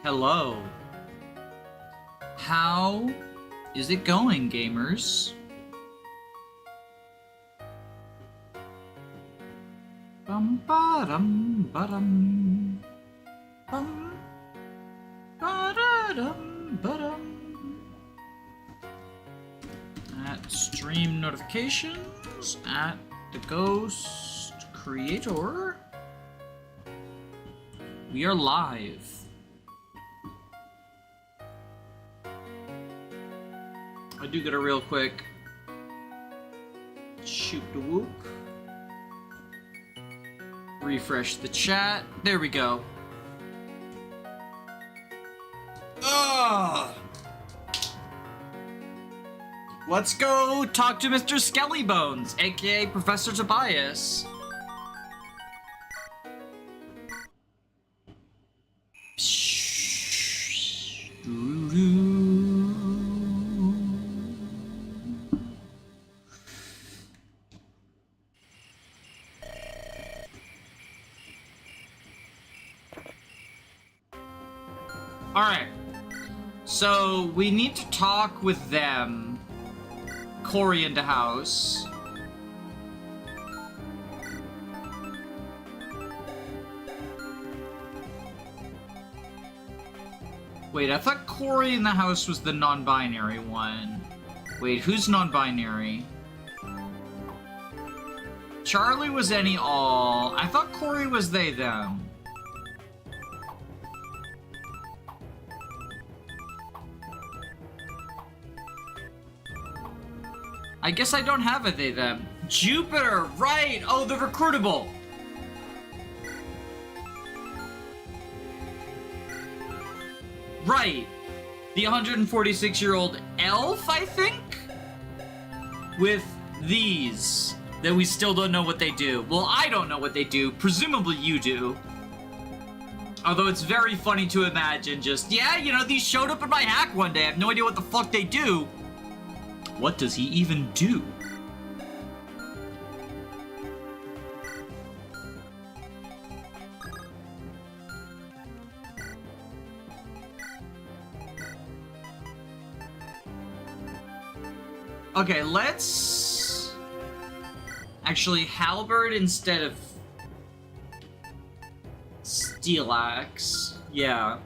Hello. How is it going, gamers? Bum ba-dum ba-dum. Bum ba-da-dum ba-dum. At stream notifications at the ghost creator. We are live. I do get a real quick shoot the whoop. Refresh the chat. There we go. Ugh. Let's go talk to Mr. Skellybones, aka Professor Tobias. Alright, so we need to talk with them. Corey into house. Wait, I thought Corey in the house was the non-binary one. Wait, who's non-binary? Charlie was any all. I thought Corey was they them. I guess I don't have a they them. Jupiter, right! Oh, the recruitable. Right. The 146-year-old elf, I think? With these. That we still don't know what they do. Well, I don't know what they do. Presumably you do. Although it's very funny to imagine just, yeah, you know, these showed up in my hack one day. I have no idea what the fuck they do. What does he even do? Okay, let's... Actually, halberd instead of... steel axe. Yeah.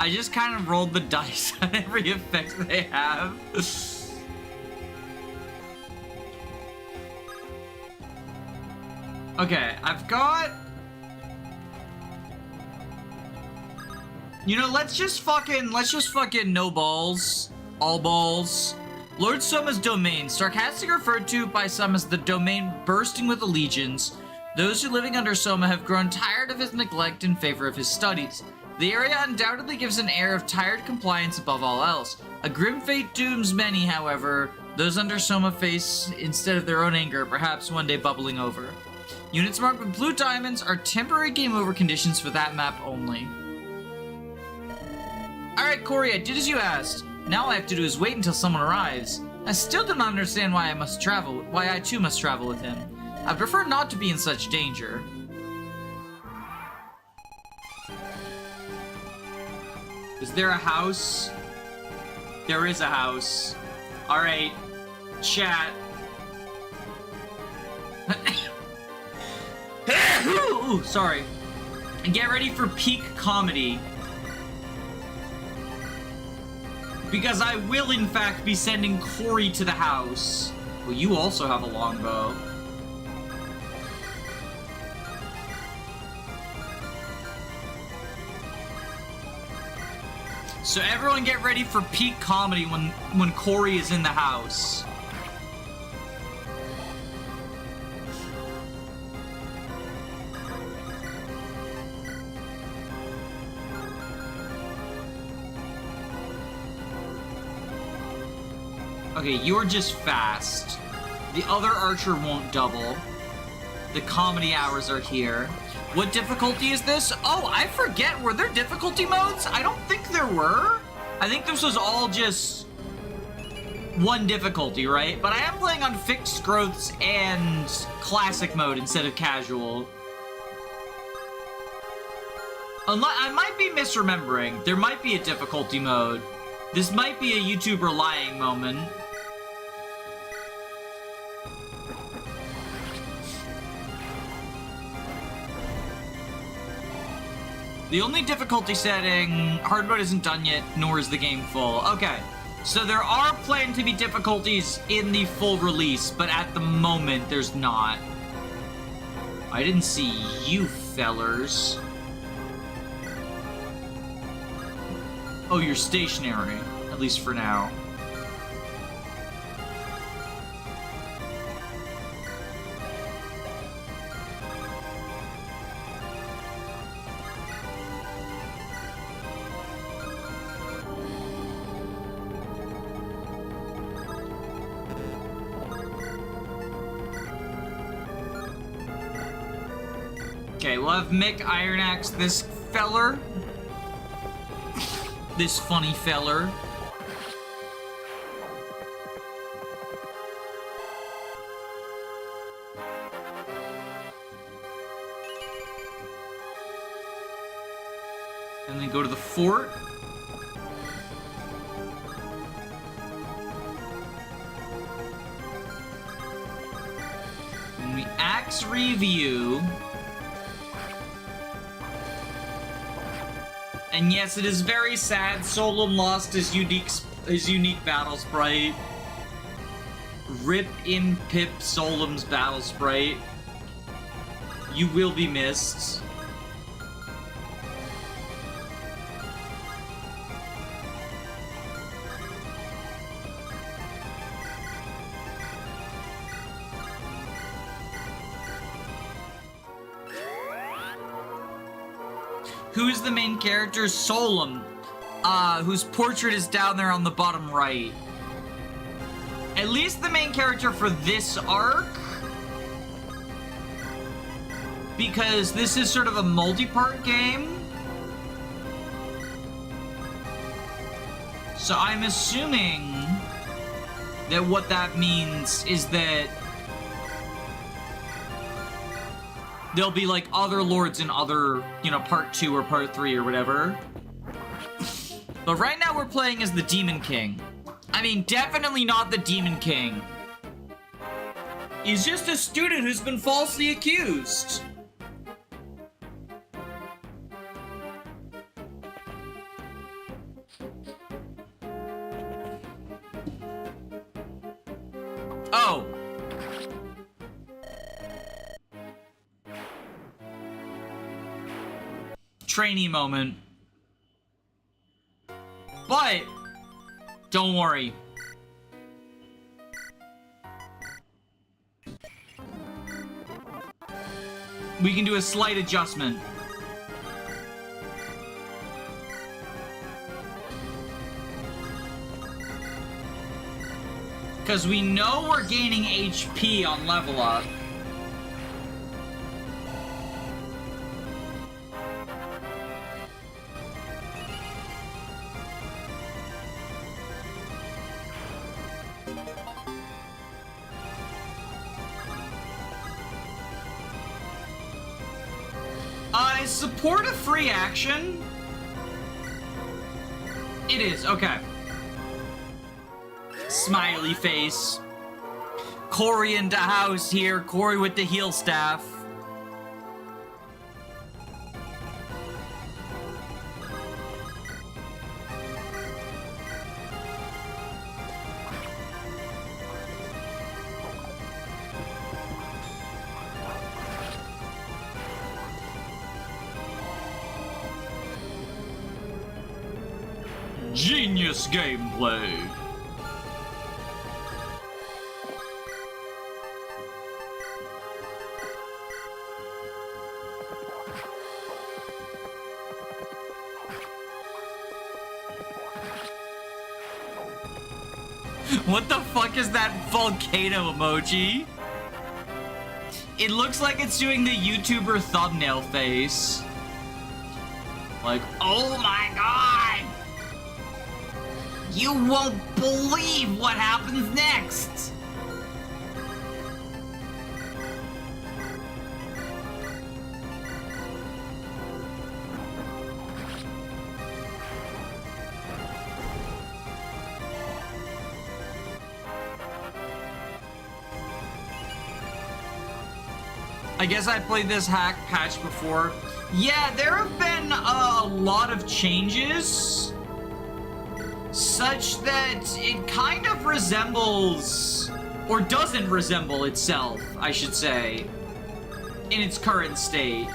I just kind of rolled the dice on every effect they have. Okay, I've got... You know, let's just fucking no balls. All balls. Lord Soma's domain, sarcastically referred to by some as the domain bursting with allegiance. Those who living under Soma have grown tired of his neglect in favor of his studies. The area undoubtedly gives an air of tired compliance above all else. A grim fate dooms many, however. Those under Soma face, instead of their own anger, perhaps one day bubbling over. Units marked with blue diamonds are temporary game over conditions for that map only. Alright, Corey, I did as you asked. Now all I have to do is wait until someone arrives. I still do not understand why I too must travel with him. I prefer not to be in such danger. Is there a house? There is a house. Alright, chat. Ooh, sorry. And get ready for peak comedy. Because I will, in fact, be sending Corey to the house. Well, you also have a longbow. So everyone get ready for peak comedy when Corey is in the house. Okay, you're just fast. The other archer won't double. The comedy hours are here. What difficulty is this? Oh, I forget. Were there difficulty modes? I don't think there were. I think this was all just one difficulty, right? But I am playing on fixed growths and classic mode instead of casual. I might be misremembering. There might be a difficulty mode. This might be a YouTuber lying moment. The only difficulty setting, hard mode isn't done yet, nor is the game full. Okay, so there are planned to be difficulties in the full release, but at the moment, there's not. I didn't see you fellers. Oh, you're stationary, at least for now. Okay, we'll have Mick Iron Axe this feller. This funny feller. And then go to the fort. When we axe review. And yes, it is very sad. Solom lost his unique battle sprite. Rip Pip Solom's battle sprite. You will be missed. Who is the main character? Solom, whose portrait is down there on the bottom right. At least the main character for this arc. Because this is sort of a multi-part game. So I'm assuming that what that means is that there'll be, like, other lords in other, you know, part 2 or part 3 or whatever. But right now we're playing as the Demon King. I mean, definitely not the Demon King. He's just a student who's been falsely accused. Oh. Trainee moment. But don't worry. We can do a slight adjustment. Because we know we're gaining HP on level up. Is support a free action? It is, okay. Smiley face. Corey into house here. Corey with the heal staff. Genius gameplay. What the fuck is that volcano emoji? It looks like it's doing the YouTuber thumbnail face. Like, oh my god! You won't believe what happens next! I guess I played this hack patch before. Yeah, there have been a lot of changes such that it kind of resembles, or doesn't resemble itself, I should say, in its current state.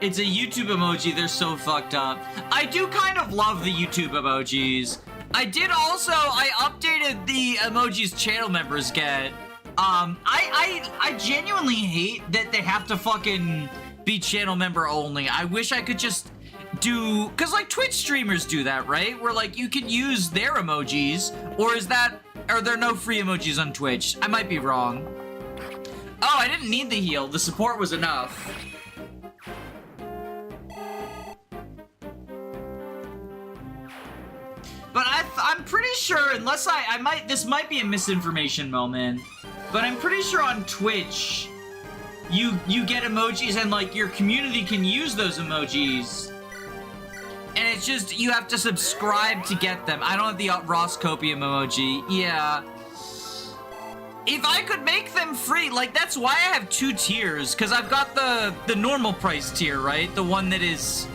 It's a YouTube emoji, they're so fucked up. I do kind of love the YouTube emojis. I updated the emojis channel members get. I genuinely hate that they have to fucking be channel member only. I wish I could just do, cause like Twitch streamers do that, right? Where like you can use their emojis, or are there no free emojis on Twitch? I might be wrong. Oh, I didn't need the heal. The support was enough. But I'm pretty sure, unless this might be a misinformation moment, but I'm pretty sure on Twitch, you get emojis and like your community can use those emojis. And it's just, you have to subscribe to get them. I don't have the Ross Copium emoji. Yeah. If I could make them free, like that's why I have 2 tiers, because I've got the normal price tier, right? The one that is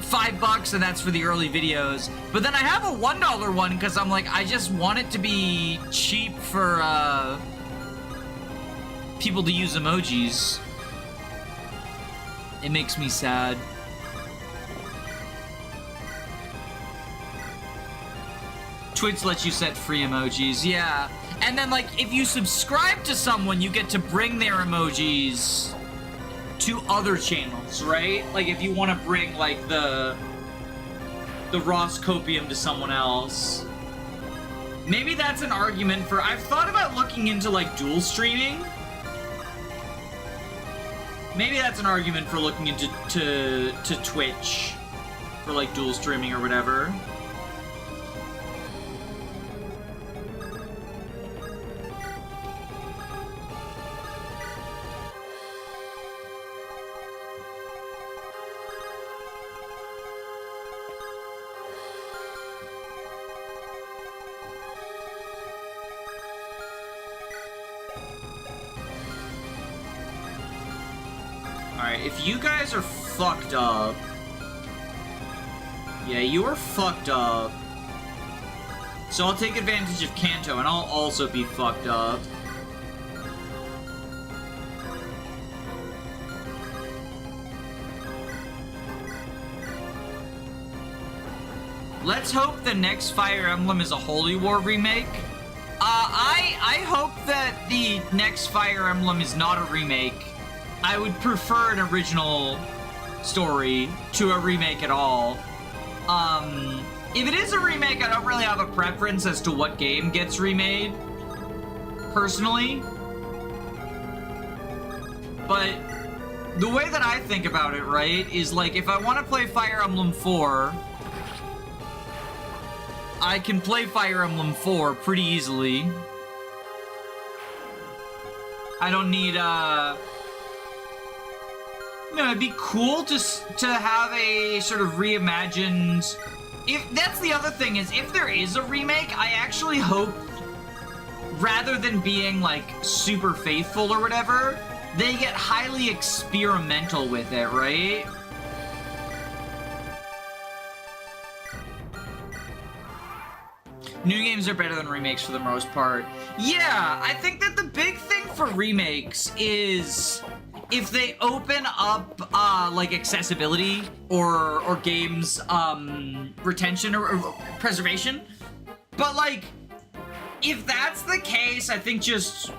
$5 and that's for the early videos. But then I have a $1 one because I'm like, I just want it to be cheap for people to use emojis. It makes me sad. Twitch lets you set free emojis, yeah. And then like, if you subscribe to someone, you get to bring their emojis to other channels, right? Like if you want to bring like the Ross Copium to someone else. Maybe that's an argument for, I've thought about looking into like dual streaming. Maybe that's an argument for looking into to Twitch for like dual streaming or whatever. If you guys are fucked up... Yeah, you are fucked up. So I'll take advantage of Kanto, and I'll also be fucked up. Let's hope the next Fire Emblem is a Holy War remake. I hope that the next Fire Emblem is not a remake. I would prefer an original story to a remake at all. If it is a remake, I don't really have a preference as to what game gets remade, personally. But the way that I think about it, right, is like, if I want to play Fire Emblem 4, I can play Fire Emblem 4 pretty easily. I don't need, you know, it'd be cool to have a sort of reimagined... If that's the other thing, is if there is a remake, I actually hope, rather than being, like, super faithful or whatever, they get highly experimental with it, right? New games are better than remakes for the most part. Yeah, I think that the big thing for remakes is... if they open up, like, accessibility or games, retention or preservation. But, like, if that's the case, I think just...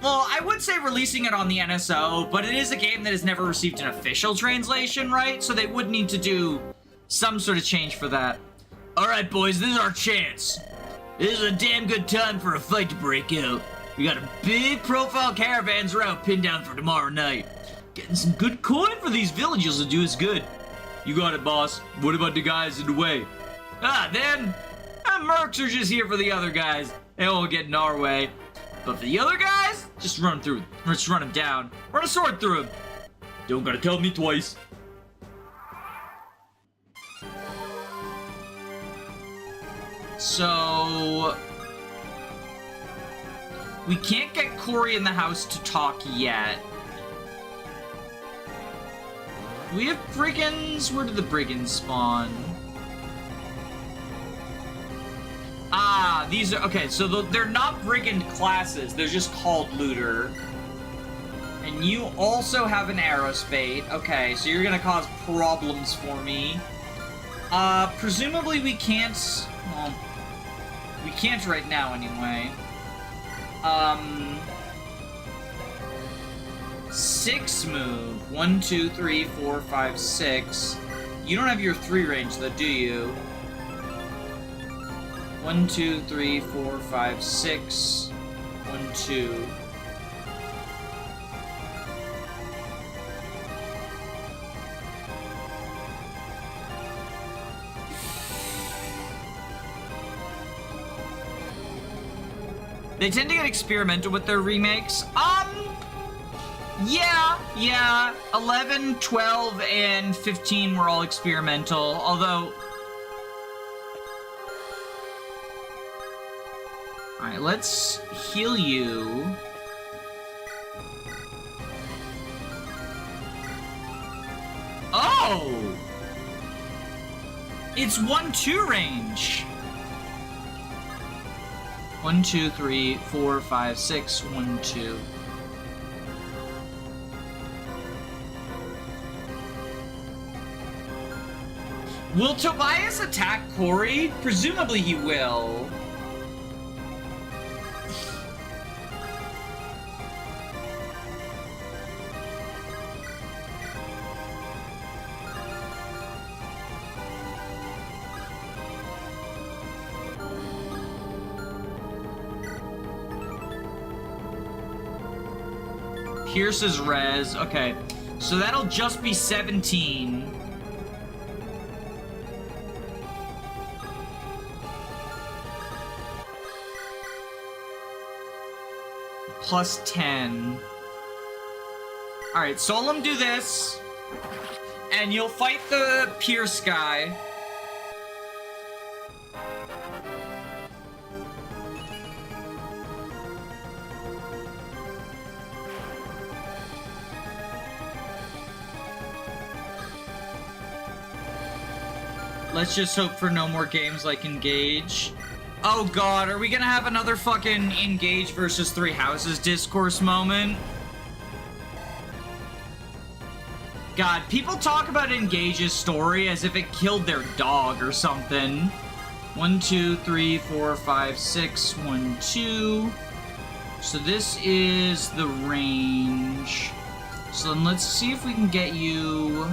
Well, I would say releasing it on the NSO, but it is a game that has never received an official translation, right? So they would need to do some sort of change for that. Alright, boys, this is our chance. This is a damn good time for a fight to break out. We got a big profile caravans route pinned down for tomorrow night. Getting some good coin for these villages will do us good. You got it, boss. What about the guys in the way? Then mercs are just here for the other guys. They won't get in our way. But for the other guys, just run through. Just run them down. Run a sword through them. Don't gotta tell me twice. So we can't get Corey in the house to talk yet. Do we have brigands? Where did the brigands spawn? Ah, these are... Okay, so they're not brigand classes. They're just called looter. And you also have an aerospate. Okay, so you're gonna cause problems for me. Presumably we can't... Well, we can't right now anyway. 6 move. 1, 2, 3, 4, 5, 6. You don't have your 3 range though, do you? 1, 2, 3, 4, 5, 6. 1, 2. They tend to get experimental with their remakes. Yeah. 11, 12, and 15 were all experimental, although... Alright, let's heal you. Oh! It's 1-2 range. 1, 2, 3, 4, 5, 6, 1, 2. Will Tobias attack Corey? Presumably he will. Pierce's res. Okay. So that'll just be 17. Plus 10. Alright, so let him do this. And you'll fight the Pierce guy. Let's just hope for no more games like Engage. Oh god, are we gonna have another fucking Engage versus Three Houses discourse moment? God, people talk about Engage's story as if it killed their dog or something. 1, 2, 3, 4, 5, 6, 1, 2. So this is the range. So then let's see if we can get you...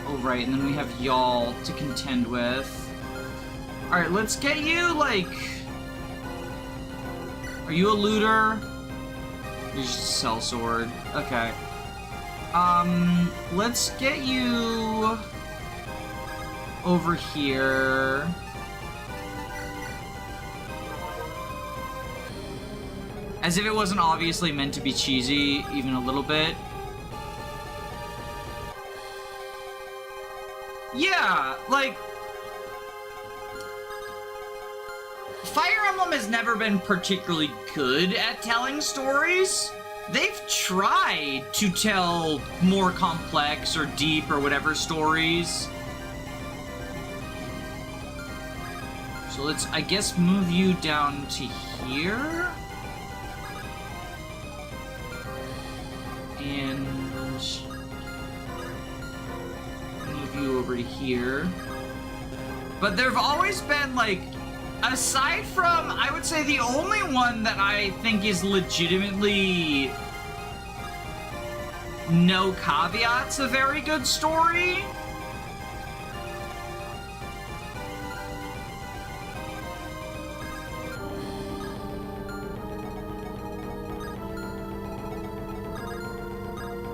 Oh, right, and then we have y'all to contend with. Alright, let's get you, like... Are you a looter? You're just a sellsword. Okay. Let's get you... over here. As if it wasn't obviously meant to be cheesy, even a little bit. Yeah, like... Fire Emblem has never been particularly good at telling stories. They've tried to tell more complex or deep or whatever stories. So let's, I guess, move you down to here. And... move you over to here. But there've always been, like... Aside from, I would say the only one that I think is legitimately no caveats a very good story.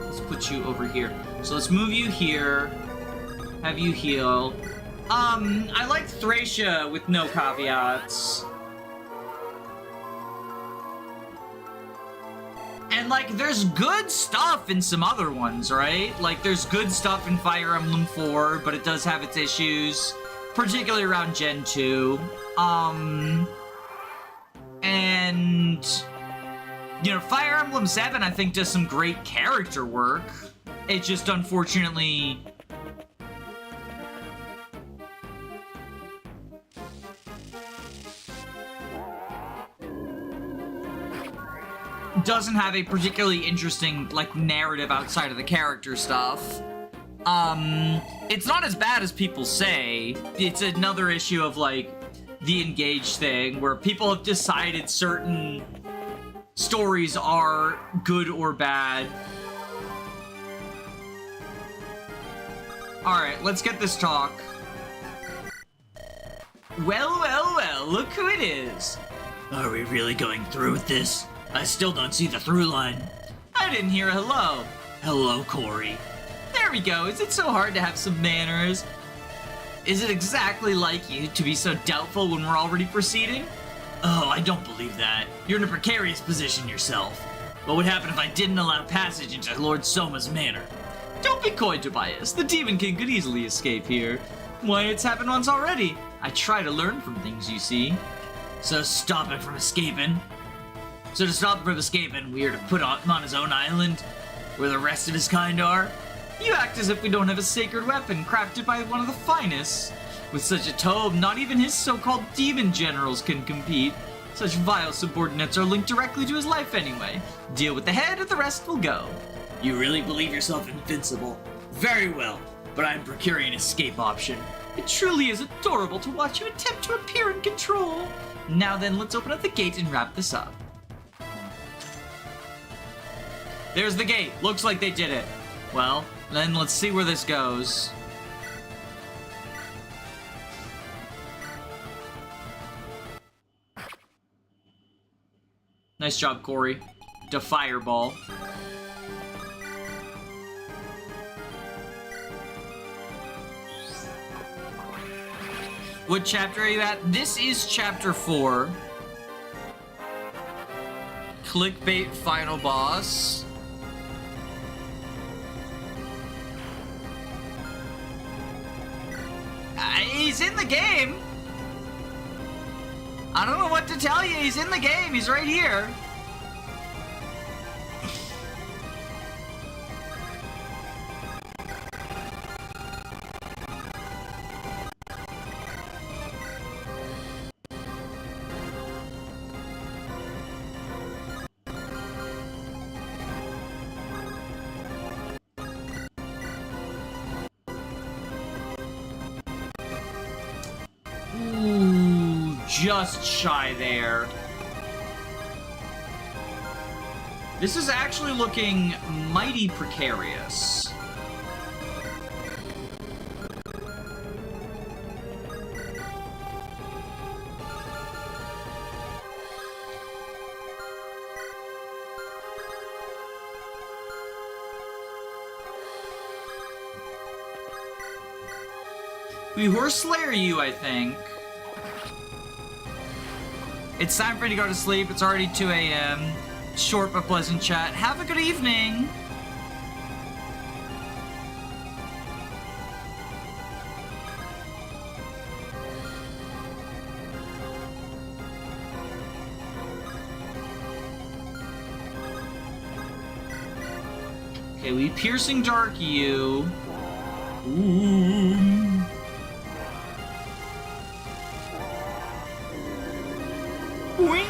It's put you over here. So let's move you here. Have you heal. I like Thracia with no caveats. And, like, there's good stuff in some other ones, right? Like, there's good stuff in Fire Emblem 4, but it does have its issues, particularly around Gen 2. And, you know, Fire Emblem 7, I think, does some great character work. It just, unfortunately... doesn't have a particularly interesting, like, narrative outside of the character stuff. It's not as bad as people say. It's another issue of, like, the engage thing, where people have decided certain stories are good or bad. Alright, let's get this talk. Well, well, well, look who it is. Are we really going through with this? I still don't see the through line. I didn't hear a hello. Hello, Corey. There we go. Is it so hard to have some manners? Is it exactly like you to be so doubtful when we're already proceeding? Oh, I don't believe that. You're in a precarious position yourself. What would happen if I didn't allow passage into Lord Soma's manor? Don't be coy, Tobias. The Demon King could easily escape here. Why, it's happened once already. I try to learn from things, you see. So stop it from escaping. So to stop him from escaping, we are to put him on his own island, where the rest of his kind are. You act as if we don't have a sacred weapon crafted by one of the finest. With such a tome, not even his so-called demon generals can compete. Such vile subordinates are linked directly to his life anyway. Deal with the head and the rest will go. You really believe yourself invincible? Very well, but I'm procuring an escape option. It truly is adorable to watch you attempt to appear in control. Now then, let's open up the gate and wrap this up. There's the gate. Looks like they did it. Well, then let's see where this goes. Nice job, Corey. To fireball. What chapter are you at? This is chapter 4. Clickbait final boss. He's in the game. I don't know what to tell you. He's in the game. He's right here. Just shy there. This is actually looking mighty precarious. We horse slayer you, I think. It's time for me to go to sleep. It's already 2 a.m. Short but pleasant chat. Have a good evening. Okay, we piercing dark you. Ooh. Wing.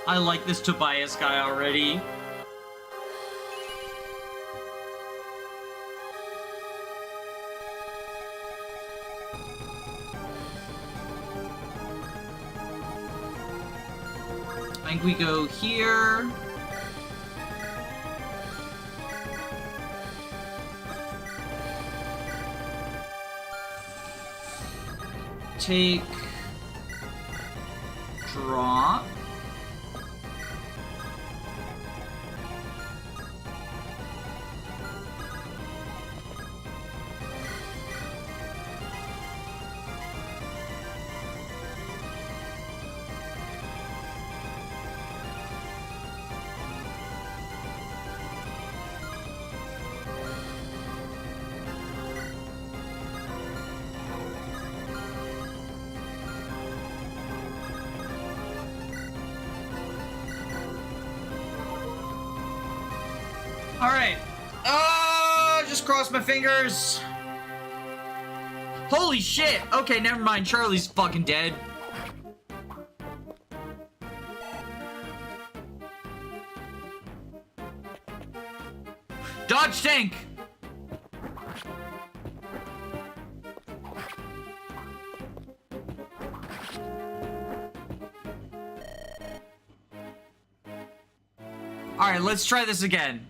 I like this Tobias guy already. I think we go here. Take. Drop. Alright. Just cross my fingers. Holy shit! Okay, never mind. Charlie's fucking dead. Dodge tank! Alright, let's try this again.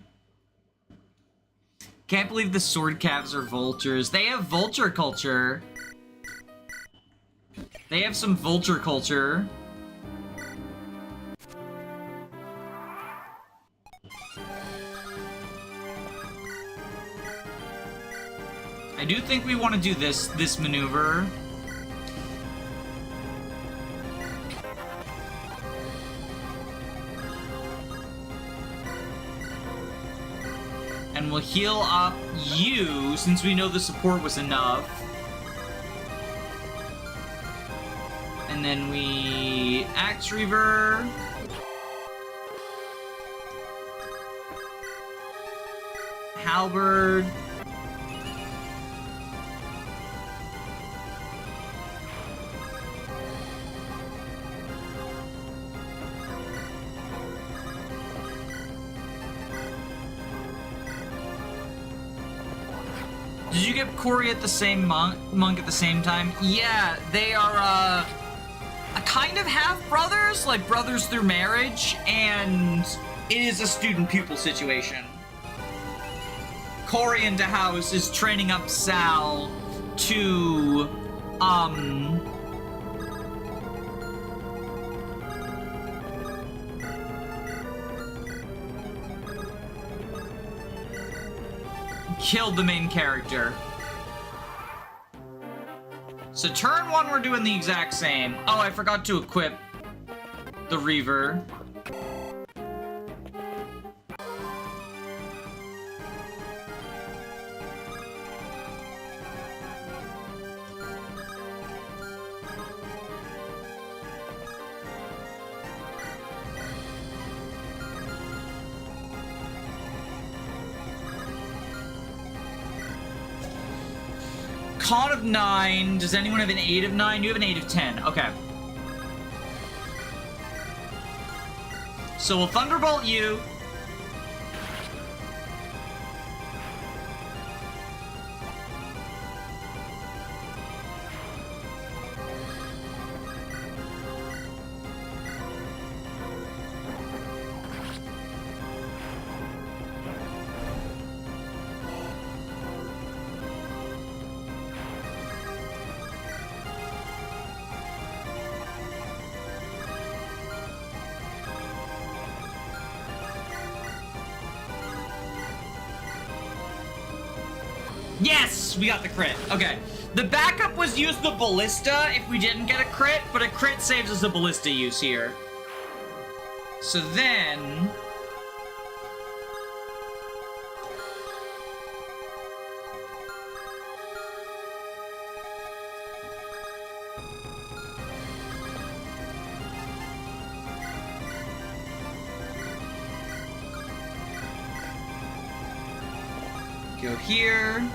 Can't believe the sword calves are vultures. They have vulture culture. They have some vulture culture. I do think we want to do this maneuver. And we'll heal up you, since we know the support was enough. And then we Axe Reaver. Halberd. Did you get Corey at the same monk at the same time? Yeah, they are, a kind of half-brothers, like brothers through marriage, and it is a student-pupil situation. Corey into house is training up Sal to, killed the main character. So turn one, we're doing the exact same. Oh, I forgot to equip the Reaver. Con of 9. Does anyone have an 8 of 9? You have an 8 of 10. Okay. So we'll Thunderbolt you. Yes! We got the crit. Okay. The backup was use the ballista if we didn't get a crit, but a crit saves us a ballista use here. So then... go here.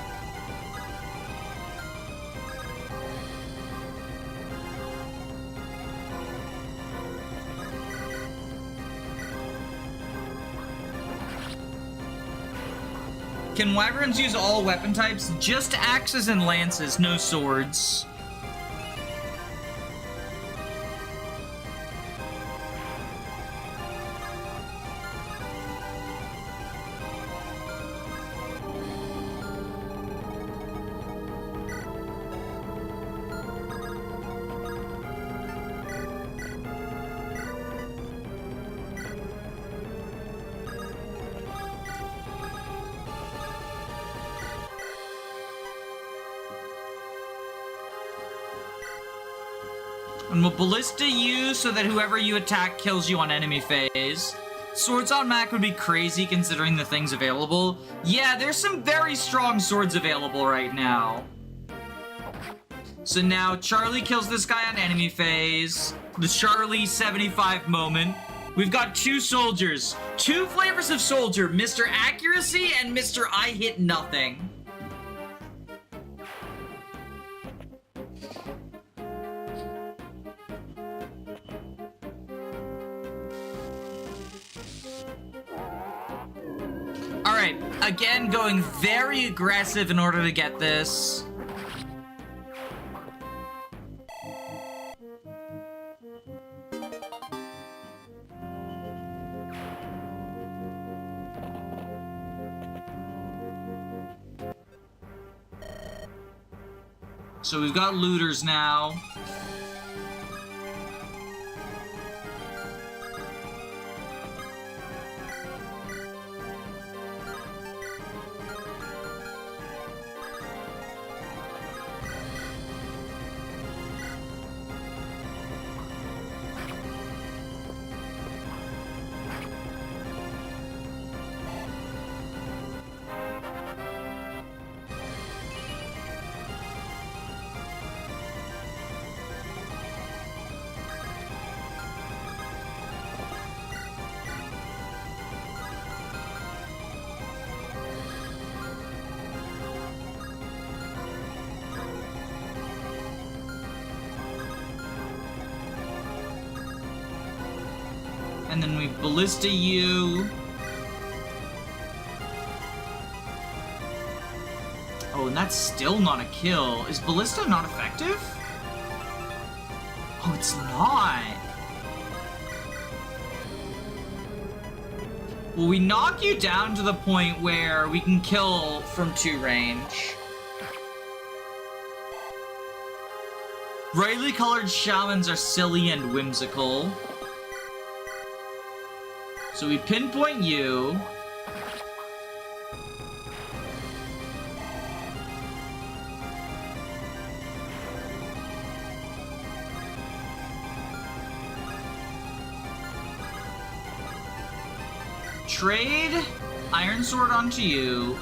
Can wyverns use all weapon types? Just axes and lances, no swords. And we'll ballista you so that whoever you attack kills you on enemy phase. Swords on Mac would be crazy considering the things available. Yeah, there's some very strong swords available right now. So now Charlie kills this guy on enemy phase. The Charlie 75 moment. We've got two soldiers. Two flavors of soldier. Mr. Accuracy and Mr. I hit nothing. Alright, again, going very aggressive in order to get this. So we've got looters now. And then we ballista you. Oh, and that's still not a kill. Is ballista not effective? Oh, it's not. Well, we knock you down to the point where we can kill from 2 range. Brightly colored shamans are silly and whimsical. So we pinpoint you. Trade Iron Sword onto you.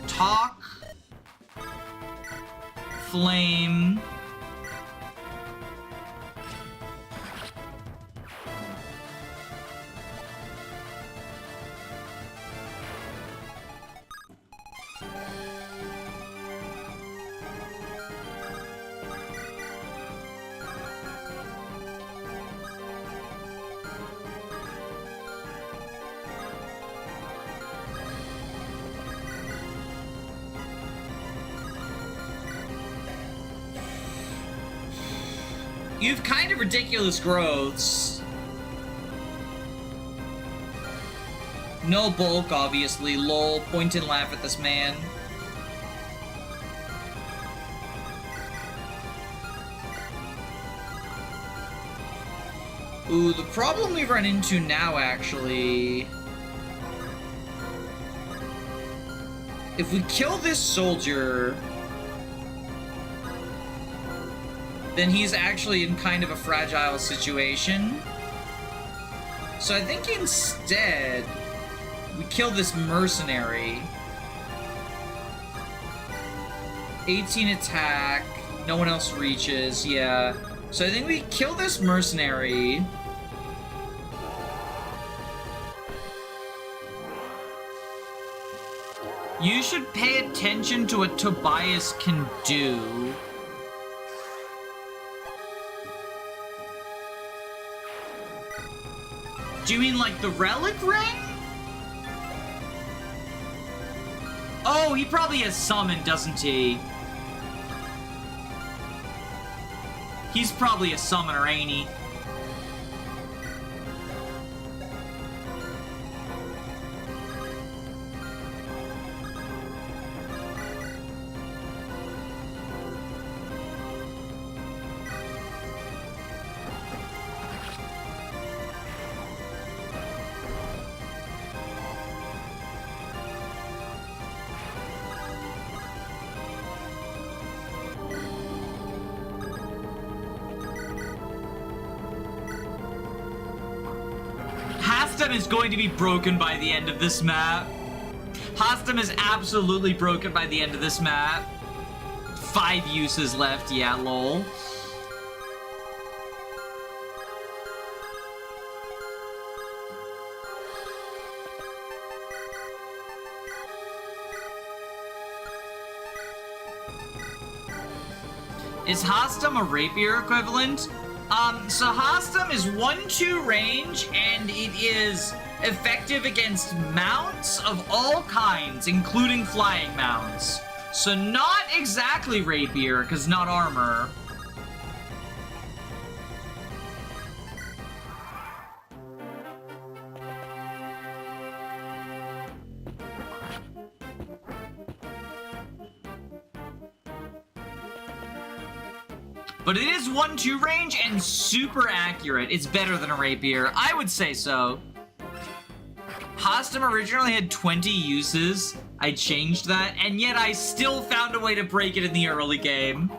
Talk. Flame. You have kind of ridiculous growths. No bulk, obviously. Lol. Point and laugh at this man. Ooh, the problem we run into now, actually... If we kill this soldier... then he's actually in kind of a fragile situation. So I think instead, we kill this mercenary. 18 attack, no one else reaches, yeah. So I think we kill this mercenary. You should pay attention to what Tobias can do. Do you mean like the relic ring? Oh, he probably has summon, doesn't he? He's probably a summoner, ain't he? Hastem is going to be broken by the end of this map. Hastem is absolutely broken by the end of this map. 5 uses left, yeah, lol. Is Hastem a rapier equivalent? So Hastem is 1-2 range, and it is effective against mounts of all kinds, including flying mounts. So not exactly rapier, because not armor. But it is 1-2 range and super accurate. It's better than a rapier. I would say so. Hastem originally had 20 uses. I changed that, and yet I still found a way to break it in the early game.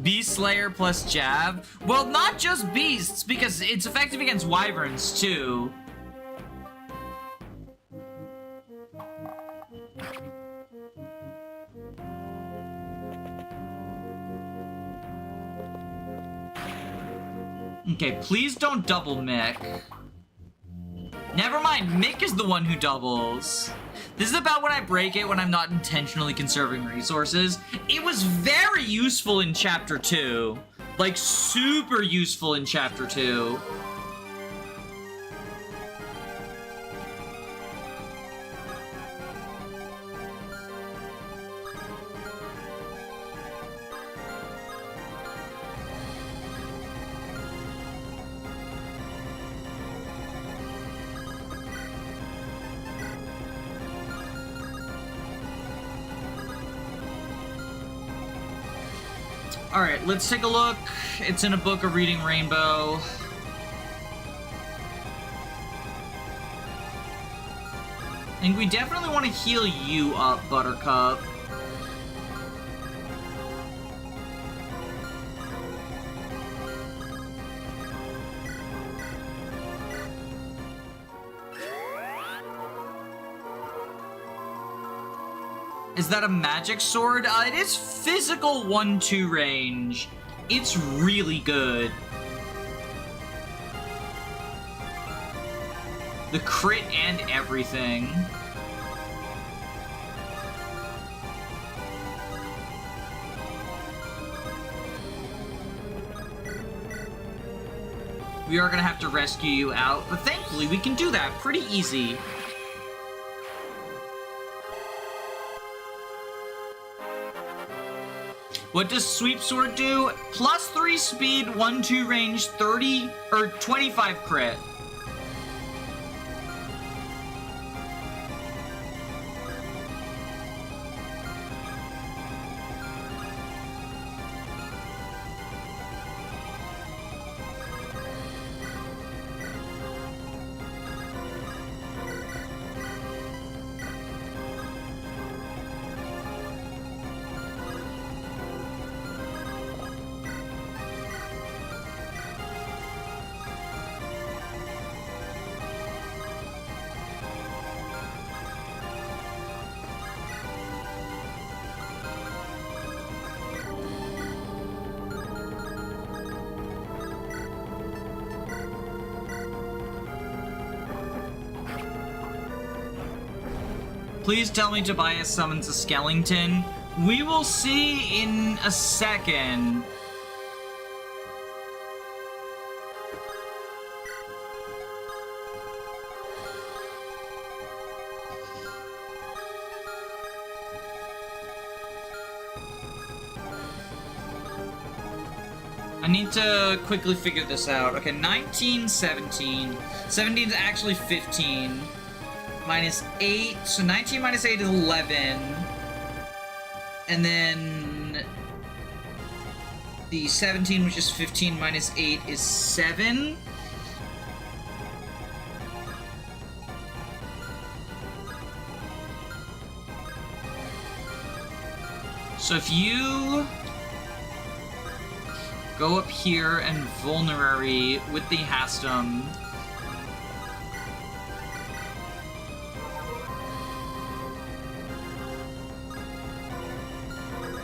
Beast Slayer plus jab. Well, not just beasts, because it's effective against wyverns too. Okay, please don't double Mick. Never mind, Mick is the one who doubles. This is about when I break it when I'm not intentionally conserving resources. It was very useful in Chapter 2. Like, super useful in Chapter 2. Alright, let's take a look. It's in a book of Reading Rainbow. And we definitely want to heal you up, Buttercup. Is that a magic sword? It is physical 1-2 range. It's really good. The crit and everything. We are gonna have to rescue you out, but thankfully we can do that pretty easy. What does Sweep Sword do? +3 speed, 1-2 range, 30 or 25 crit. Please tell me Tobias summons a skeleton. We will see in a second. I need to quickly figure this out. Okay, 19, 17. 17 is actually 15. Minus 8, so 19 minus 8 is 11. And then the 17, which is 15 minus 8 is 7. So if you Go up here and vulnerary with the Hastum.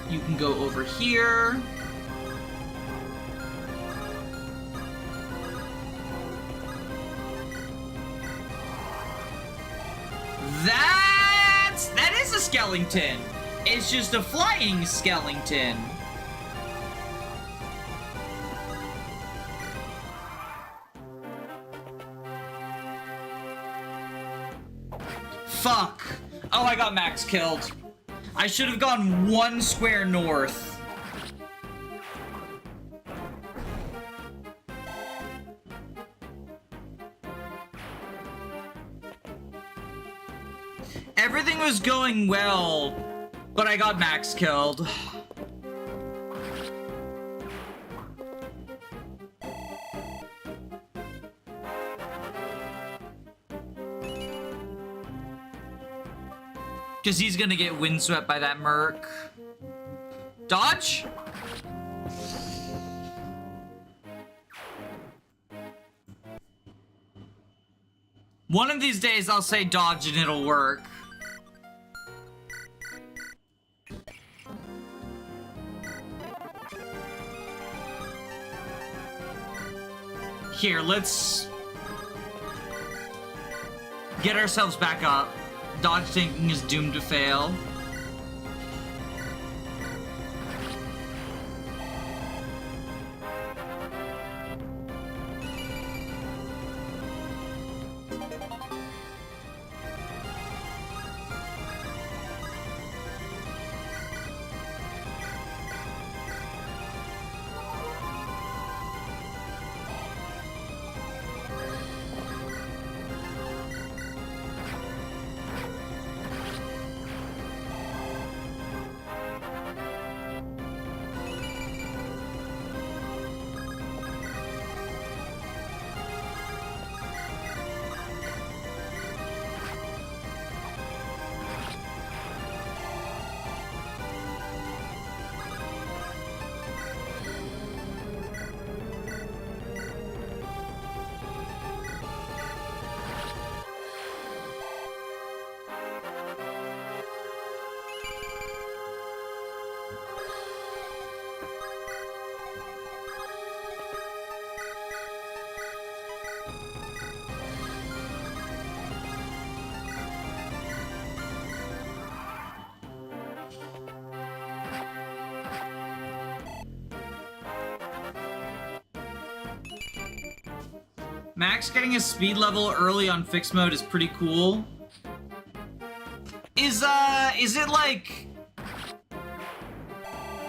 You can go over here. That is a skeleton. It's just a flying skeleton. Fuck. Oh, I got Max killed. I should have gone 1 square north. Everything was going well, but I got Max killed. Because he's gonna get windswept by that merc. Dodge? One of these days I'll say dodge and it'll work. Here, let's get ourselves back up. Dodge thinking is doomed to fail. Max getting his speed level early on fixed mode is pretty cool. Is it like...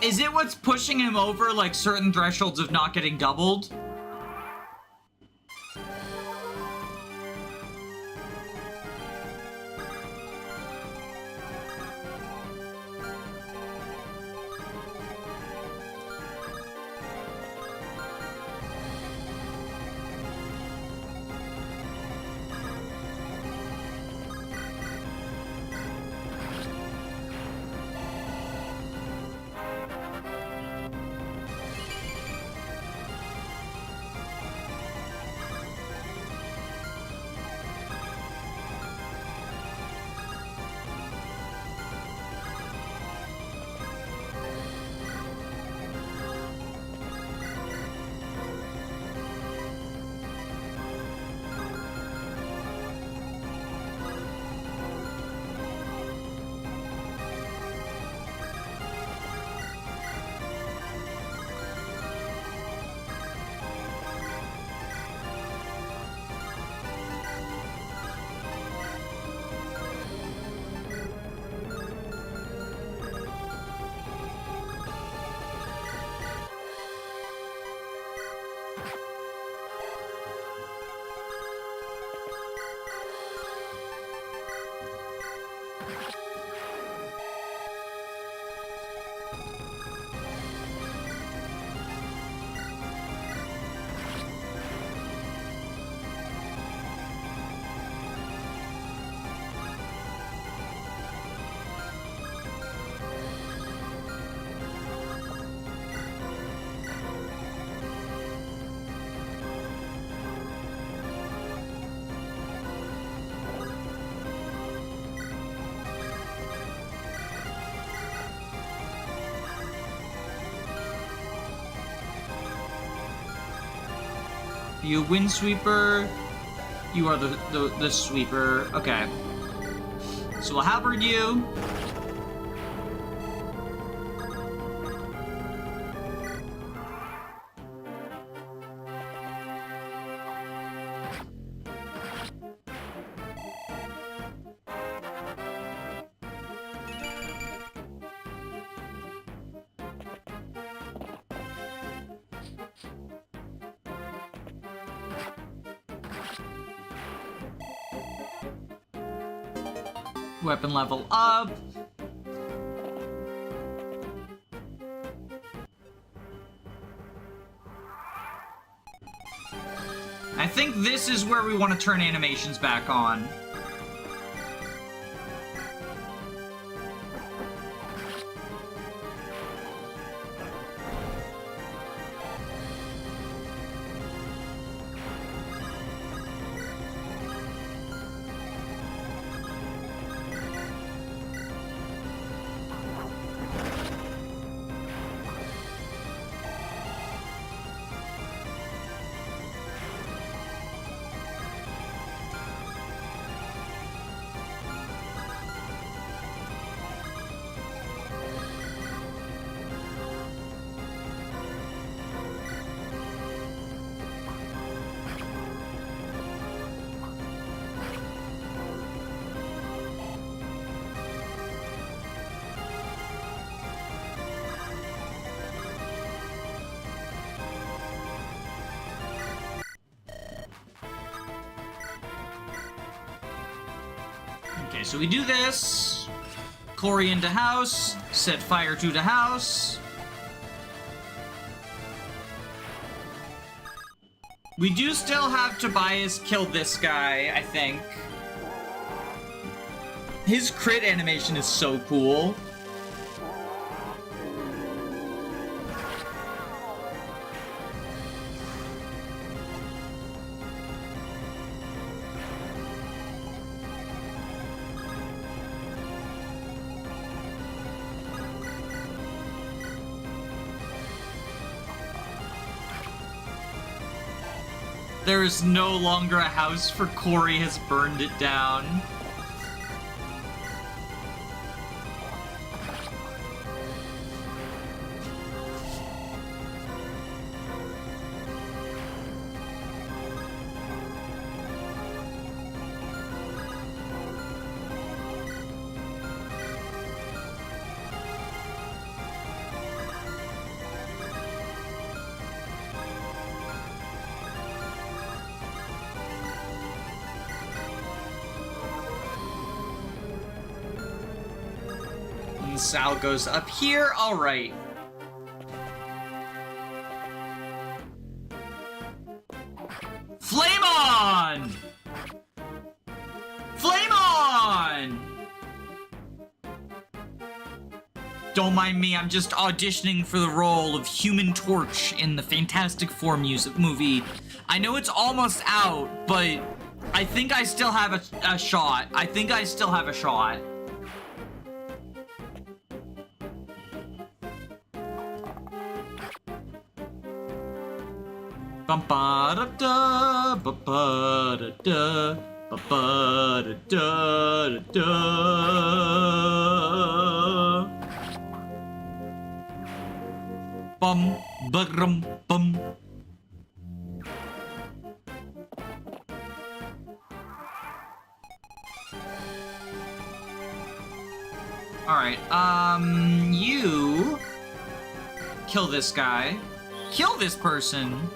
Is it what's pushing him over, like, certain thresholds of not getting doubled? You windsweeper. You are the sweeper. Okay. So we'll halberd you. Weapon level up. I think this is where we want to turn animations back on. Okay, so we do this. Corey into house. Set fire to the house. We do still have Tobias kill this guy, I think. His crit animation is so cool. There is no longer a house, for Corey has burned it down. Sal goes up here. All right. Flame on! Flame on! Don't mind me, I'm just auditioning for the role of Human Torch in the Fantastic Four movie. I know it's almost out, but I think I still have a shot. I think I still have a shot. Bum ba da da ba ba da da ba ba da da da. Bum bum bum. All right, you kill this guy. Kill this person.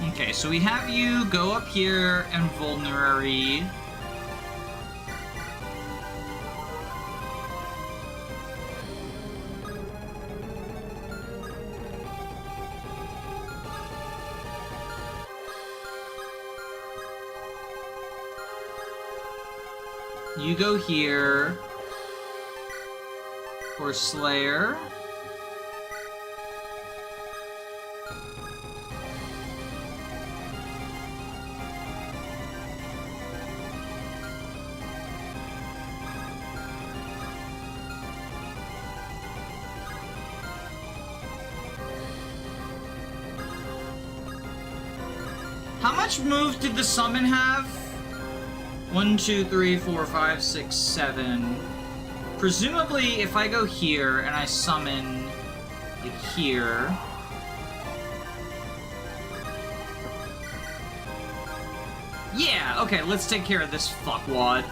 Okay, so we have you go up here and vulnerary. You go here for Slayer. How much moves did the summon have? 1, 2, 3, 4, 5, 6, 7. Presumably, if I go here and I summon like here. Yeah, okay, let's take care of this fuckwad.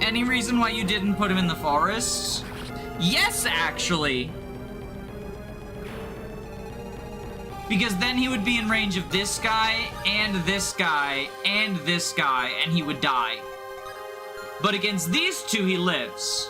Any reason why you didn't put him in the forest? Yes, actually! Because then he would be in range of this guy, and this guy, and this guy, and he would die. But against these two, he lives.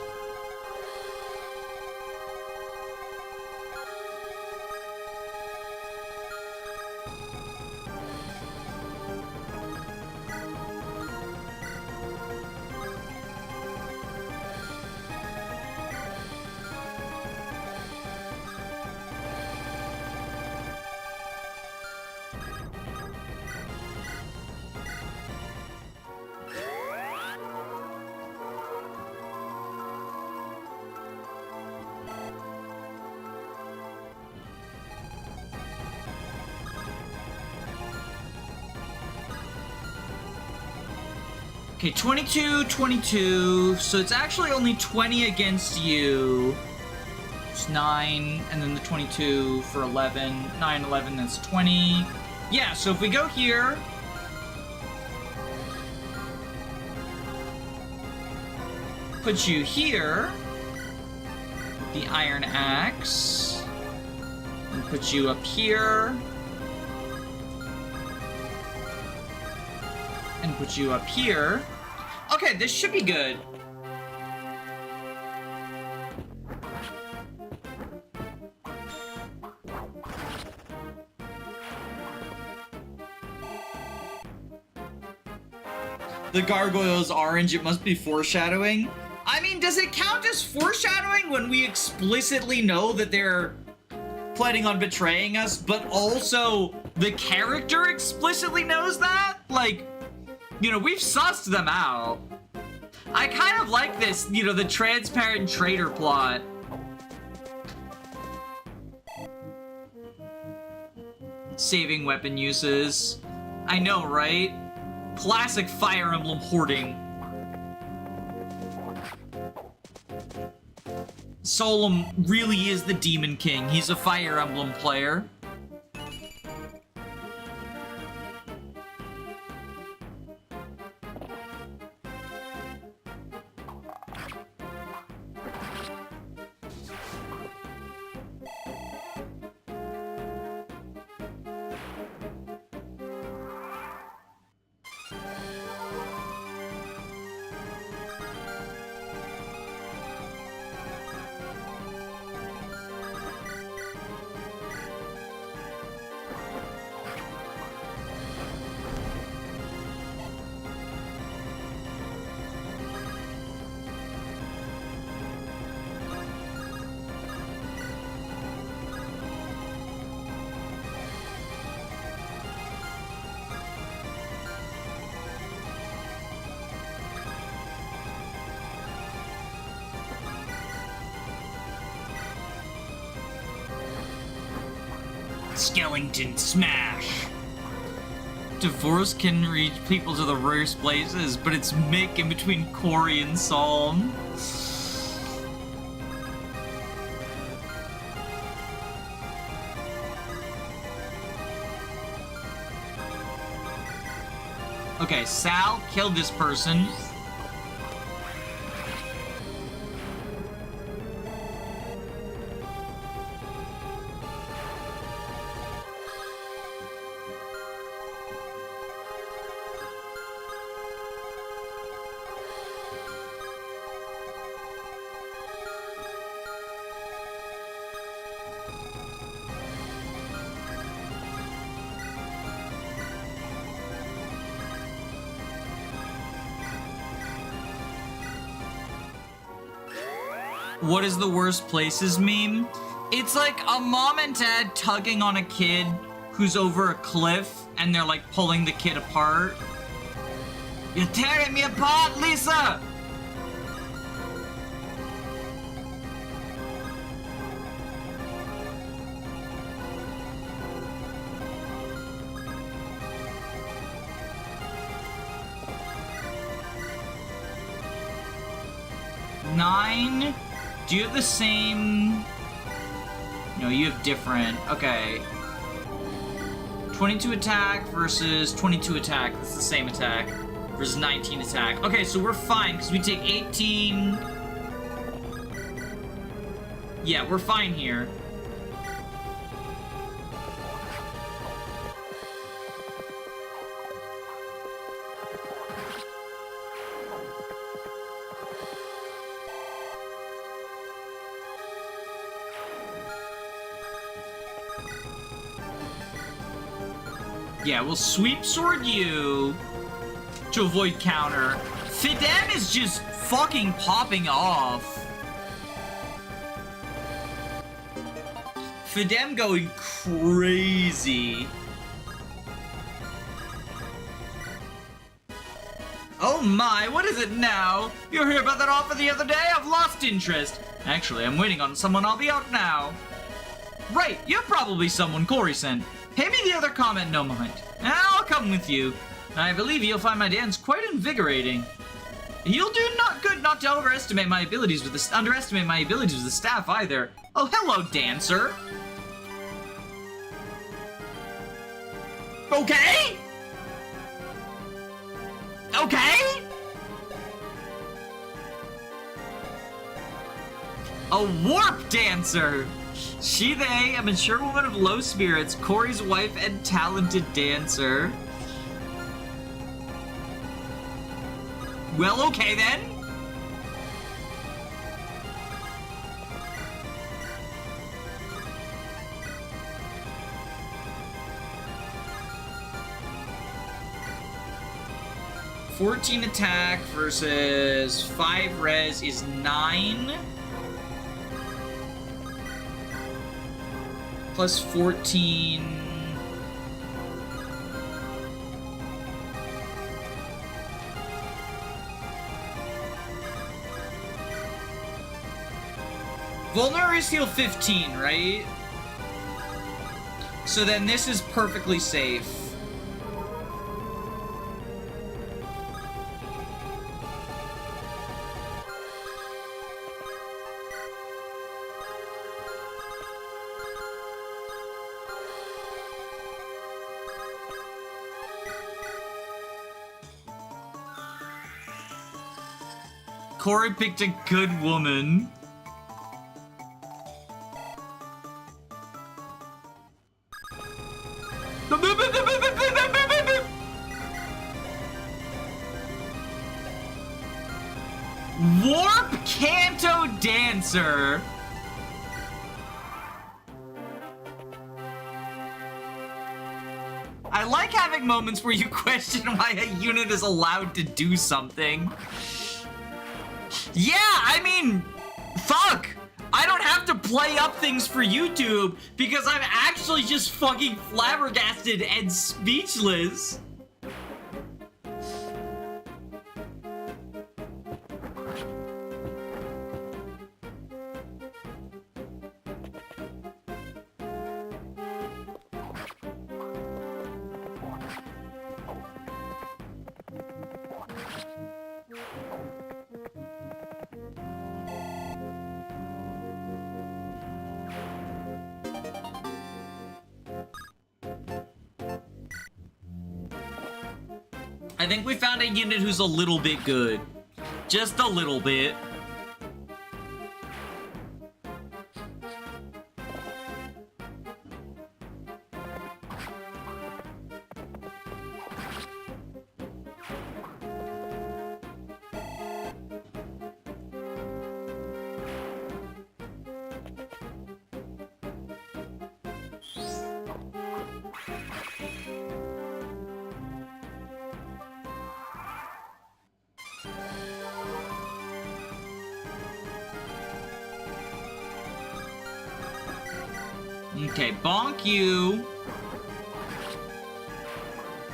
Okay, 22, 22, so it's actually only 20 against you. It's 9, and then the 22 for 11. 9, 11, that's 20. Yeah, so if we go here... Put you here. The Iron Axe. And put you up here. And put you up here. Okay, this should be good. The gargoyle's orange, it must be foreshadowing. I mean, does it count as foreshadowing when we explicitly know that they're planning on betraying us, but also the character explicitly knows that? Like, you know, we've sussed them out. I kind of like this, you know, the transparent traitor plot. Saving weapon uses. I know, right? Classic Fire Emblem hoarding. Solum really is the Demon King. He's a Fire Emblem player. Skellington smash. Divorce can reach people to the worst places, but it's Mick in between Corey and Psalm. Okay, Sal killed this person. What is the worst places meme? It's like a mom and dad tugging on a kid who's over a cliff and they're like pulling the kid apart. You're tearing me apart, Lisa! Nine? Do you have the same? No, you have different. Okay. 22 attack versus 22 attack. That's the same attack. Versus 19 attack. Okay, so we're fine because we take 18. Yeah, we're fine here. Yeah, we'll sweep sword you to avoid counter. Fidem is just fucking popping off. Fidem going crazy. Oh my, what is it now? You heard about that offer the other day? I've lost interest. Actually, I'm waiting on someone. I'll be out now. Right, you're probably someone Corey sent. Pay me the other comment, no mind. I'll come with you. I believe you'll find my dance quite invigorating. You'll do not good not to underestimate my abilities with the staff either. Oh, hello, dancer. Okay? Okay? A warp dancer. She, they, a mature woman of low spirits, Corey's wife and talented dancer. Well, okay then. $14 attack versus 5 res is 9. Plus 14. Vulnerary Seal 15, right? So then this is perfectly safe. Corey picked a good woman. Warp Canto Dancer. I like having moments where you question why a unit is allowed to do something. Yeah, I mean, fuck! I don't have to play up things for YouTube because I'm actually just fucking flabbergasted and speechless. I think we found a unit who's a little bit good. Just a little bit. Okay, bonk you.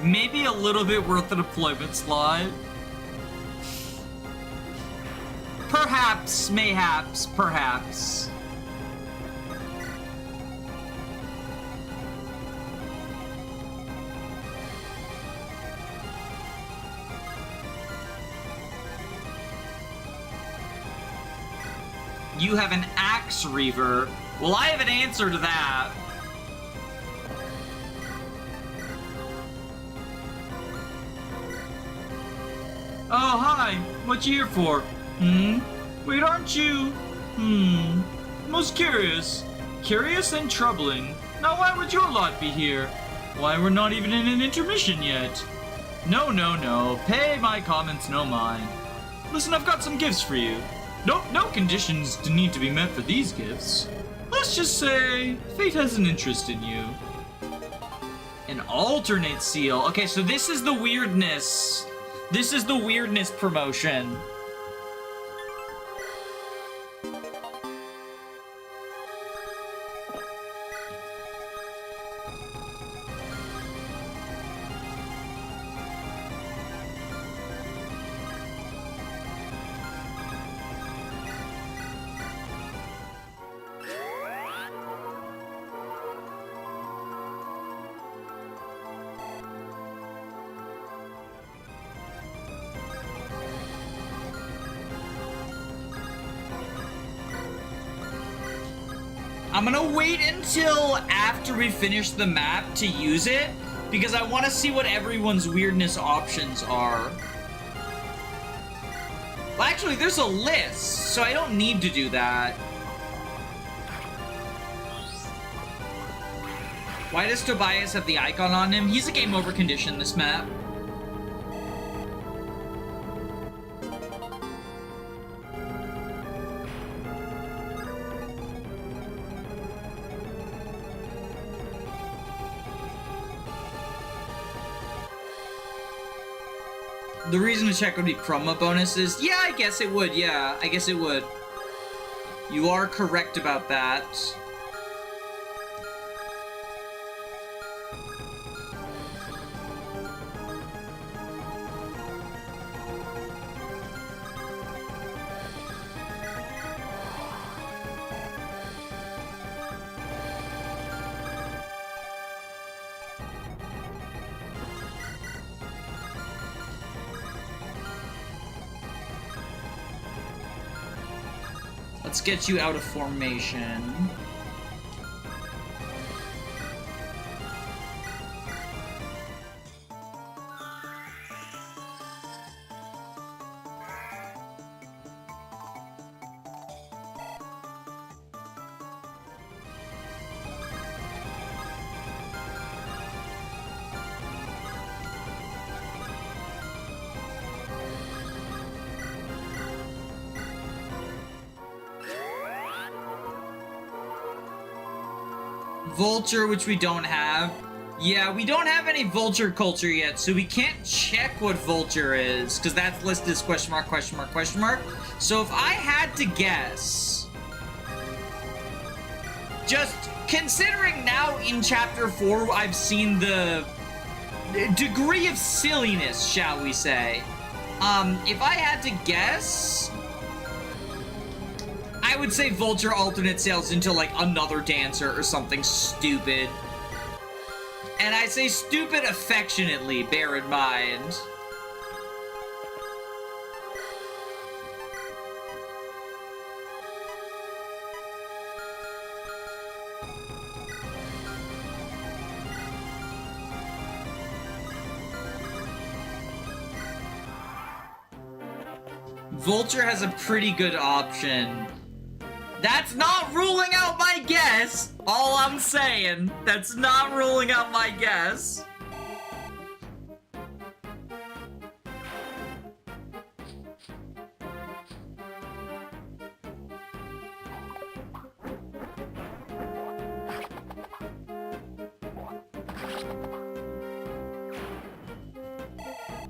Maybe a little bit worth a deployment slot. Perhaps, mayhaps, perhaps. You have an axe reaver. Well, I have an answer to that. Oh, hi. What you here for? Wait, aren't you? Most curious. Curious and troubling. Now, why would your lot be here? Why, we're not even in an intermission yet. No, no, no. Pay my comments no mind. Listen, I've got some gifts for you. Nope, no conditions need to be met for these gifts. Let's just say, fate has an interest in you. An alternate seal. Okay, so this is the weirdness. This is the weirdness promotion. I'm gonna wait until after we finish the map to use it, because I want to see what everyone's weirdness options are. Well, actually, there's a list, so I don't need to do that. Why does Tobias have the icon on him? He's a game over condition this map. The reason to check would be promo bonuses. Yeah, I guess it would. Yeah, I guess it would. You are correct about that. Let's get you out of formation. Vulture, which we don't have. Yeah, we don't have any vulture culture yet, so we can't check what vulture is, because that's listed as question mark, question mark, question mark. So if I had to guess, just considering now in chapter 4, I've seen the degree of silliness, shall we say. If I had to guess, I would say Vulture alternate sales into like another dancer or something stupid. And I say stupid affectionately, bear in mind. Vulture has a pretty good option. That's not ruling out my guess. All I'm saying, that's not ruling out my guess.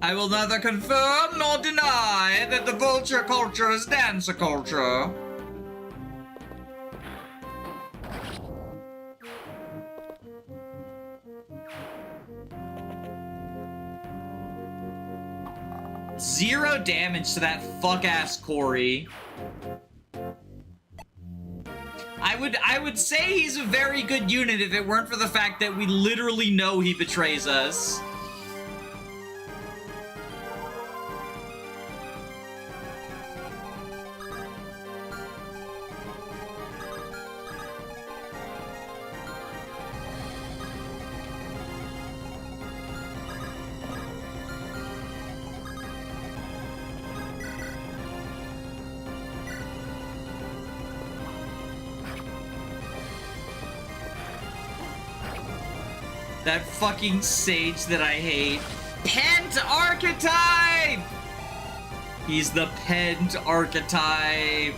I will neither confirm nor deny that the vulture culture is dancer culture. 0 damage to that fuck-ass Corey. I would say he's a very good unit if it weren't for the fact that we literally know he betrays us. That fucking sage that I hate. Pent archetype! He's the pent archetype.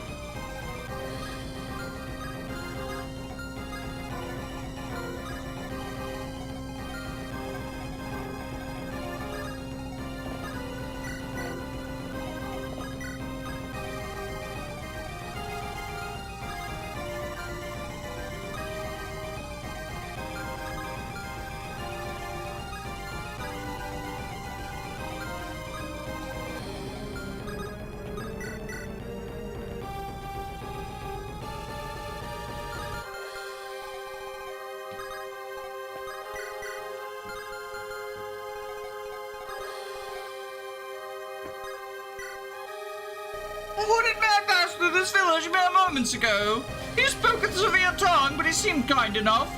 A hooded man passed through this village mere moments ago. He spoke with severe tongue, but he seemed kind enough.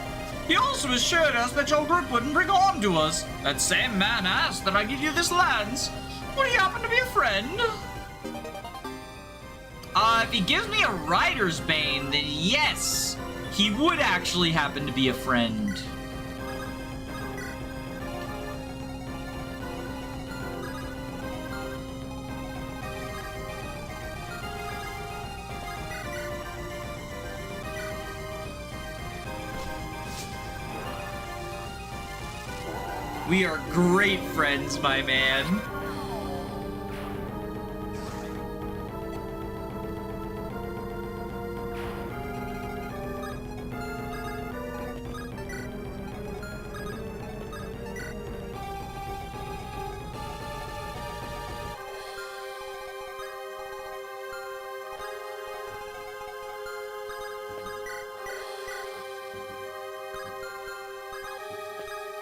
He also assured us that your group wouldn't bring harm to us. That same man asked that I give you this lance. Would he happen to be a friend? If he gives me a Rider's Bane, then yes, he would actually happen to be a friend. We are great friends, my man.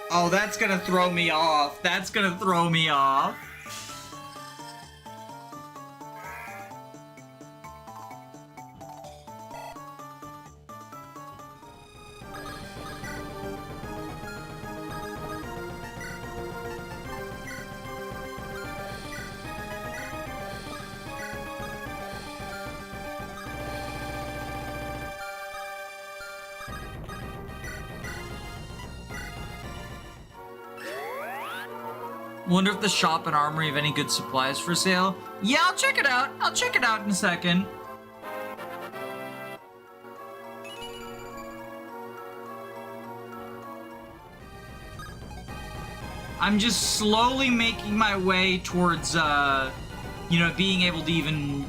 Oh, that's gonna throw me off. That's gonna throw me off. Wonder if the shop and armory have any good supplies for sale. Yeah, I'll check it out. I'll check it out in a second. I'm just slowly making my way towards, you know, being able to even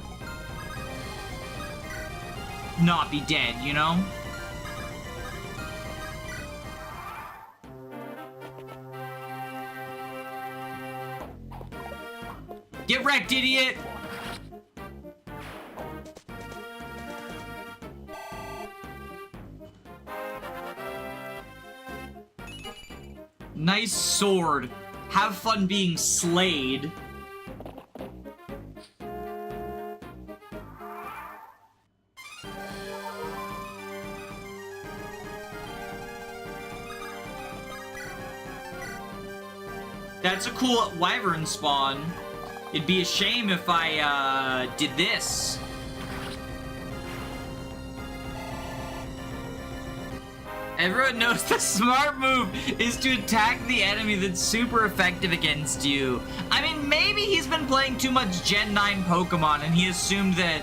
not be dead, you know? Get wrecked, idiot! Nice sword. Have fun being slayed. That's a cool wyvern spawn. It'd be a shame if I, did this. Everyone knows the smart move is to attack the enemy that's super effective against you. I mean, maybe he's been playing too much Gen 9 Pokemon and he assumed that,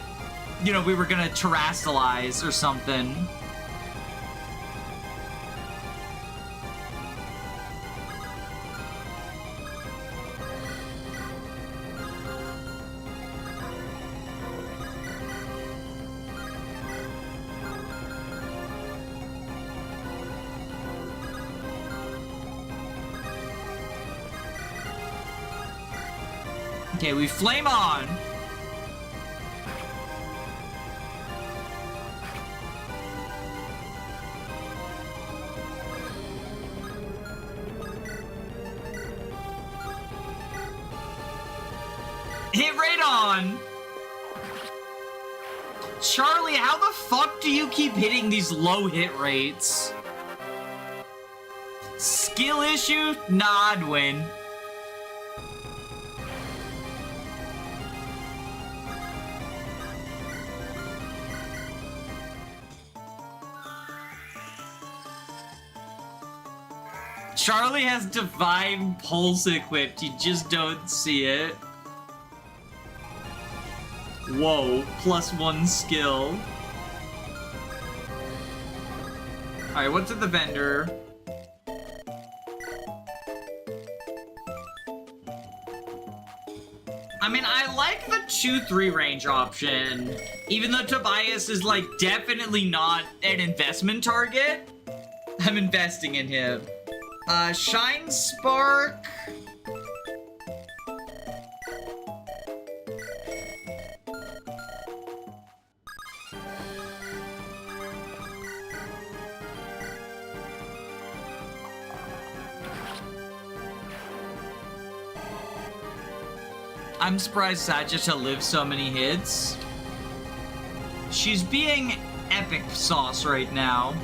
you know, we were gonna terrastalize or something. Okay, we flame on. Hit right on. Charlie, how the fuck do you keep hitting these low hit rates? Skill issue? Nah, I'd win. Charlie has Divine Pulse equipped, you just don't see it. Whoa, +1 skill. Alright, what's at the vendor? I mean, I like the 2-3 range option. Even though Tobias is, like, definitely not an investment target. I'm investing in him. Shine Spark. I'm surprised Sagita lives so many hits. She's being epic sauce right now.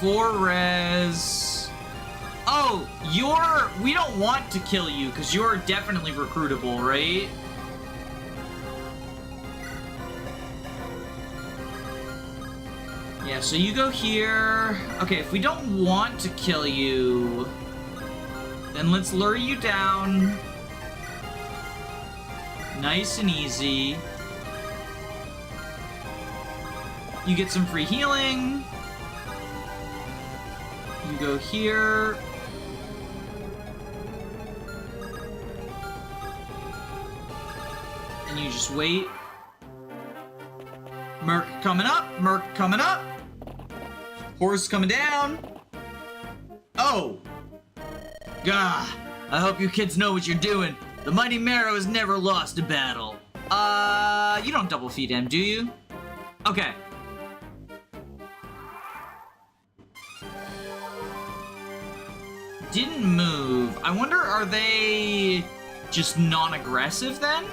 Four res. Oh, we don't want to kill you because you're definitely recruitable, right? Yeah, so you go here. Okay, if we don't want to kill you, then let's lure you down. Nice and easy. You get some free healing. You go here. And you just wait. Merc coming up. Merc coming up. Horse coming down. Oh. Gah. I hope you kids know what you're doing. The Mighty Marrow has never lost a battle. You don't double feed him, do you? Okay. Didn't move. I wonder, are they just non-aggressive then?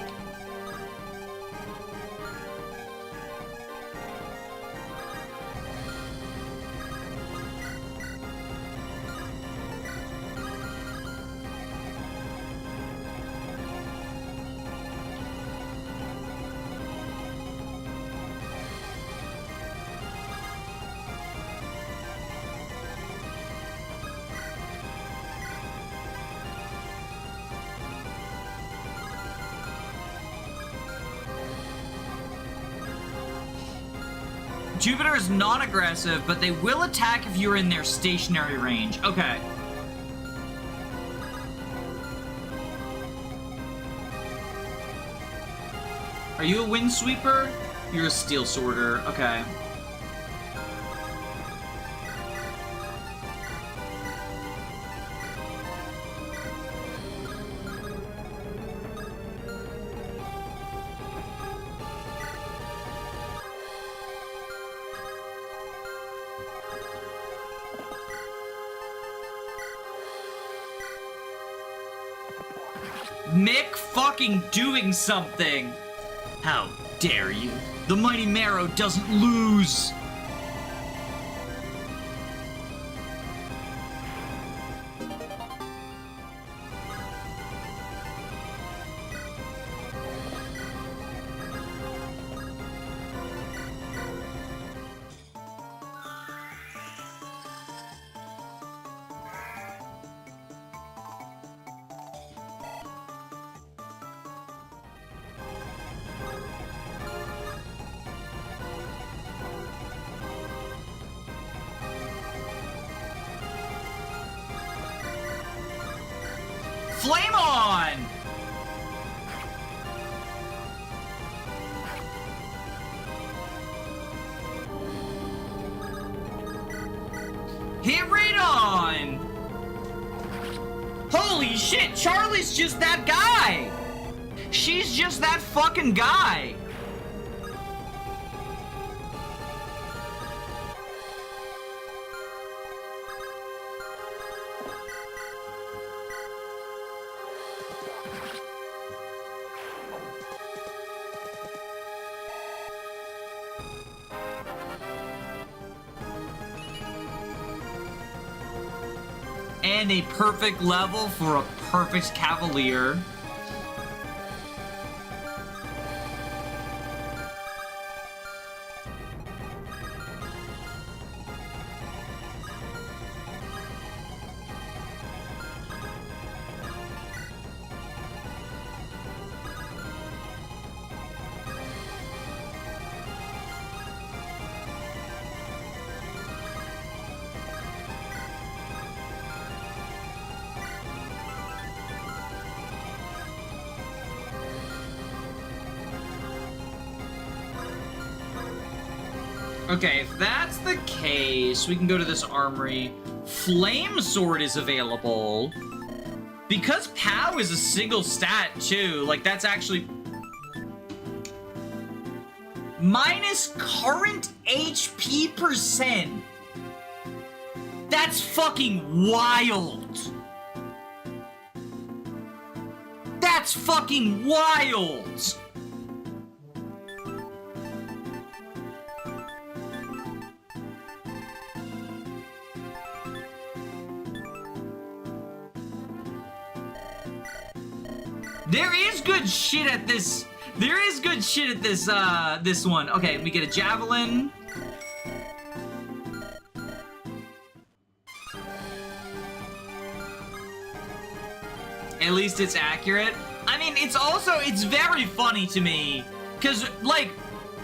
Jupiter is non-aggressive, but they will attack if you're in their stationary range. Okay. Are you a Windsweeper? You're a Steel Sorter. Okay. Mick fucking doing something! How dare you? The Mighty Marrow doesn't lose! Flame on! Hit right on! Holy shit, Charlie's just that guy! She's just that fucking guy! And a perfect level for a perfect Cavalier. Okay, if that's the case, we can go to this armory. Flame Sword is available. Because POW is a single stat, too, like, that's actually... minus current HP percent. That's fucking wild. That's fucking wild. There is good shit at this. There is good shit at this, this one. Okay, we get a javelin. At least it's accurate. I mean, it's very funny to me. Because, like,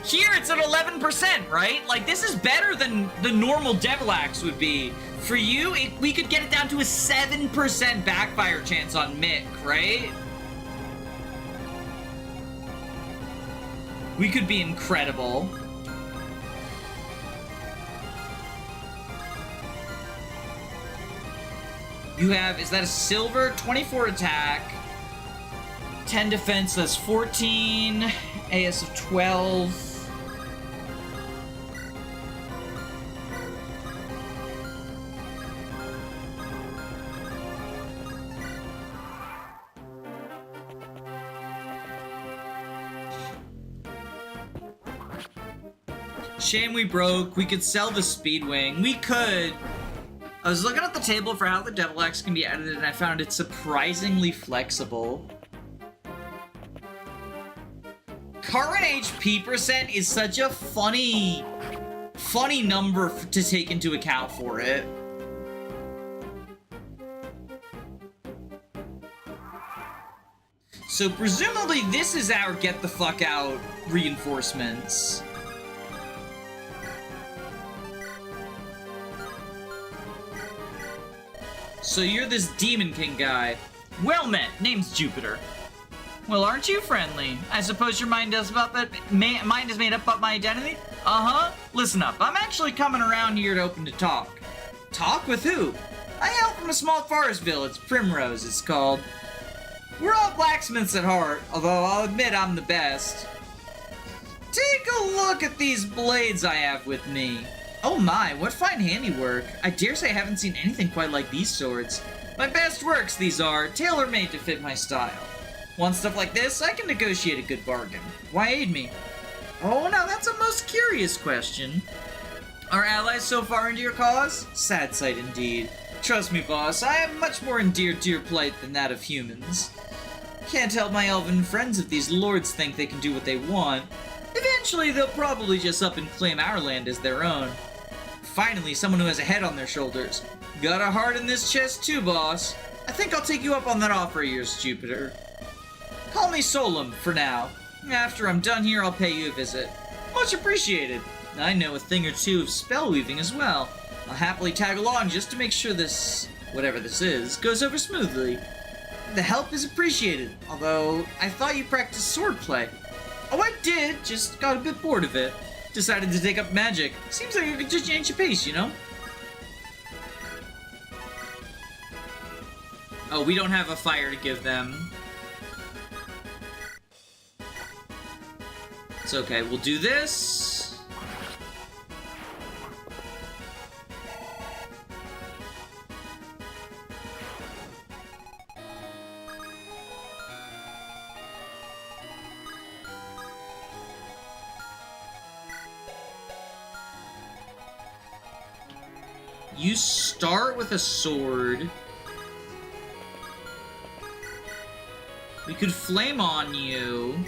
here it's at 11%, right? Like, this is better than the normal Devil Axe would be. For you, we could get it down to a 7% backfire chance on Mick, right? We could be incredible. You have, is that a silver? 24 attack, 10 defense, that's 14, AS of 12. Shame we broke. We could sell the Speedwing. We could. I was looking at the table for how the Devil Axe can be edited, and I found it surprisingly flexible. Current HP percent is such a funny number to take into account for it. So presumably this is our get the fuck out reinforcements. So you're this Demon King guy. Well met, name's Jupiter. Well, aren't you friendly? I suppose your mind is mind is made up about my identity? Uh-huh. Listen up, I'm actually coming around here to open to talk. Talk with who? I hail from a small forest village, Primrose it's called. We're all blacksmiths at heart, although I'll admit I'm the best. Take a look at these blades I have with me. Oh my, what fine handiwork. I dare say I haven't seen anything quite like these swords. My best works, these are, tailor-made to fit my style. Want stuff like this? I can negotiate a good bargain. Why aid me? Oh, now that's a most curious question. Are allies so far into your cause? Sad sight indeed. Trust me, boss, I am much more endeared to your plight than that of humans. Can't help my elven friends if these lords think they can do what they want. Eventually, they'll probably just up and claim our land as their own. Finally, someone who has a head on their shoulders. Got a heart in this chest too, boss. I think I'll take you up on that offer of yours, Jupiter. Call me Solum, for now. After I'm done here, I'll pay you a visit. Much appreciated. I know a thing or two of spell weaving as well. I'll happily tag along just to make sure this, whatever this is, goes over smoothly. The help is appreciated, although I thought you practiced swordplay. Oh, I did, just got a bit bored of it. Decided to take up magic. Seems like you could just change your pace, you know? Oh, we don't have a fire to give them. It's okay, we'll do this. You start with a sword. We could flame on you.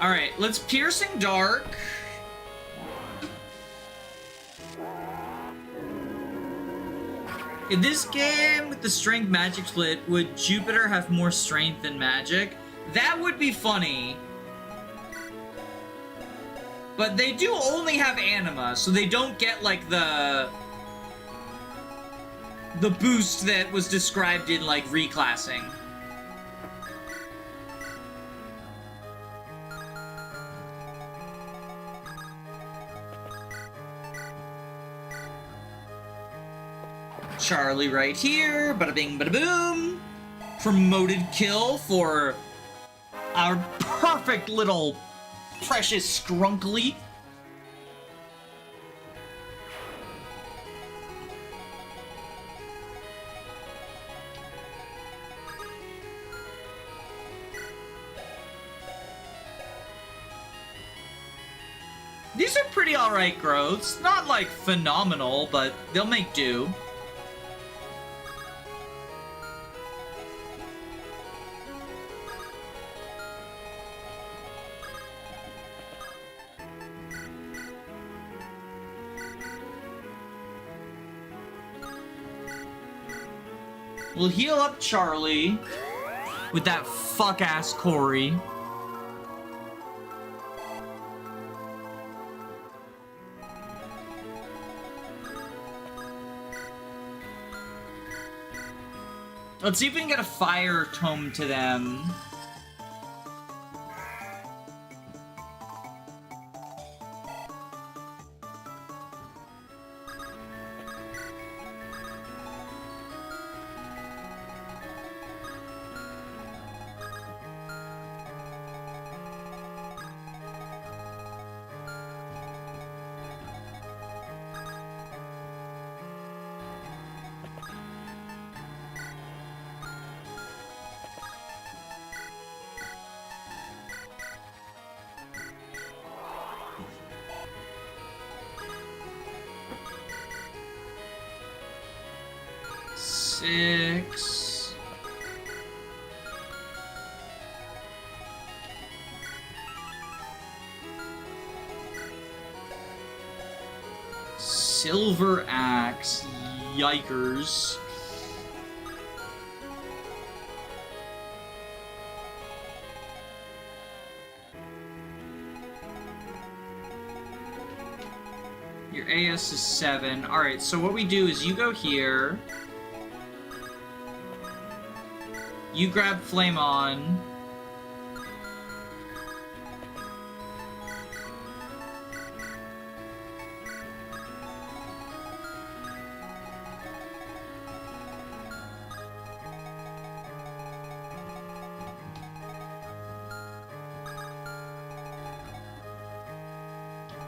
Alright, let's Piercing Dark. In this game, with the strength magic split, would Jupiter have more strength than magic? That would be funny. But they do only have anima, so they don't get, like, the boost that was described in, like, reclassing. Charlie right here, bada bing, bada boom. Promoted kill for our perfect little precious Skrunkly. These are pretty alright growths. Not like phenomenal, but they'll make do. We'll heal up Charlie with that fuck-ass Corey. Let's see if we can get a fire tome to them. Six. Silver axe. Yikers. Your AS is 7. Alright, so what we do is you go here. You grab Flame On.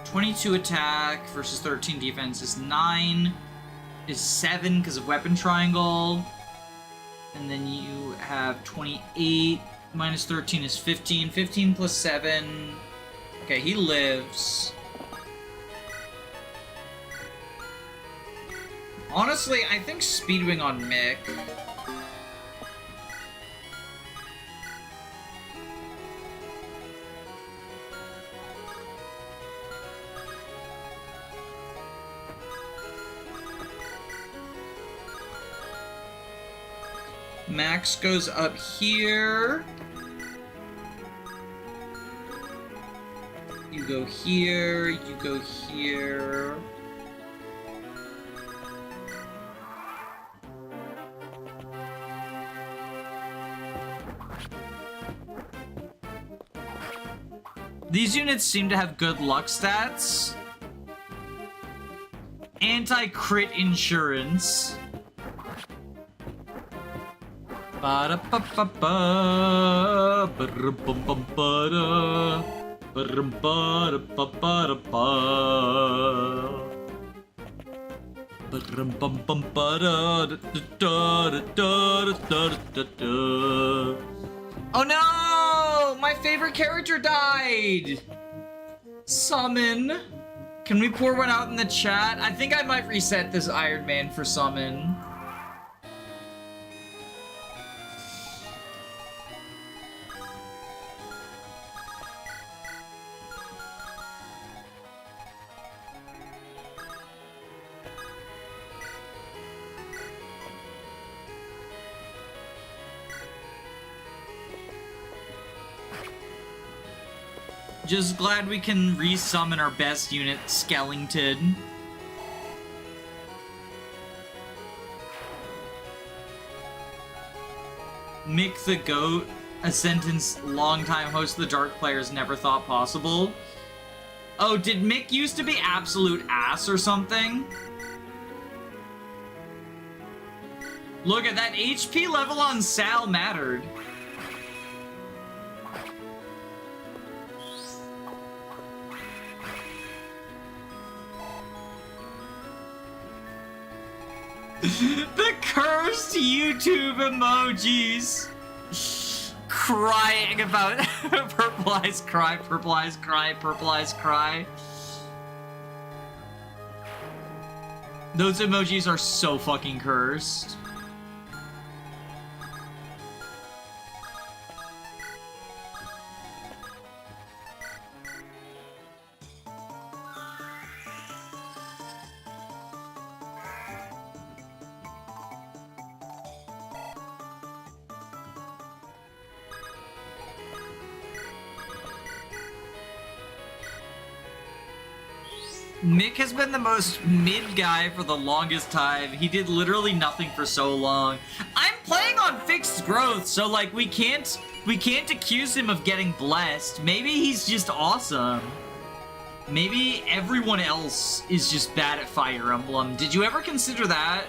(22) attack versus 13 defense is 9, is 7 because of weapon triangle. And then you have 28 minus 13 is 15. 15 plus 7. Okay, he lives. Honestly, I think Speedwing on Mick. Max goes up here. You go here, you go here. These units seem to have good luck stats. Anti-crit insurance. Ba-da-ba-ba-ba, ba-da-bum-bum-ba-da, ba-da-bum-ba-da-ba-ba-da-ba. Oh no! My favorite character died! Summon. Can we pour one out in the chat? I think I might reset this Iron Man for summon. Just glad we can resummon our best unit, Skellington. Mick the Goat, a sentence longtime host of the Dark Players never thought possible. Oh, did Mick used to be absolute ass or something? Look at that HP level on Sal mattered. The cursed YouTube emojis crying about purple eyes cry, purple eyes cry, purple eyes cry. Those emojis are so fucking cursed. Mick has been the most mid guy for the longest time. He did literally nothing for so long. I'm playing on fixed growth, so like we can't accuse him of getting blessed. Maybe he's just awesome. Maybe everyone else is just bad at Fire Emblem. Did you ever consider that?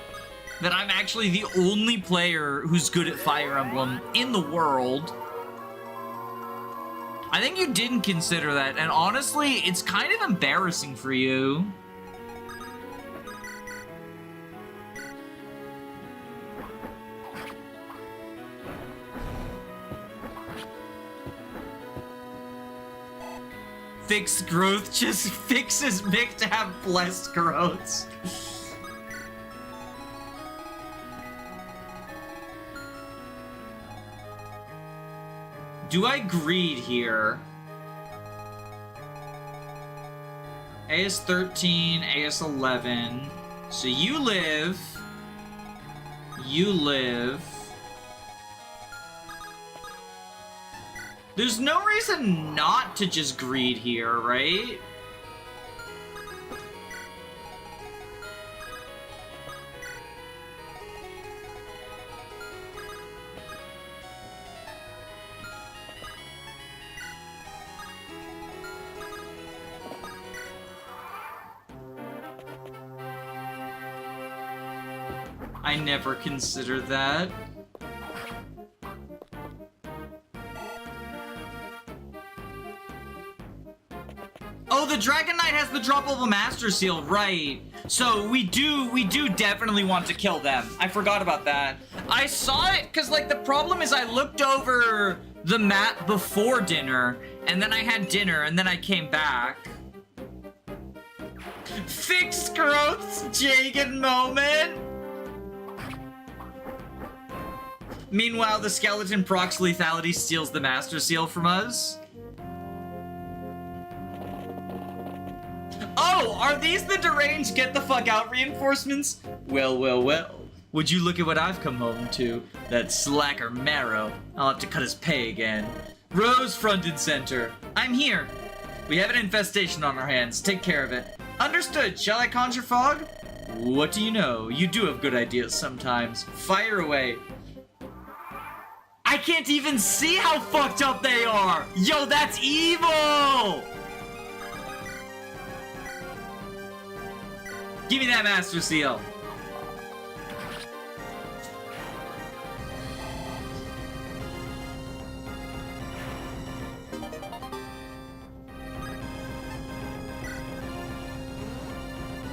That I'm actually the only player who's good at Fire Emblem in the world? I think you didn't consider that, and honestly, it's kind of embarrassing for you. Fixed growth just fixes Mick to have blessed growths. Do I greed here? AS13, AS11. So you live. You live. There's no reason not to just greed here, right? I never considered that. Oh, the Dragon Knight has the drop of a Master Seal, right. So we do definitely want to kill them. I forgot about that. I saw it, because like the problem is I looked over the map before dinner, and then I had dinner, and then I came back. Fixed growth's Jagan moment. Meanwhile, the skeleton procs lethality steals the Master Seal from us. Oh, are these the deranged get the fuck out reinforcements? Well, well, well. Would you look at what I've come home to? That slacker Marrow. I'll have to cut his pay again. Rose front and center. I'm here. We have an infestation on our hands. Take care of it. Understood. Shall I conjure fog? What do you know? You do have good ideas sometimes. Fire away. I can't even see how fucked up they are! Yo, that's evil! Give me that Master Seal.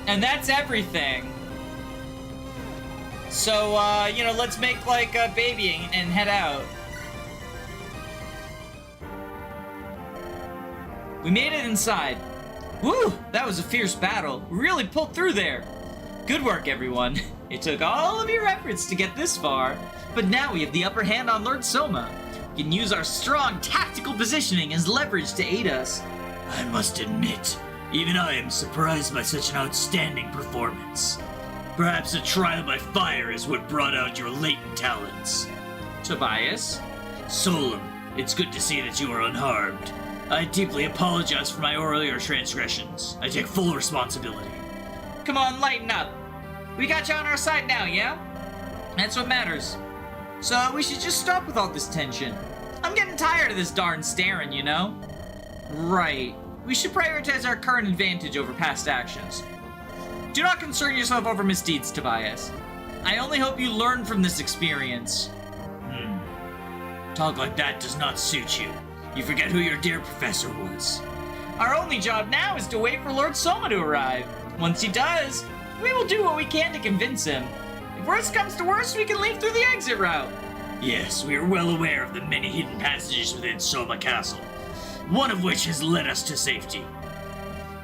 And that's everything. So, you know, let's make, like, a baby and head out. We made it inside. Woo! That was a fierce battle. We really pulled through there. Good work, everyone. It took all of your efforts to get this far. But now we have the upper hand on Lord Soma. We can use our strong tactical positioning as leverage to aid us. I must admit, even I am surprised by such an outstanding performance. Perhaps a trial by fire is what brought out your latent talents. Tobias? Solum, it's good to see that you are unharmed. I deeply apologize for my earlier transgressions. I take full responsibility. Come on, lighten up. We got you on our side now, yeah? That's what matters. So we should just stop with all this tension. I'm getting tired of this darn staring, you know? Right. We should prioritize our current advantage over past actions. Do not concern yourself over misdeeds, Tobias. I only hope you learn from this experience. Talk like that does not suit you. You forget who your dear professor was. Our only job now is to wait for Lord Soma to arrive. Once he does, we will do what we can to convince him. If worse comes to worse, we can leave through the exit route. Yes, we are well aware of the many hidden passages within Soma Castle, one of which has led us to safety.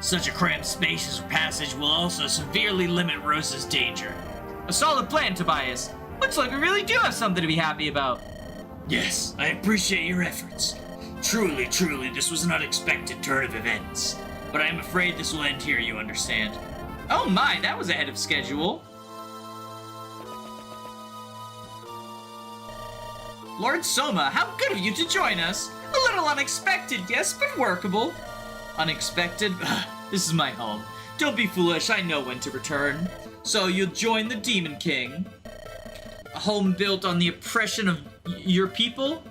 Such a cramped space as a passage will also severely limit Rose's danger. A solid plan, Tobias. Looks like we really do have something to be happy about. Yes, I appreciate your efforts. Truly, this was an unexpected turn of events. But I am afraid this will end here, you understand. Oh my, that was ahead of schedule. Lord Soma, how good of you to join us. A little unexpected, yes, but workable. Unexpected? This is my home. Don't be foolish, I know when to return. So you'll join the Demon King? A home built on the oppression of your people?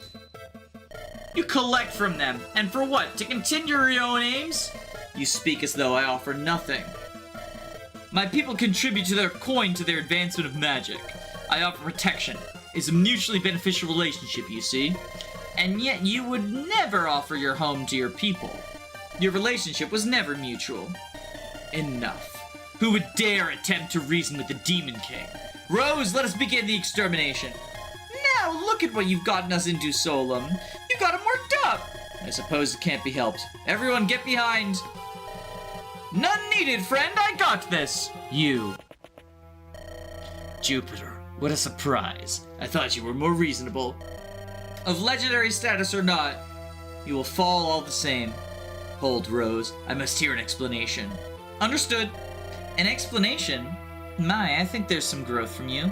You collect from them, and for what? To continue your own aims? You speak as though I offer nothing. My people contribute to their coin to their advancement of magic. I offer protection. It's a mutually beneficial relationship, you see. And yet you would never offer your home to your people. Your relationship was never mutual. Enough. Who would dare attempt to reason with the Demon King? Rose, let us begin the extermination. Now look at what you've gotten us into, Solum. You got him worked up. I suppose it can't be helped. Everyone get behind. None needed, friend. I got this. You. Jupiter, what a surprise. I thought you were more reasonable. Of legendary status or not, you will fall all the same. Hold, Rose. I must hear an explanation. Understood. An explanation? My, I think there's some growth from you.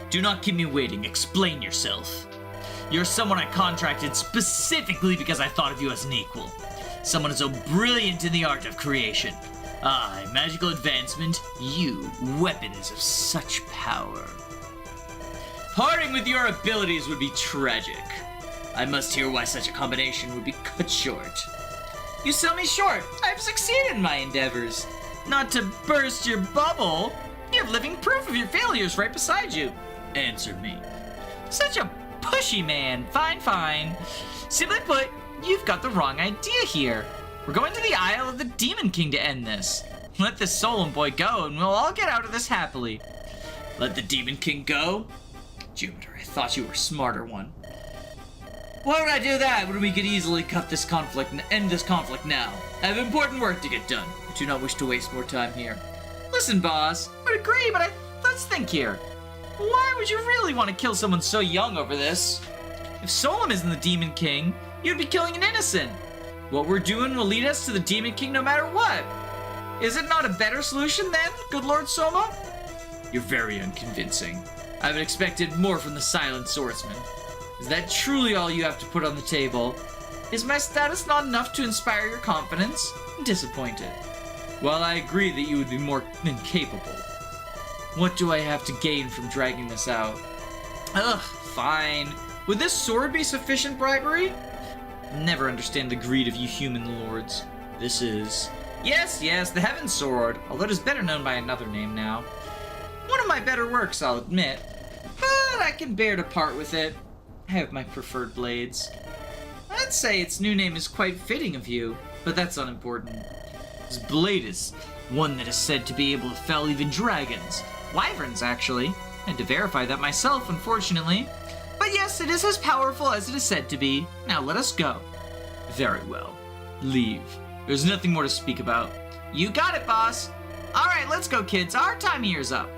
Do not keep me waiting. Explain yourself. You're someone I contracted specifically because I thought of you as an equal. Someone so brilliant in the art of creation. I, magical advancement. You, weapons of such power. Parting with your abilities would be tragic. I must hear why such a combination would be cut short. You sell me short. I've succeeded in my endeavors. Not to burst your bubble. You have living proof of your failures right beside you. Answer me. Such a pushy man. Fine. Simply put, you've got the wrong idea here. We're going to the Isle of the Demon King to end this. Let this Solon boy go and we'll all get out of this happily. Let the Demon King go? Jupiter, I thought you were a smarter one. Why would I do that when we could easily cut this conflict and end this conflict now? I have important work to get done. I do not wish to waste more time here. Listen, boss, I would agree, but let's think here. Why would you really want to kill someone so young over this? If Solom isn't the Demon King, you'd be killing an innocent. What we're doing will lead us to the Demon King no matter what. Is it not a better solution then, good Lord Soma? You're very unconvincing. I would expected more from the Silent Swordsman. Is that truly all you have to put on the table? Is my status not enough to inspire your confidence? I'm disappointed. Well, I agree that you would be more than capable. What do I have to gain from dragging this out? Ugh, fine. Would this sword be sufficient bribery? Never understand the greed of you human lords. This is... Yes, the Heaven Sword, although it is better known by another name now. One of my better works, I'll admit. But I can bear to part with it. I have my preferred blades. I'd say its new name is quite fitting of you, but that's unimportant. This blade is one that is said to be able to fell even dragons. Wyverns, actually. I had to verify that myself, unfortunately. But yes, it is as powerful as it is said to be. Now let us go. Very well. Leave. There's nothing more to speak about. You got it, boss. All right, let's go, kids. Our time here's up.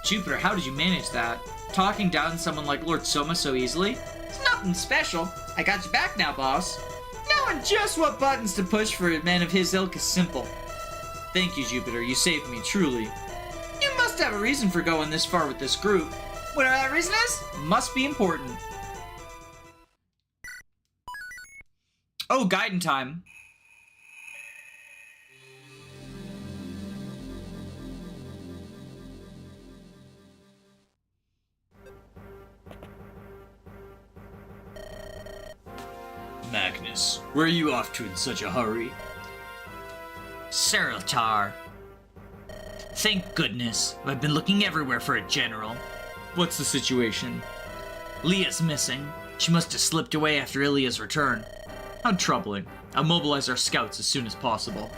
Jupiter, how did you manage that? Talking down someone like Lord Soma so easily? It's nothing special. I got your back now, boss. Knowing just what buttons to push for a man of his ilk is simple. Thank you, Jupiter. You saved me, truly. You must have a reason for going this far with this group. Whatever that reason is, must be important. Oh, Gaiden time. Magnus, where are you off to in such a hurry? Seriltar. Thank goodness. I've been looking everywhere for a general. What's the situation? Leah's missing. She must have slipped away after Ilia's return. How troubling. I'll mobilize our scouts as soon as possible.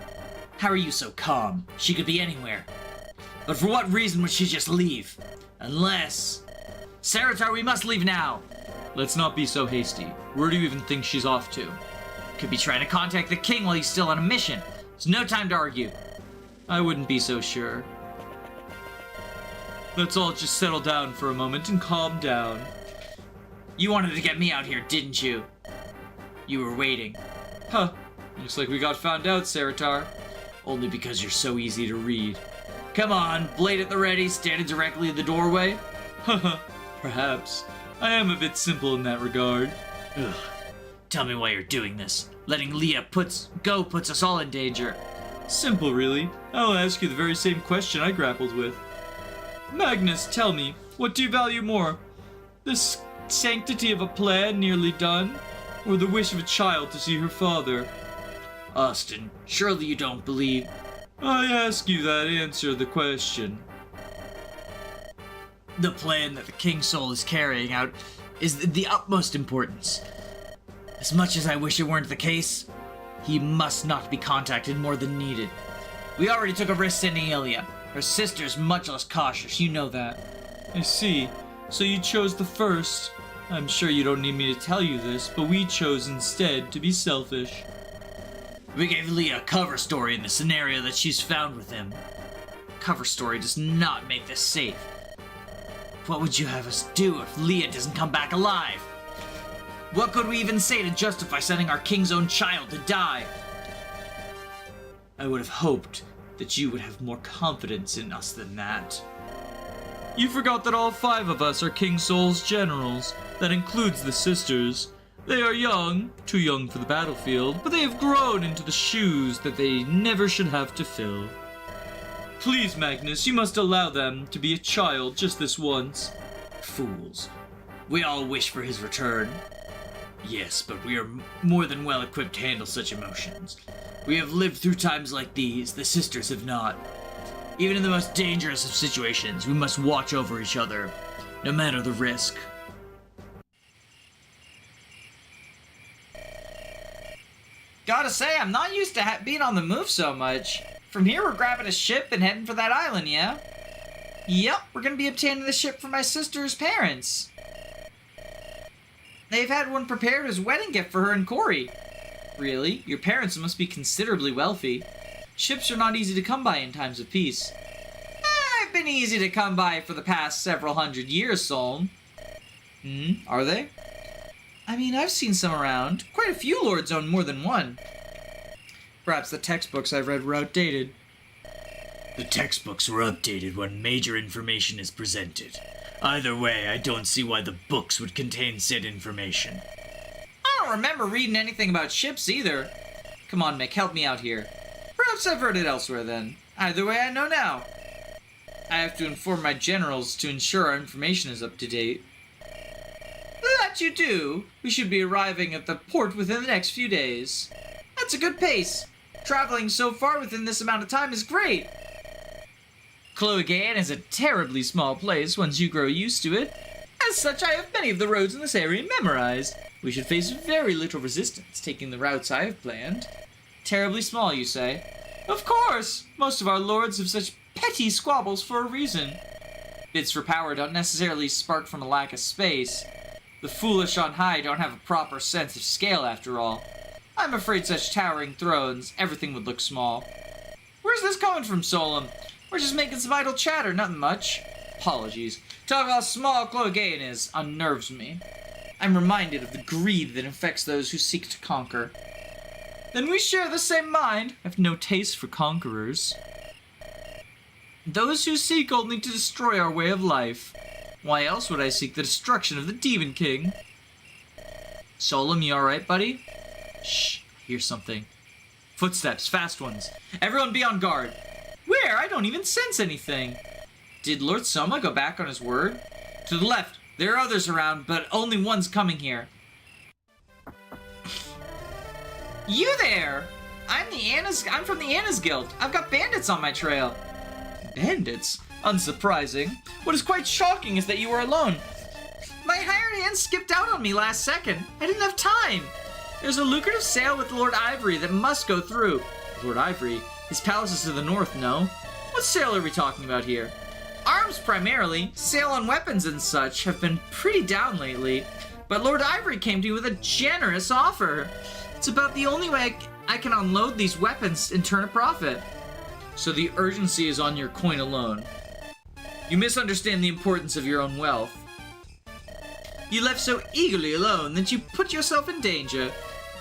How are you so calm? She could be anywhere. But for what reason would she just leave? Unless... Seriltar, we must leave now! Let's not be so hasty. Where do you even think she's off to? Could be trying to contact the king while he's still on a mission. There's no time to argue. I wouldn't be so sure. Let's all just settle down for a moment and calm down. You wanted to get me out here, didn't you? You were waiting. Huh. Looks like we got found out, Seriltar. Only because you're so easy to read. Come on, blade at the ready, standing directly in the doorway. Haha, perhaps. I am a bit simple in that regard. Ugh. Tell me why you're doing this. Letting Leah puts us all in danger. Simple, really. I'll ask you the very same question I grappled with. Magnus, tell me, what do you value more? The sanctity of a plan nearly done? Or the wish of a child to see her father? Austin, surely you don't believe... I ask you that, answer the question. The plan that the King's Soul is carrying out is the utmost importance. As much as I wish it weren't the case, he must not be contacted more than needed. We already took a risk sending Ilia. Her sister's much less cautious, you know that. I see. So you chose the first. I'm sure you don't need me to tell you this, but we chose instead to be selfish. We gave Leah a cover story in the scenario that she's found with him. Cover story does not make this safe. What would you have us do if Leah doesn't come back alive? What could we even say to justify sending our king's own child to die? I would have hoped that you would have more confidence in us than that. You forgot that all 5 of us are King Soul's generals. That includes the sisters. They are young, too young for the battlefield, but they have grown into the shoes that they never should have to fill. Please, Magnus, you must allow them to be a child just this once. Fools. We all wish for his return. Yes, but we are more than well equipped to handle such emotions. We have lived through times like these, the sisters have not. Even in the most dangerous of situations, we must watch over each other, no matter the risk. Gotta say, I'm not used to being on the move so much. From here, we're grabbing a ship and heading for that island, yeah? Yep, we're gonna be obtaining the ship from my sister's parents. They've had one prepared as a wedding gift for her and Corey. Really? Your parents must be considerably wealthy. Ships are not easy to come by in times of peace. I've been easy to come by for the past several hundred years, Solm. Are they? I mean, I've seen some around. Quite a few lords own more than one. Perhaps the textbooks I've read were outdated. The textbooks were updated when major information is presented. Either way, I don't see why the books would contain said information. I don't remember reading anything about ships either. Come on, Mick, help me out here. Perhaps I've heard it elsewhere then. Either way, I know now. I have to inform my generals to ensure our information is up to date. That you do. We should be arriving at the port within the next few days. That's a good pace. Traveling so far within this amount of time is great. Cloagain is a terribly small place once you grow used to it. As such, I have many of the roads in this area memorized. We should face very little resistance taking the routes I have planned. Terribly small, you say? Of course! Most of our lords have such petty squabbles for a reason. Bids for power don't necessarily spark from a lack of space. The foolish on high don't have a proper sense of scale, after all. I'm afraid such towering thrones, everything would look small. Where's this coming from, Solem? We're just making some idle chatter, nothing much. Apologies. Talk about how small Cloagain is unnerves me. I'm reminded of the greed that infects those who seek to conquer. Then we share the same mind. I have no taste for conquerors. Those who seek only to destroy our way of life. Why else would I seek the destruction of the Demon King? Solem, you alright, buddy? Shh, hear something. Footsteps, fast ones. Everyone be on guard. Where? I don't even sense anything. Did Lord Soma go back on his word? To the left. There are others around, but only one's coming here. You there! I'm from the Anna's Guild. I've got bandits on my trail. Bandits? Unsurprising. What is quite shocking is that you were alone. My hired hand skipped out on me last second. I didn't have time. There's a lucrative sale with Lord Ivory that must go through. Lord Ivory? His palace is to the north, no? What sale are we talking about here? Arms primarily. Sale on weapons and such have been pretty down lately. But Lord Ivory came to you with a generous offer. It's about the only way I can unload these weapons and turn a profit. So the urgency is on your coin alone. You misunderstand the importance of your own wealth. You left so eagerly alone that you put yourself in danger.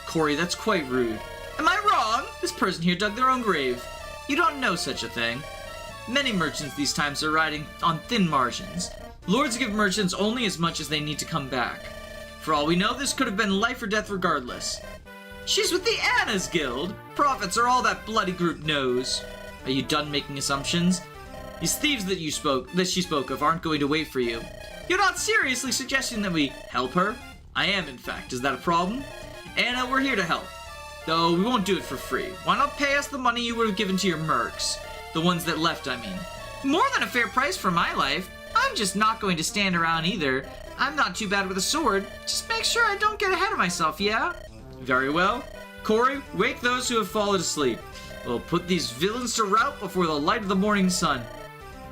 Corey, that's quite rude. Am I wrong? This person here dug their own grave. You don't know such a thing. Many merchants these times are riding on thin margins. Lords give merchants only as much as they need to come back. For all we know, this could have been life or death regardless. She's with the Anna's Guild. Profits are all that bloody group knows. Are you done making assumptions? These thieves that she spoke of aren't going to wait for you. You're not seriously suggesting that we help her? I am, in fact. Is that a problem? Anna, we're here to help. Though we won't do it for free. Why not pay us the money you would have given to your mercs? The ones that left, I mean. More than a fair price for my life. I'm just not going to stand around either. I'm not too bad with a sword. Just make sure I don't get ahead of myself, yeah? Very well. Corey, wake those who have fallen asleep. We'll put these villains to rout before the light of the morning sun.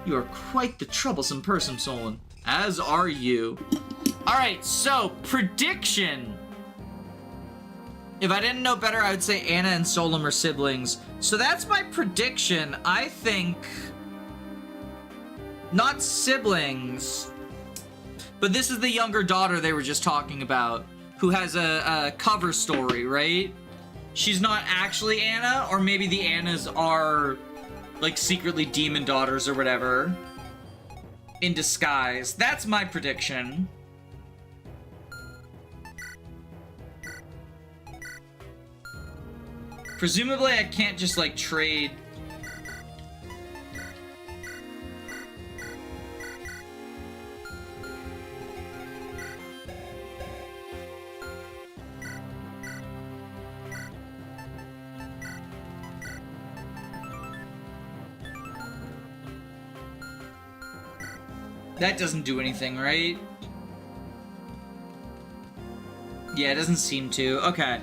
You are quite the troublesome person, Solon. As are you. Alright, so, prediction. If I didn't know better, I would say Anna and Solon are siblings. So that's my prediction. I think... not siblings. But this is the younger daughter they were just talking about, who has a cover story, right? She's not actually Anna, or maybe the Annas are, like, secretly demon daughters or whatever. In disguise. That's my prediction. Presumably I can't just, like, trade... That doesn't do anything, right? Yeah, it doesn't seem to. Okay.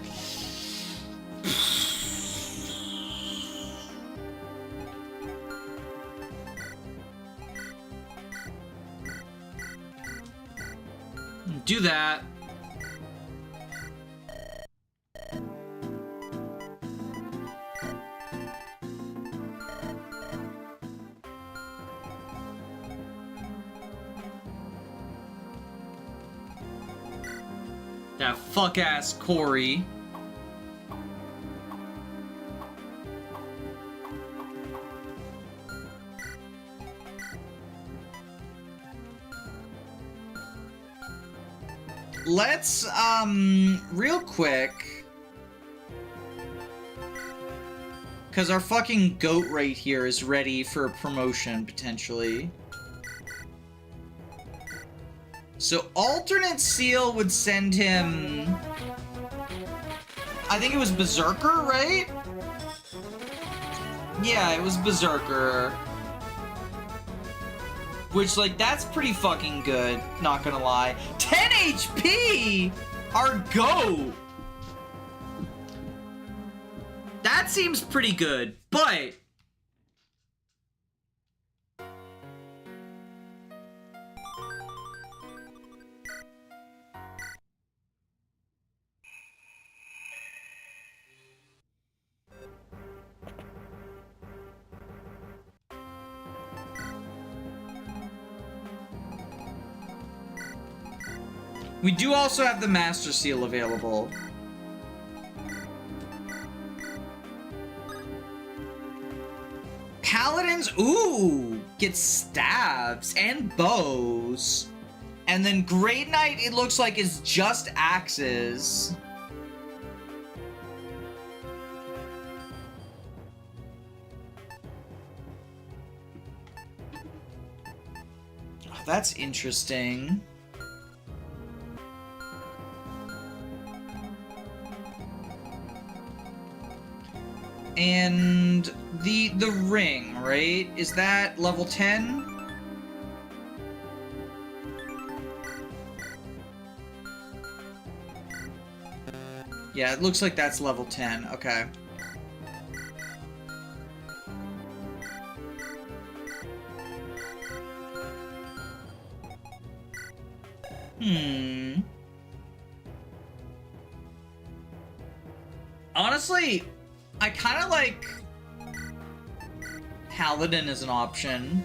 Do that. That fuck-ass Corey. Let's, real quick. Because our fucking goat right here is ready for a promotion, potentially. So alternate seal would send him... I think it was Berserker, right? Yeah, it was Berserker. Which, like, that's pretty fucking good, not gonna lie. 10 HP! Our goat! That seems pretty good, but... we do also have the Master Seal available. Paladins, ooh, get stabs and bows. And then Great Knight, it looks like, is just axes. Oh, that's interesting. And the ring, right? Is that level 10? Yeah, it looks like that's level 10. Okay. Honestly, I kind of like Paladin as an option.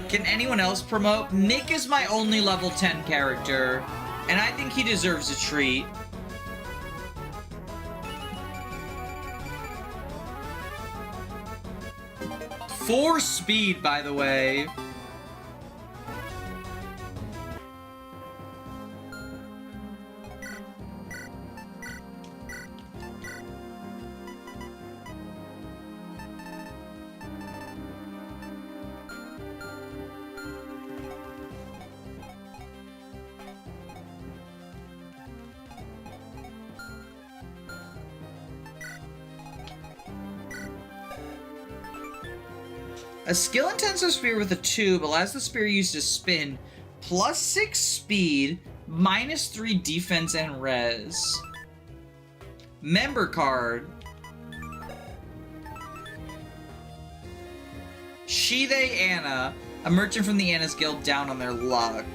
Can anyone else promote? Nick is my only level 10 character, and I think he deserves a treat. Four speed, by the way. A skill-intensive spear with a tube allows the spear used to spin +6 speed, -3 defense and res. Member card. Shide Anna, a merchant from the Anna's Guild, down on their luck.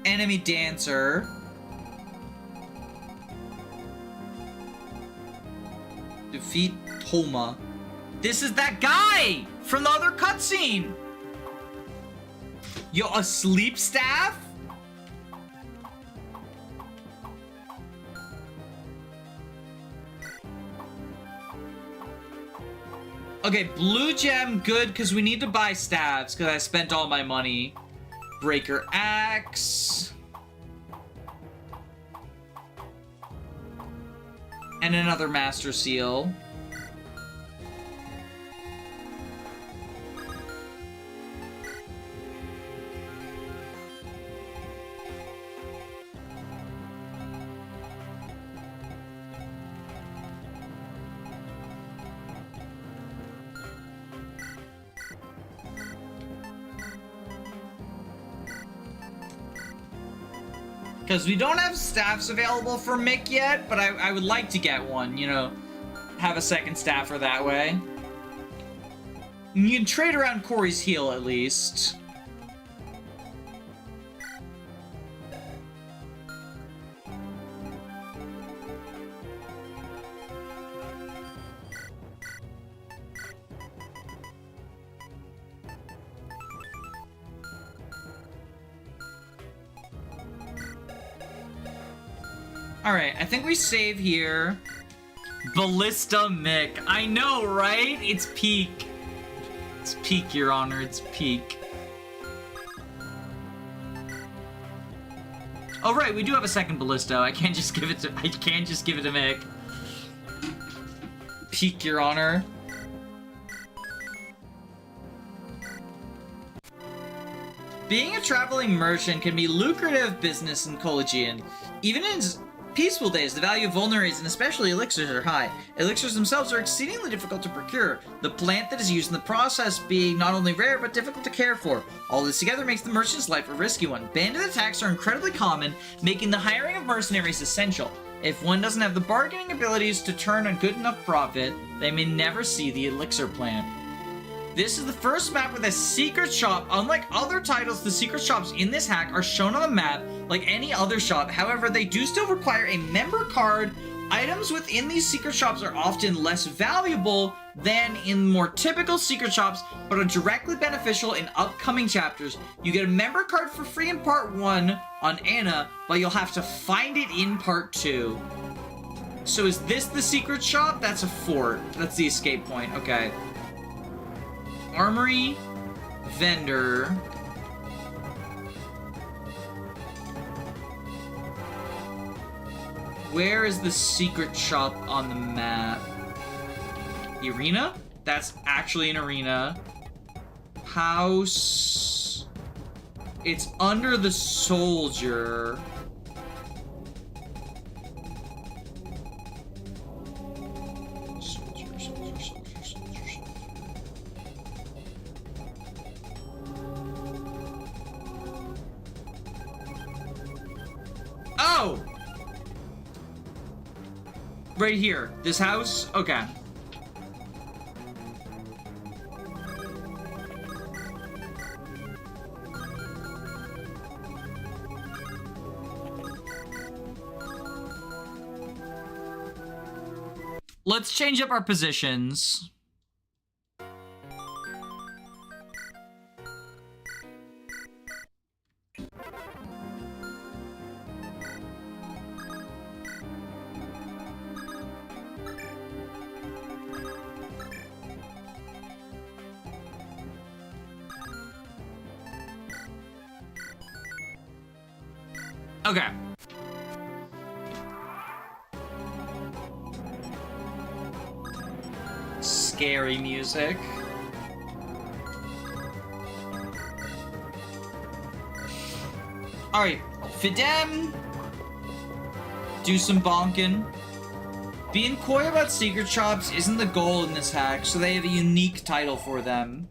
Enemy dancer. Defeat Toma. This is that guy from the other cutscene. Yo, a sleep staff? Okay, blue gem, good, because we need to buy staves, because I spent all my money. Breaker axe. And another master seal. Because we don't have staffs available for Mick yet, but I would like to get one, you know, have a second staffer that way. You can trade around Corey's heal at least. Alright, I think we save here. Ballista Mick. I know, right? It's peak. It's peak, Your Honor. It's peak. Oh, right. We do have a second Ballista. I can't just give it to Mick. Peak, Your Honor. Being a traveling merchant can be lucrative business in Collegian. Even in peaceful days, the value of vulneraries and especially elixirs are high. Elixirs themselves are exceedingly difficult to procure, the plant that is used in the process being not only rare but difficult to care for. All this together makes the merchant's life a risky one. Bandit attacks are incredibly common, making the hiring of mercenaries essential. If one doesn't have the bargaining abilities to turn a good enough profit, they may never see the elixir plant. This is the first map with a secret shop. Unlike other titles, the secret shops in this hack are shown on the map like any other shop. However, they do still require a member card. Items within these secret shops are often less valuable than in more typical secret shops, but are directly beneficial in upcoming chapters. You get a member card for free in part 1 on Anna, but you'll have to find it in part 2. So is this the secret shop? That's a fort. That's the escape point. Okay. Armory, vendor. Where is the secret shop on the map? Arena? That's actually an arena. House. It's under the soldier. Oh! Right here. This house? Okay. Let's change up our positions. Okay. Scary music. Alright, Fidem. Do some bonking. Being coy about secret shops isn't the goal in this hack, so they have a unique title for them.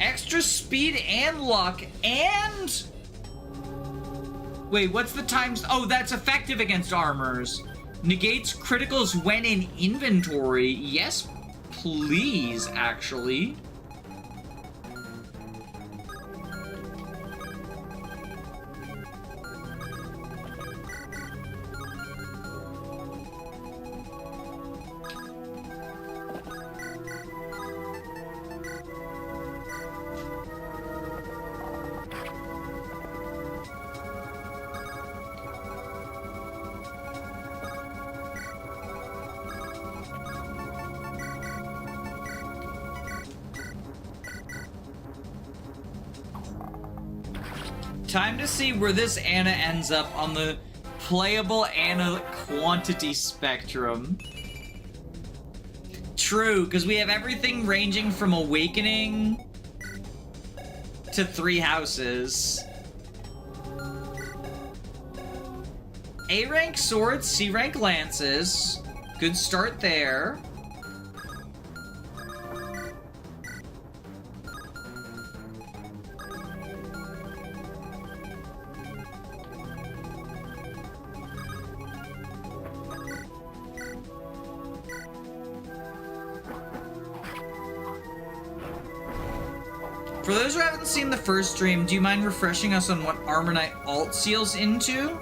Extra speed and luck and... Wait, what's the times? Oh, that's effective against armors. Negates criticals when in inventory. Yes, please, actually. Time to see where this Anna ends up on the playable Anna quantity spectrum. True, because we have everything ranging from Awakening to 3 houses. A rank swords, C rank lances. Good start there. For those who haven't seen the first stream, do you mind refreshing us on what Armor Knight alt seals into?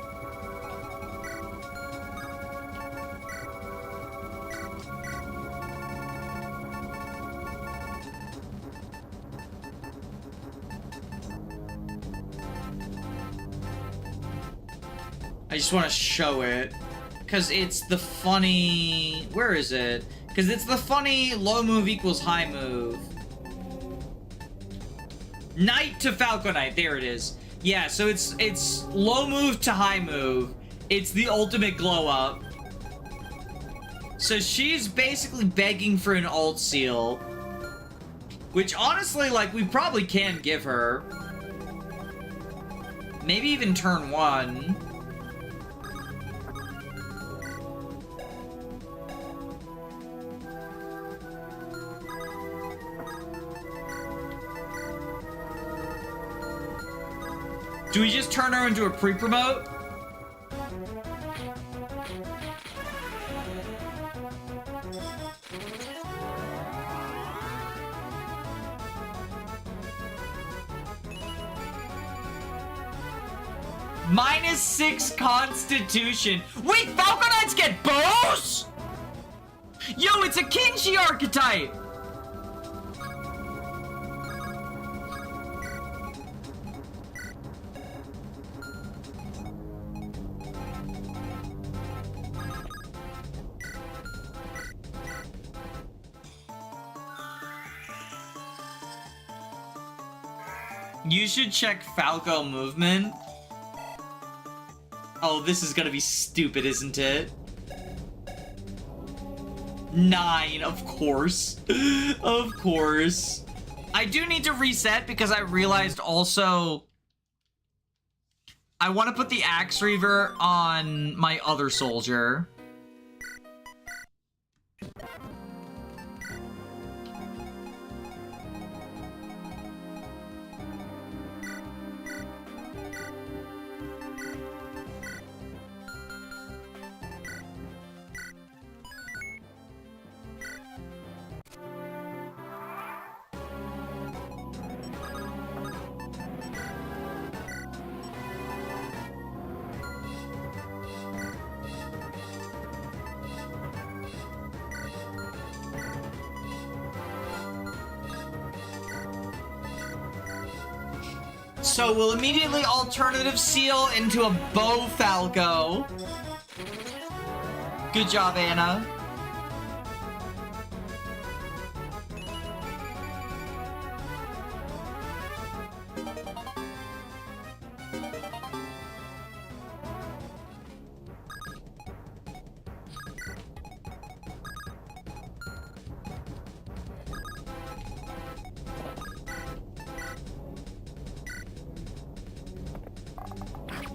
I just want to show it. Because it's the funny... Where is it? Because it's the funny low move equals high move. Knight to Falco Knight. There it is. Yeah, so it's low move to high move. It's the ultimate glow up. So she's basically begging for an alt seal. Which honestly, like, we probably can give her. Maybe even turn 1. Do we just turn her into a pre-promote? -6 Constitution. Wait, Falcon Knights get bows? Yo, it's a Kinshi archetype. You should check Falco movement. Oh, this is gonna be stupid, isn't it? 9, of course. Of course. I do need to reset because I realized also I want to put the Axe Reaver on my other soldier. So we'll immediately alternative seal into a bow Falco. Good job, Anna.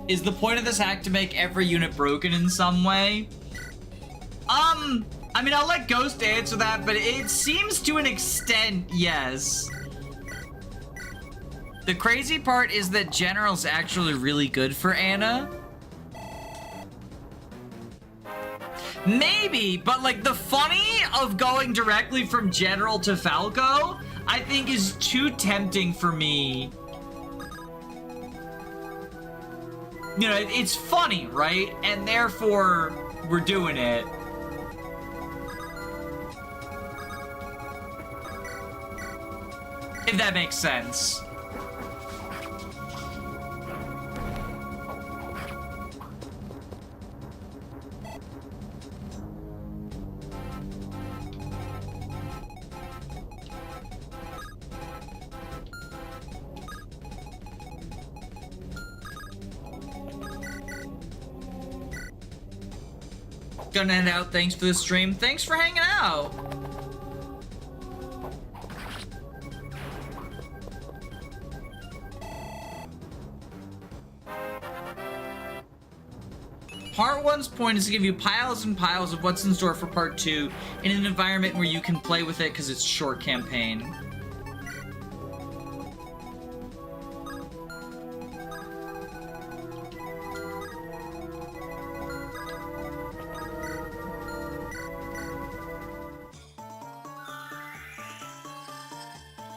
Is the point of this hack to make every unit broken in some way? I mean, I'll let Ghost answer that, but it seems to an extent, yes. The crazy part is that General's actually really good for Anna. Maybe, but like the funny of going directly from General to Falco, I think is too tempting for me. You know, it's funny, right? And therefore, we're doing it. If that makes sense. Gonna end out. Thanks for the stream. Thanks for hanging out. Part 1's point is to give you piles and piles of what's in store for Part 2 in an environment where you can play with it because it's short campaign.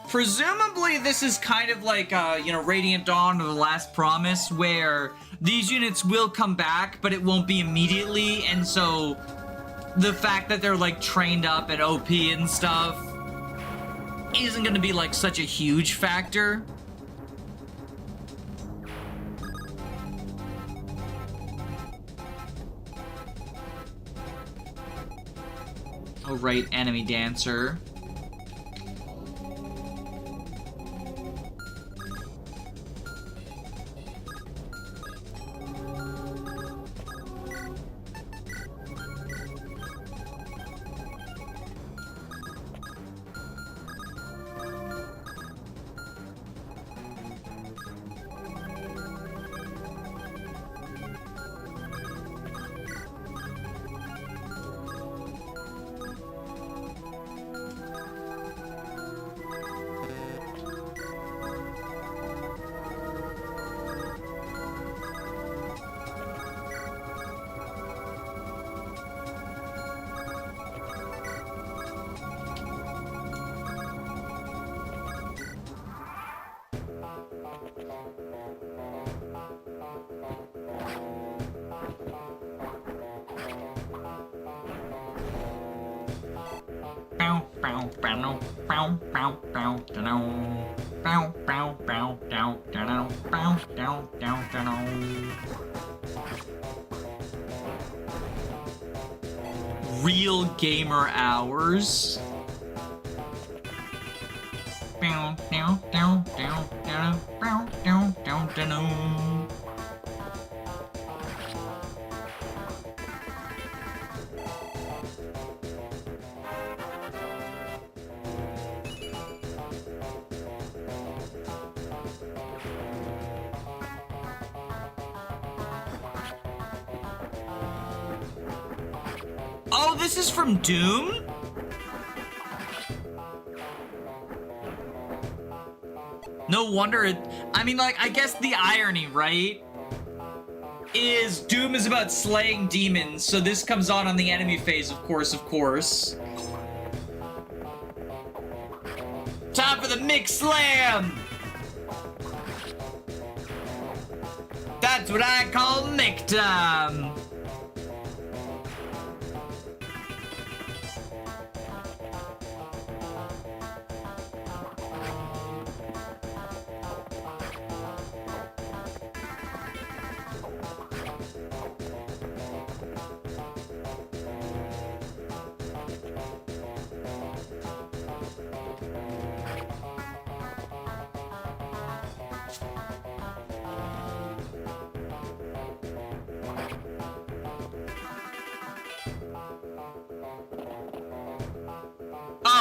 Presumably, this is kind of like, you know, Radiant Dawn or The Last Promise, where these units will come back, but it won't be immediately, and so the fact that they're, like, trained up and OP and stuff isn't gonna be, like, such a huge factor. right enemy dancer. Real gamer hours. Oh, this is from Doom? No wonder it... I mean, like, I guess the irony, right? Is Doom is about slaying demons, so this comes on the enemy phase, of course, of course. Time for the mix slam! That's what I call Mick time!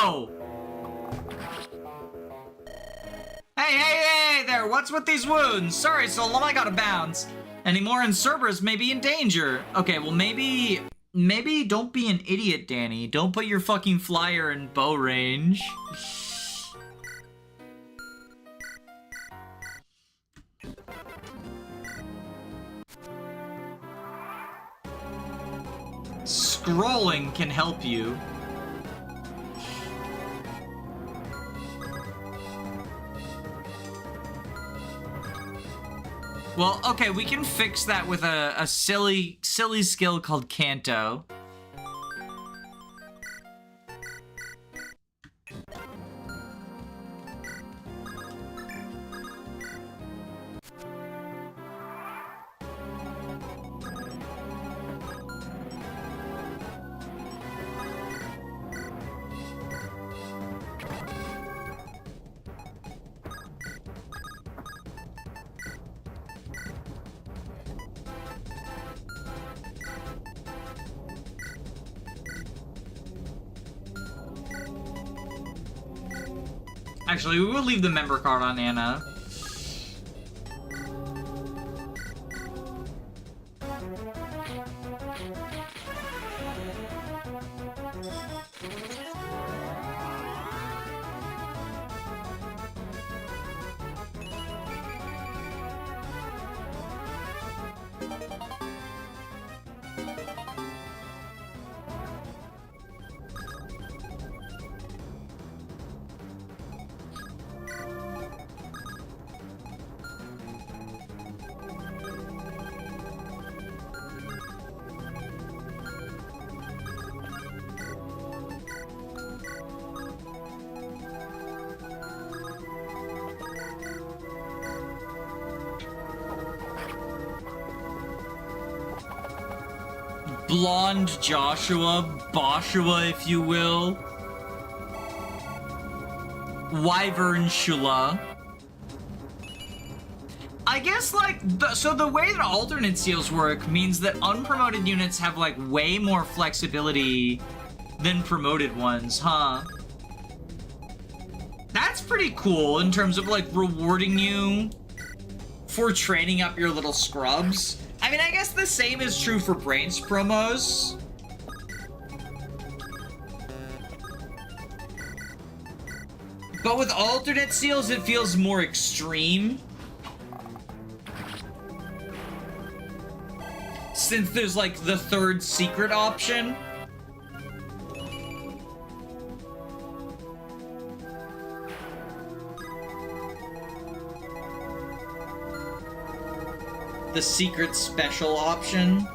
Oh! Hey there, what's with these wounds? Sorry, Solom, I gotta bounce. Any more in Cerberus may be in danger. Okay, well maybe don't be an idiot, Danny. Don't put your fucking flyer in bow range. Scrolling can help you. Well, okay, we can fix that with a silly skill called Canto. Actually, we will leave the member card on Anna. Blonde Joshua, Boshua, if you will. Wyvern Shula. I guess, like, so the way that alternate seals work means that unpromoted units have, like, way more flexibility than promoted ones, huh? That's pretty cool in terms of, like, rewarding you for training up your little scrubs. I mean, I guess the same is true for Brains promos. But with alternate seals, it feels more extreme. Since there's, like, the third secret option. The secret special option.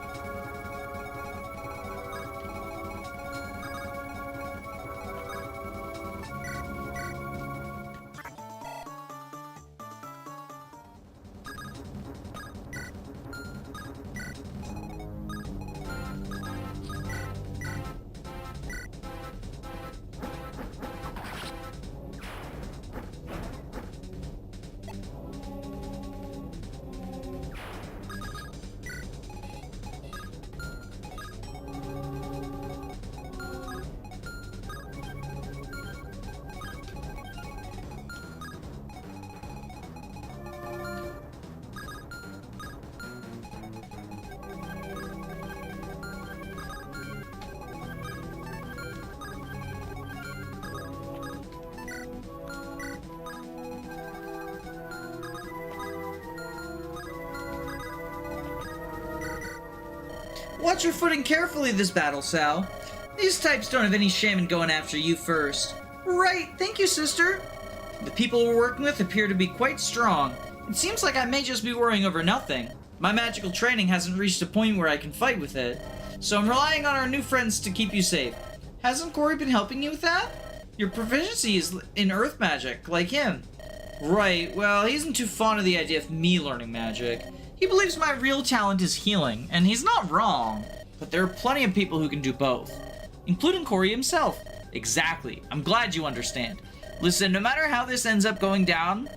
Watch your footing carefully this battle, Sal. These types don't have any shame in going after you first. Right, thank you, sister. The people we're working with appear to be quite strong. It seems like I may just be worrying over nothing. My magical training hasn't reached a point where I can fight with it, so I'm relying on our new friends to keep you safe. Hasn't Corey been helping you with that? Your proficiency is in earth magic, like him. Right, well, he isn't too fond of the idea of me learning magic. He believes my real talent is healing, and he's not wrong. But there are plenty of people who can do both, including Corey himself. Exactly. I'm glad you understand. Listen, no matter how this ends up going down,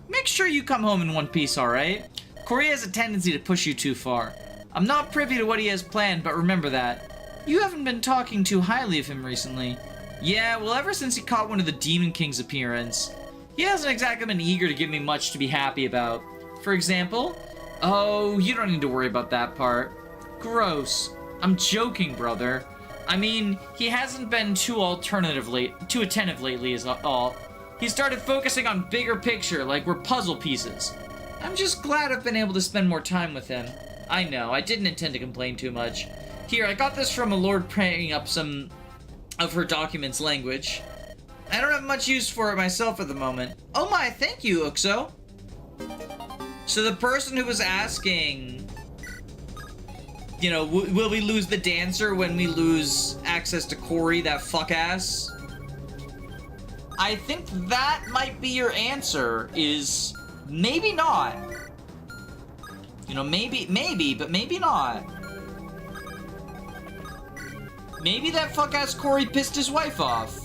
make sure you come home in one piece, alright? Corey has a tendency to push you too far. I'm not privy to what he has planned, but remember that. You haven't been talking too highly of him recently. Yeah, well, ever since he caught one of the Demon King's appearance, he hasn't exactly been eager to give me much to be happy about. For example... Oh, you don't need to worry about that part. Gross. I'm joking, brother. I mean, he hasn't been too attentive lately is all. He started focusing on bigger picture, like we're puzzle pieces. I'm just glad I've been able to spend more time with him. I know, I didn't intend to complain too much. Here, I got this from a lord praying up some of her documents' language. I don't have much use for it myself at the moment. Oh my, thank you, Uxo. So the person who was asking, you know, will we lose the dancer when we lose access to Corey, that fuck ass? I think that might be your answer, is maybe not. You know, maybe, but maybe not. Maybe that fuck ass Corey pissed his wife off.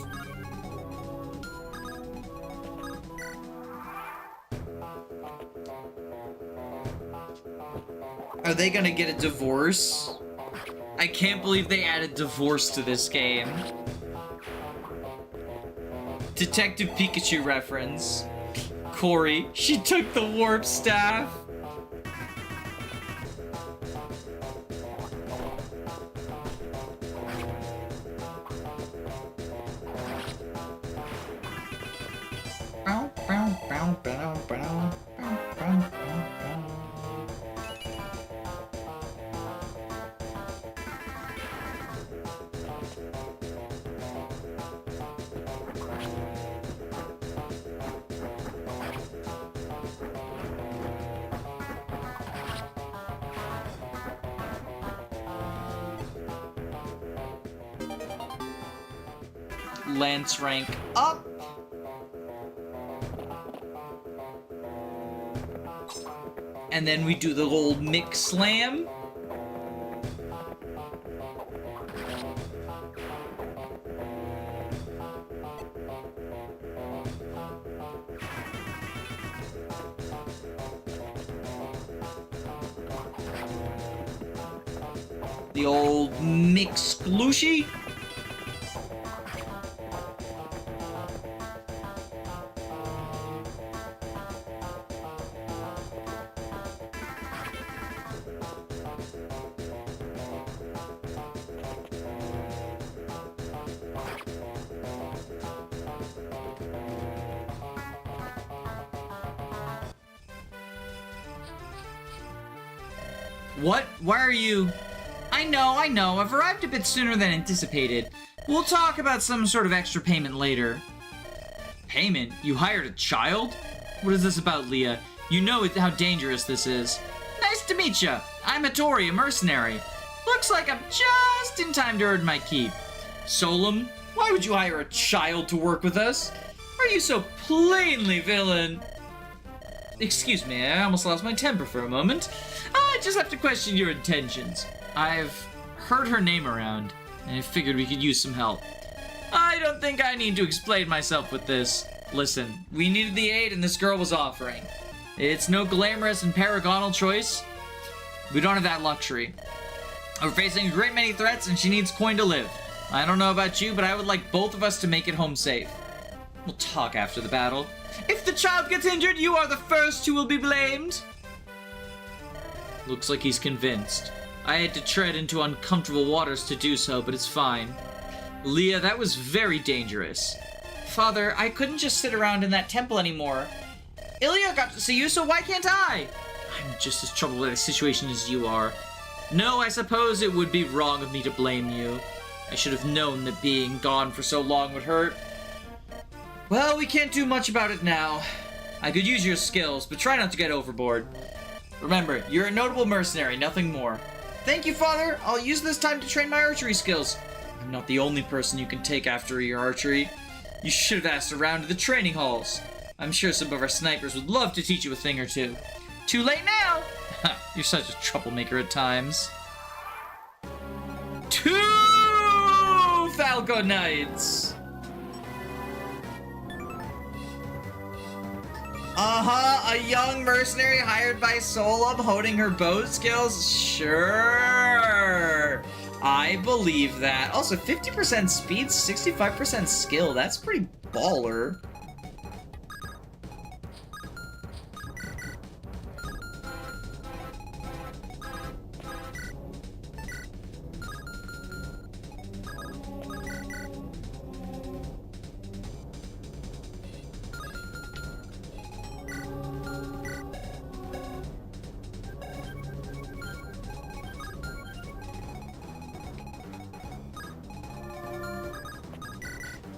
Are they gonna get a divorce? I can't believe they added divorce to this game. Detective Pikachu reference. Corey, she took the warp staff. Lance rank up. And then we do the old mix slam. The old Mixclushy. What? Why are you... I know. I've arrived a bit sooner than anticipated. We'll talk about some sort of extra payment later. Payment? You hired a child? What is this about, Leah? You know how dangerous this is. Nice to meet ya. I'm Hattori, a mercenary. Looks like I'm just in time to earn my keep. Solem, why would you hire a child to work with us? Are you so plainly villain? Excuse me, I almost lost my temper for a moment. I just have to question your intentions. I've heard her name around, and I figured we could use some help. I don't think I need to explain myself with this. Listen, we needed the aid and this girl was offering. It's no glamorous and paragonal choice. We don't have that luxury. We're facing a great many threats and she needs coin to live. I don't know about you, but I would like both of us to make it home safe. We'll talk after the battle. If the child gets injured, you are the first who will be blamed. Looks like he's convinced. I had to tread into uncomfortable waters to do so, but it's fine. Leah, that was very dangerous. Father, I couldn't just sit around in that temple anymore. Ilya got to see you, so why can't I? I'm just as troubled by the situation as you are. No, I suppose it would be wrong of me to blame you. I should have known that being gone for so long would hurt. Well, we can't do much about it now. I could use your skills, but try not to get overboard. Remember, you're a notable mercenary, nothing more. Thank you, Father. I'll use this time to train my archery skills. I'm not the only person you can take after your archery. You should have asked around to the training halls. I'm sure some of our snipers would love to teach you a thing or two. Too late now! You're such a troublemaker at times. 2 Falco Knights! A young mercenary hired by Solem honing her bow skills? Sure! I believe that. Also, 50% speed, 65% skill. That's pretty baller.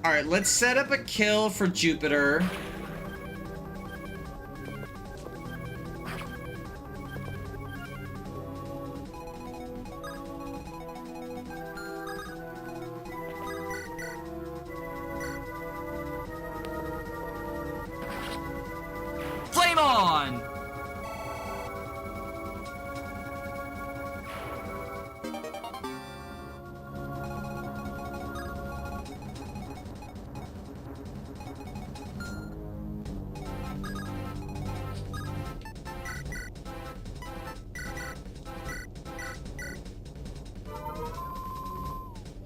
Alright, let's set up a kill for Jupiter. Flame on!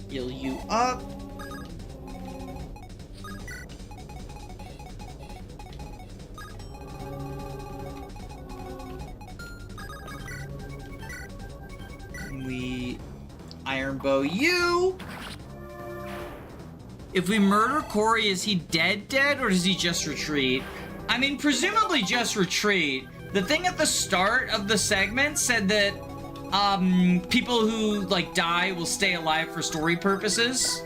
Heal you up. We iron bow you. If we murder Corey, is he dead, or does he just retreat? I mean, presumably just retreat. The thing at the start of the segment said that people who, like, die will stay alive for story purposes.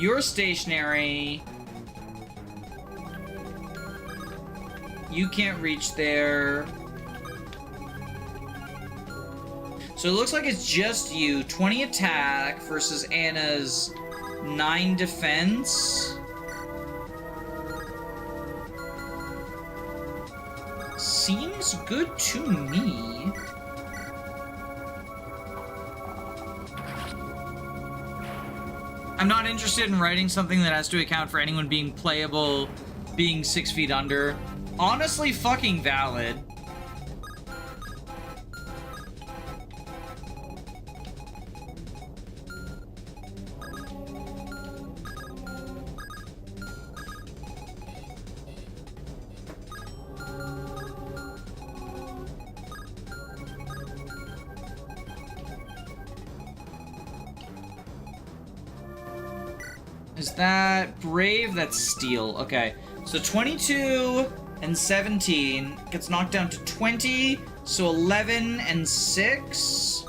You're stationary. You can't reach there. So it looks like it's just you. 20 attack versus Anna's 9 defense. Seems good to me. I'm not interested in writing something that has to account for anyone being playable, being 6 feet under. Honestly, fucking valid. Is that brave? That's steel. Okay. So 22 and 17 gets knocked down to 20. So 11 and 6.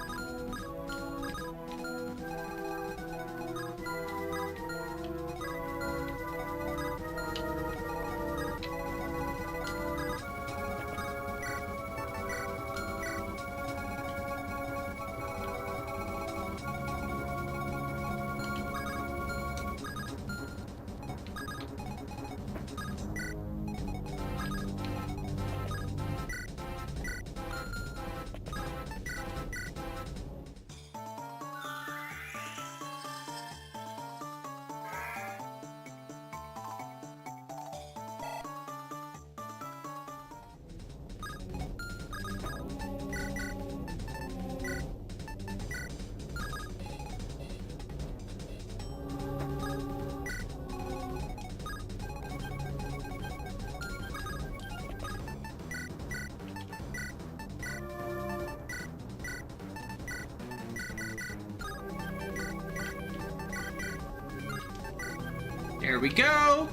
There we go.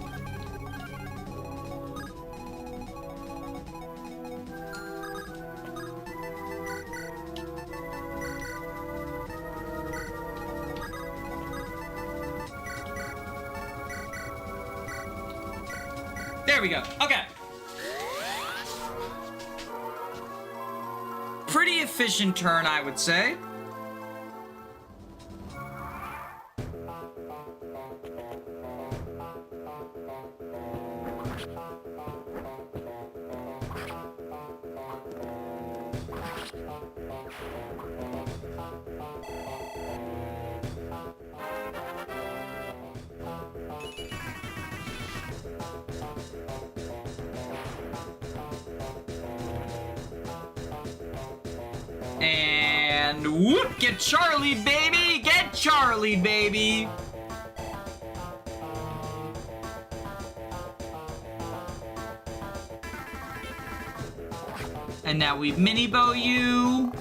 There we go. Okay. Pretty efficient turn, I would say. And whoop, get Charlie, baby! Get Charlie, baby! And now we mini bow you.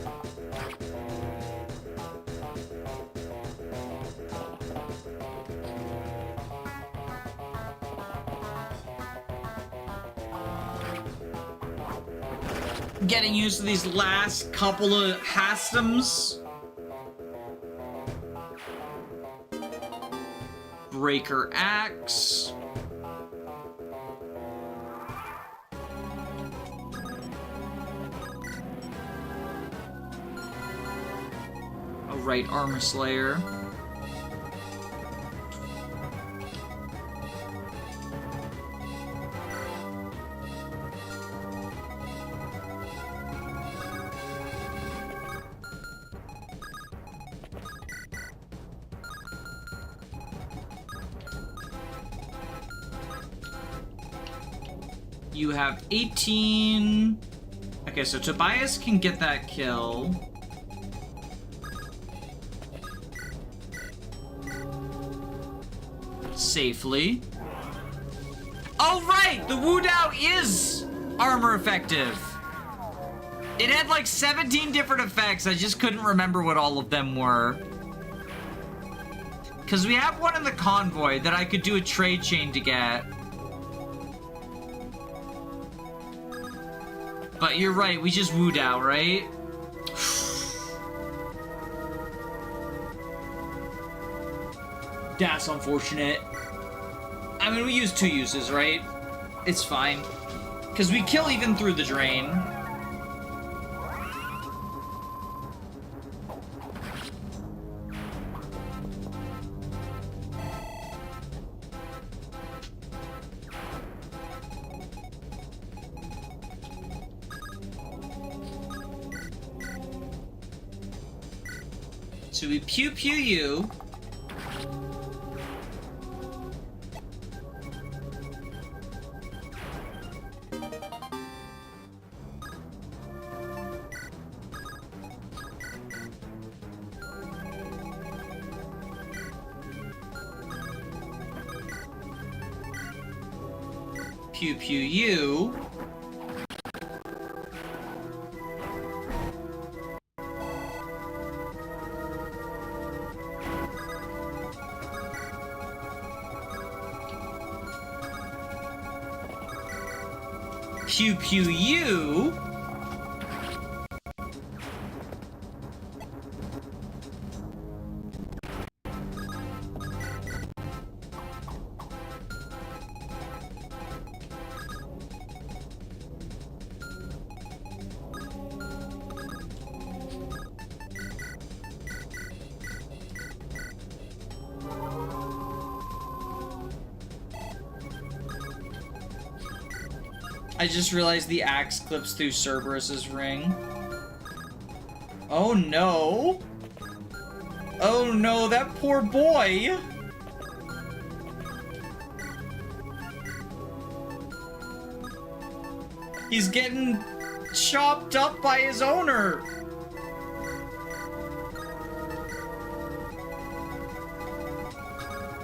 Getting used to these last couple of Hastems. Breaker Axe. Oh, right, Armor Slayer. You have 18. Okay, so Tobias can get that kill. Safely. Oh, right! The Wu Dao is armor effective. It had like 17 different effects. I just couldn't remember what all of them were. Because we have one in the convoy that I could do a trade chain to get. But you're right, we just wooed out, right? That's unfortunate. I mean, we use 2 uses, right? It's fine. Because we kill even through the drain. So we pew pew you. Pew pew you. Pew pew you. I just realized the axe clips through Cerberus's ring. Oh no! Oh no, that poor boy! He's getting chopped up by his owner!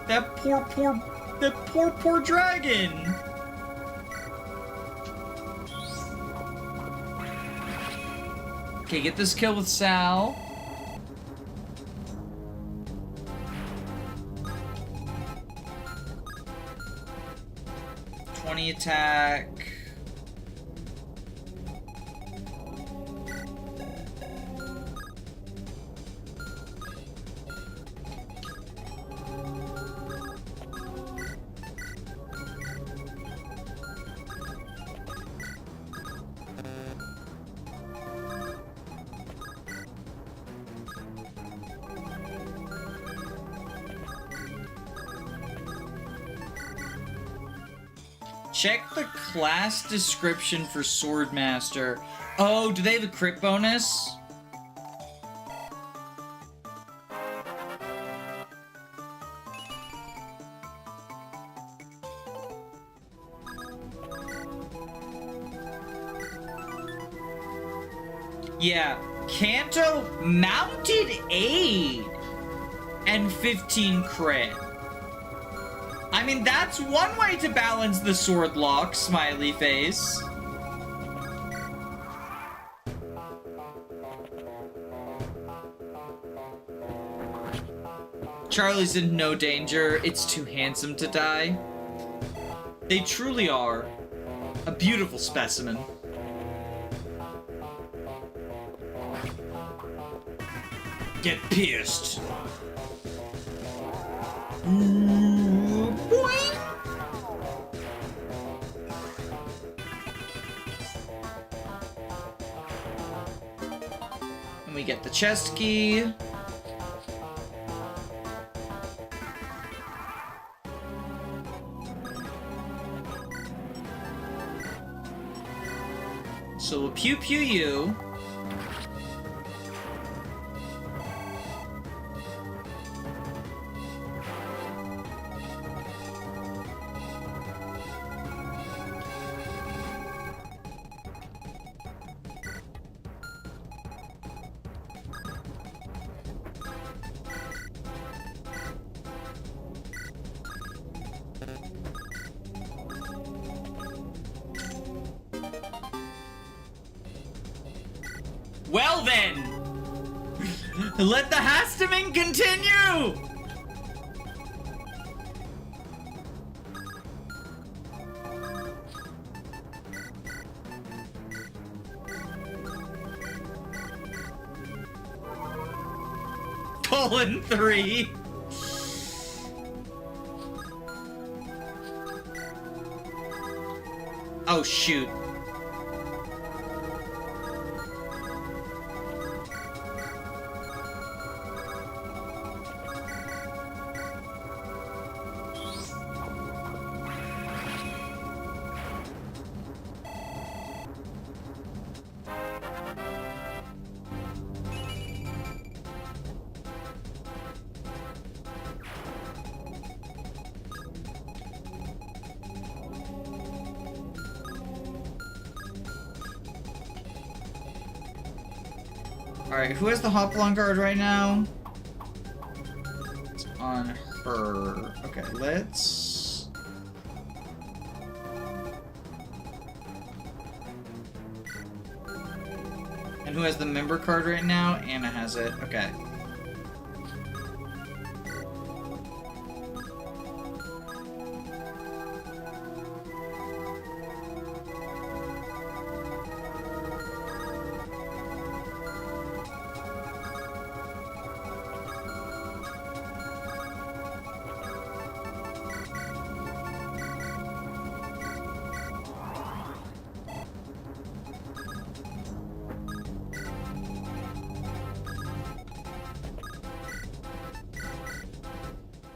That poor dragon! Okay, get this kill with Sal. '20 attack. Check the class description for Swordmaster. Oh, do they have a crit bonus? Yeah, Kanto mounted aid and 15 crit. I mean, that's one way to balance the sword lock, smiley face. Charlie's in no danger. It's too handsome to die. They truly are a beautiful specimen. Get pierced. Boing. And we get the chest key. So we'll pew pew you. Well then, let the hastaming continue! Colon 3. Oh, shoot. Alright, who has the Hopalong guard right now? It's on her. Okay, let's... And who has the member card right now? Anna has it. Okay.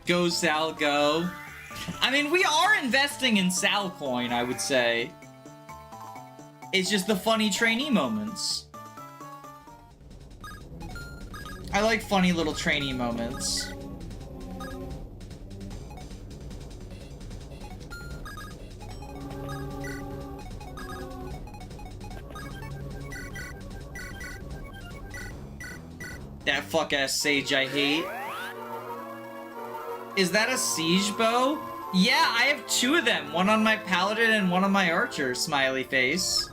Go, Sal, go. I mean, we are investing in Sal coin, I would say. It's just the funny trainee moments. I like funny little trainee moments. That fuck-ass sage I hate. Is that a siege bow? Yeah, I have two of them. One on my paladin and one on my archer, smiley face.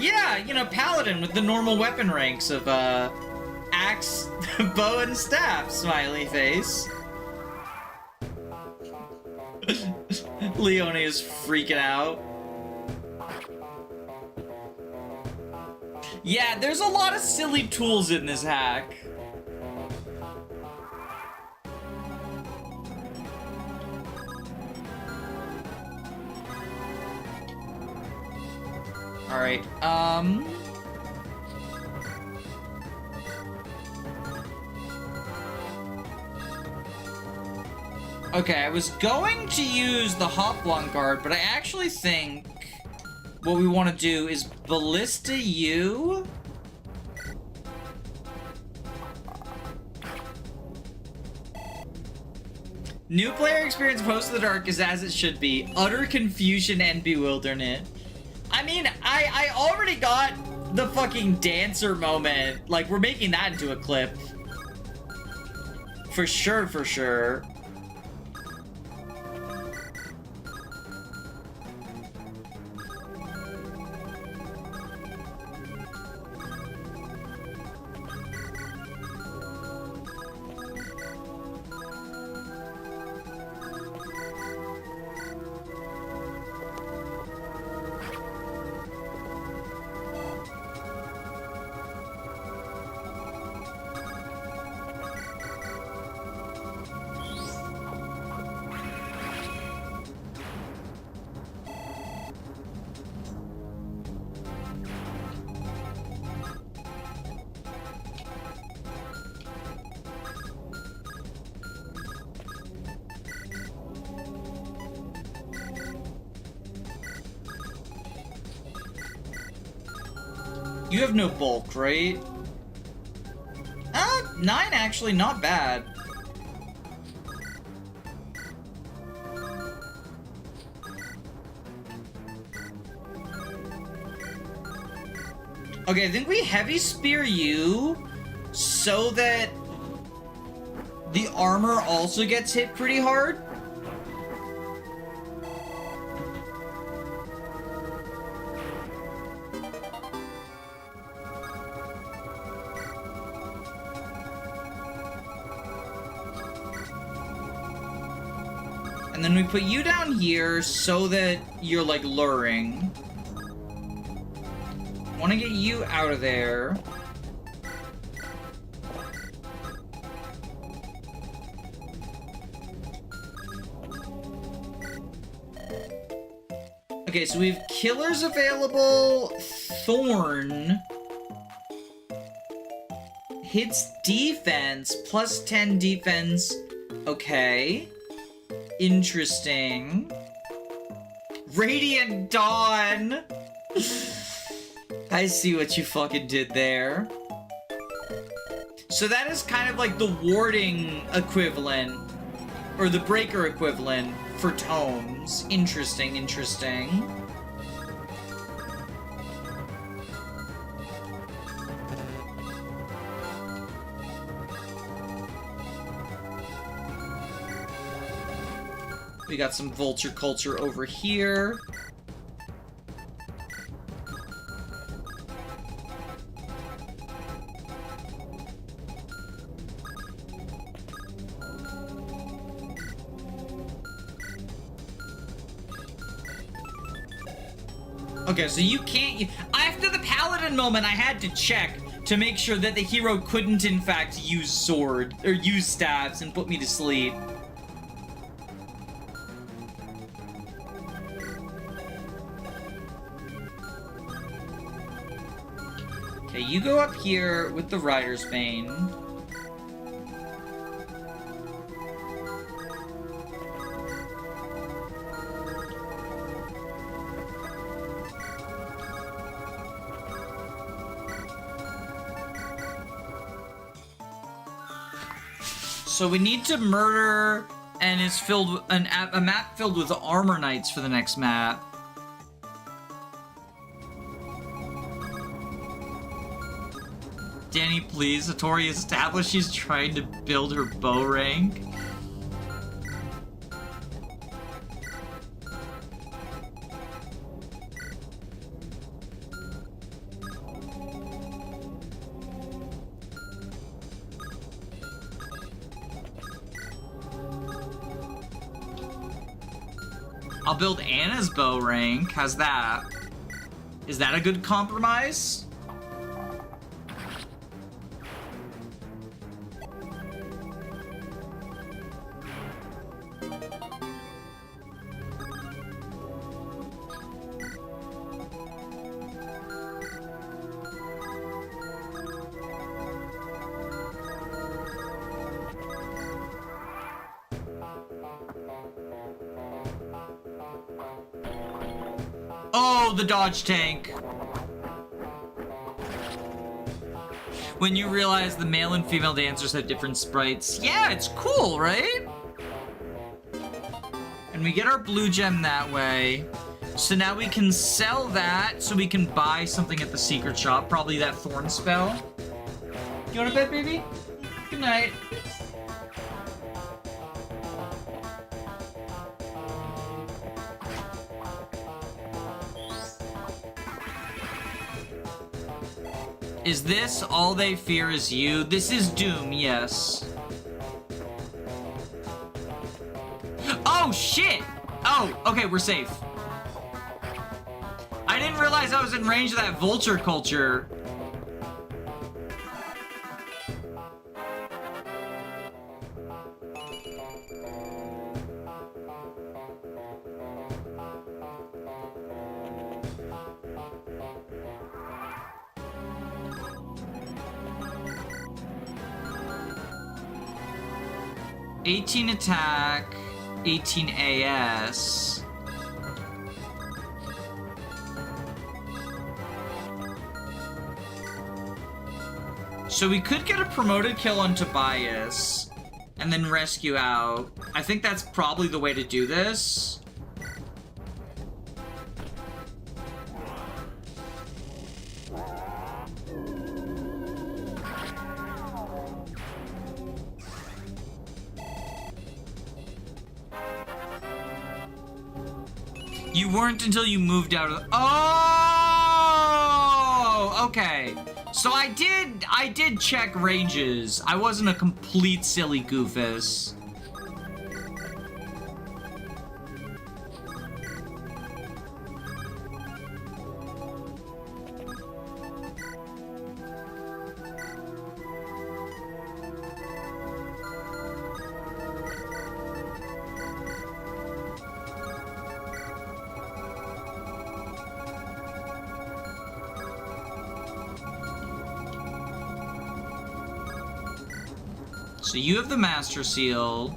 Yeah, you know, paladin with the normal weapon ranks of, axe, bow, and staff, smiley face. Leone is freaking out. Yeah, there's a lot of silly tools in this hack. Alright, okay, I was going to use the Hoplon guard, but I actually think what we want to do is Ballista U. New player experience post of the dark is as it should be. Utter confusion and bewilderment. I mean, I already got the fucking dancer moment. Like, we're making that into a clip. For sure, for sure. You have no bulk, right? 9 actually, not bad. Okay, I think we heavy spear you so that the armor also gets hit pretty hard. And then we put you down here so that you're, like, luring. want to get you out of there. Okay, so we have killers available. Thorn. Hits defense, plus 10 defense. Okay. Interesting. Radiant Dawn! I see what you fucking did there. So that is kind of like the warding equivalent, or the breaker equivalent for tomes. Interesting, interesting. We got some vulture culture over here. Okay, so you can't... After the paladin moment, I had to check to make sure that the hero couldn't, in fact, use sword, or use staves and put me to sleep. Okay, you go up here with the Rider's Bane. So we need to murder, and it's filled a map filled with armor knights for the next map. Danny, please. Satori established she's trying to build her bow rank. I'll build Anna's bow rank. How's that? Is that a good compromise? Oh, the dodge tank. When you realize the male and female dancers have different sprites. Yeah, it's cool, right? And we get our blue gem that way. So now we can sell that so we can buy something at the secret shop. Probably that thorn spell. You want to bed, baby? Good night. Is this all they fear is you? This is Doom, yes. Oh, shit! Oh, okay, we're safe. I didn't realize I was in range of that vulture culture. $18 attack, 18 AS. So we could get a promoted kill on Tobias and then rescue out. I think that's probably the way to do this. You weren't until you moved out of... Oh! Okay. So I did check ranges. I wasn't a complete silly goofus. So you have the Master Seal.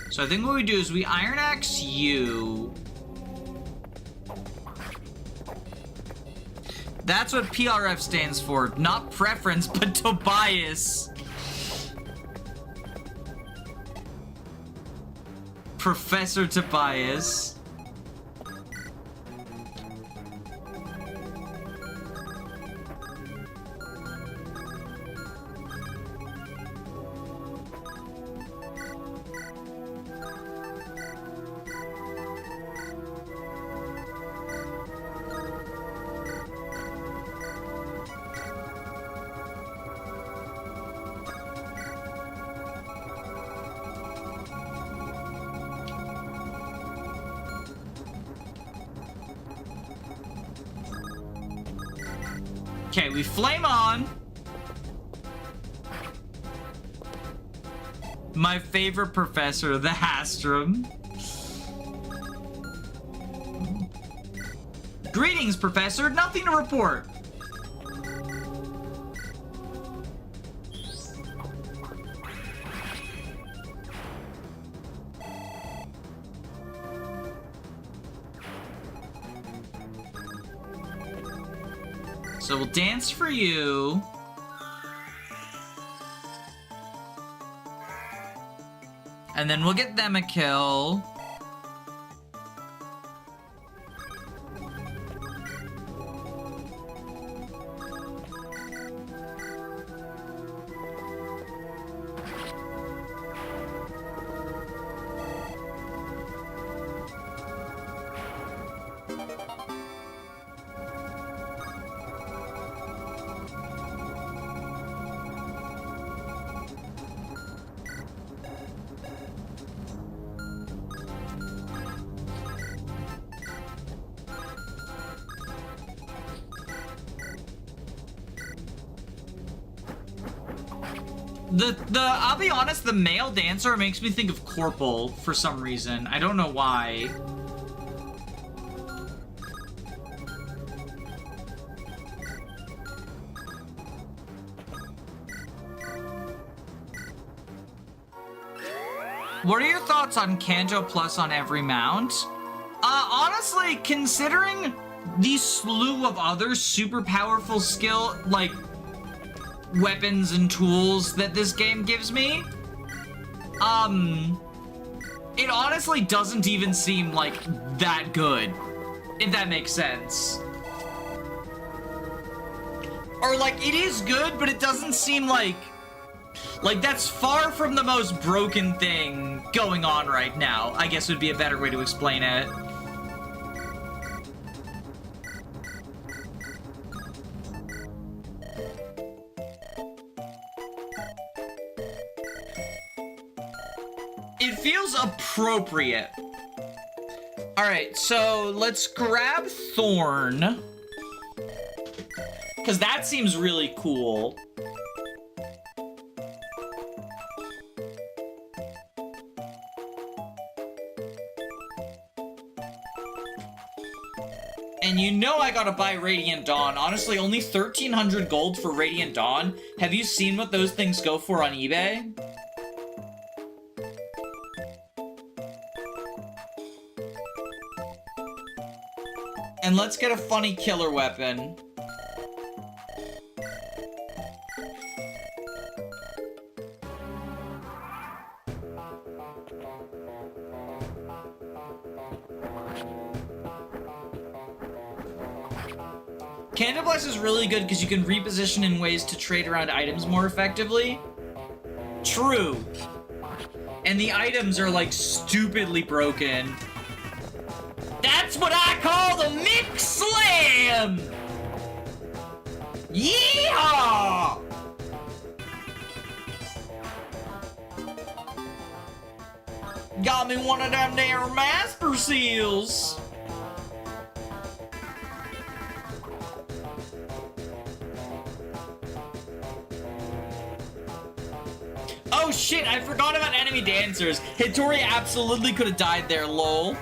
So I think what we do is we Iron Axe you. That's what PRF stands for. Not preference, but Tobias. Professor Tobias. Okay, we flame on. My favorite professor, the Hastrum. Greetings, Professor. Nothing to report. So we'll dance for you. And then we'll get them a kill. I'll be honest, the male dancer makes me think of Corporal for some reason. I don't know why. What are your thoughts on Kanjo Plus on every mount? Honestly, considering the slew of other super powerful skill, like, weapons and tools that this game gives me, it honestly doesn't even seem like that good, if that makes sense. Or like, it is good, but it doesn't seem like that's far from the most broken thing going on right now, I guess would be a better way to explain it. It feels appropriate. All right, so let's grab Thorn, because that seems really cool. And you know I gotta buy Radiant Dawn. Honestly, only 1,300 gold for Radiant Dawn. Have you seen what those things go for on eBay? And let's get a funny killer weapon. Candleblast is really good because you can reposition in ways to trade around items more effectively. True. And the items are like stupidly broken. That's what I call the Mix Slam! Yeehaw! Got me one of them damn Master Seals! Oh shit, I forgot about enemy dancers. Hittori absolutely could have died there, lol.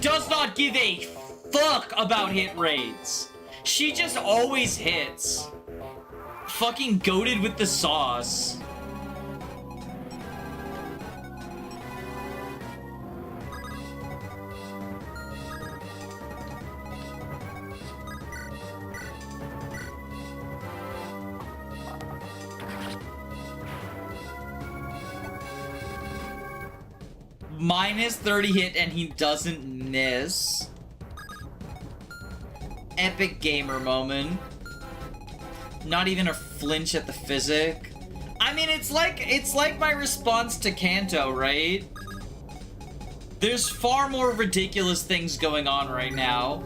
does not give a fuck about hit rates. She just always hits. Fucking goated with the sauce. Minus 30 hit and he doesn't miss. Epic gamer moment. Not even a flinch at the physic. I mean, it's like my response to Kanto, right? There's far more ridiculous things going on right now.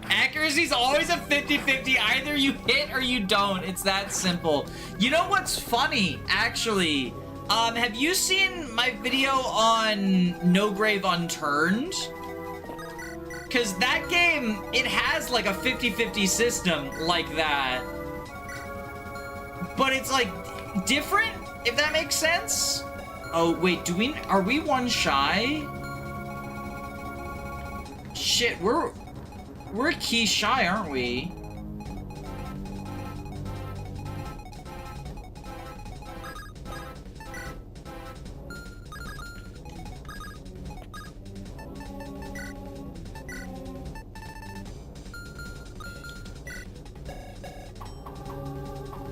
Accuracy's always a 50-50. Either you hit or you don't. It's that simple. You know what's funny, actually? Have you seen my video on No Grave Unturned? Because that game, it has like a 50-50 system like that. But it's like different, if that makes sense. Oh, wait, are we one shy? Shit, we're a key shy, aren't we?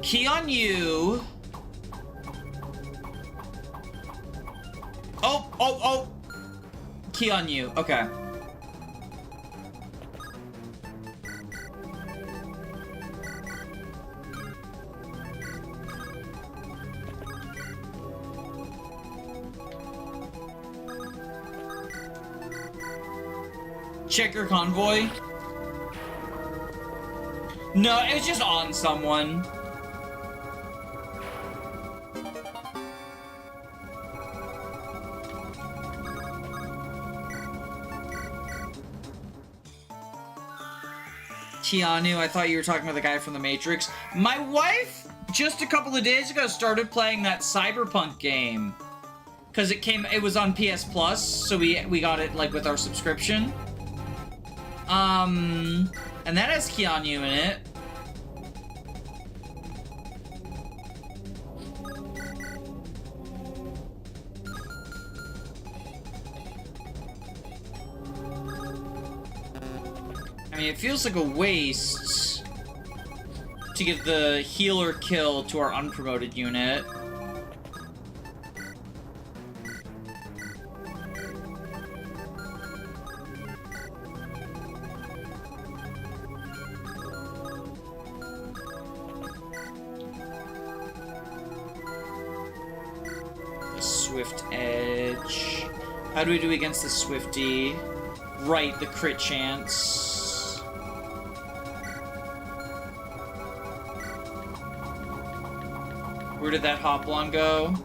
Key on you. Oh. Key on you. Okay. Check your convoy. No, it was just on someone. Keanu, I thought you were talking about the guy from The Matrix. My wife, just a couple of days ago, started playing that Cyberpunk game. Because it was on PS Plus, so we got it, like, with our subscription. And that has Keanu in it. I mean, it feels like a waste to give the healer kill to our unpromoted unit. The Swift Edge. How do we do against the Swifty? Right, the crit chance. Where did that Hoplon go?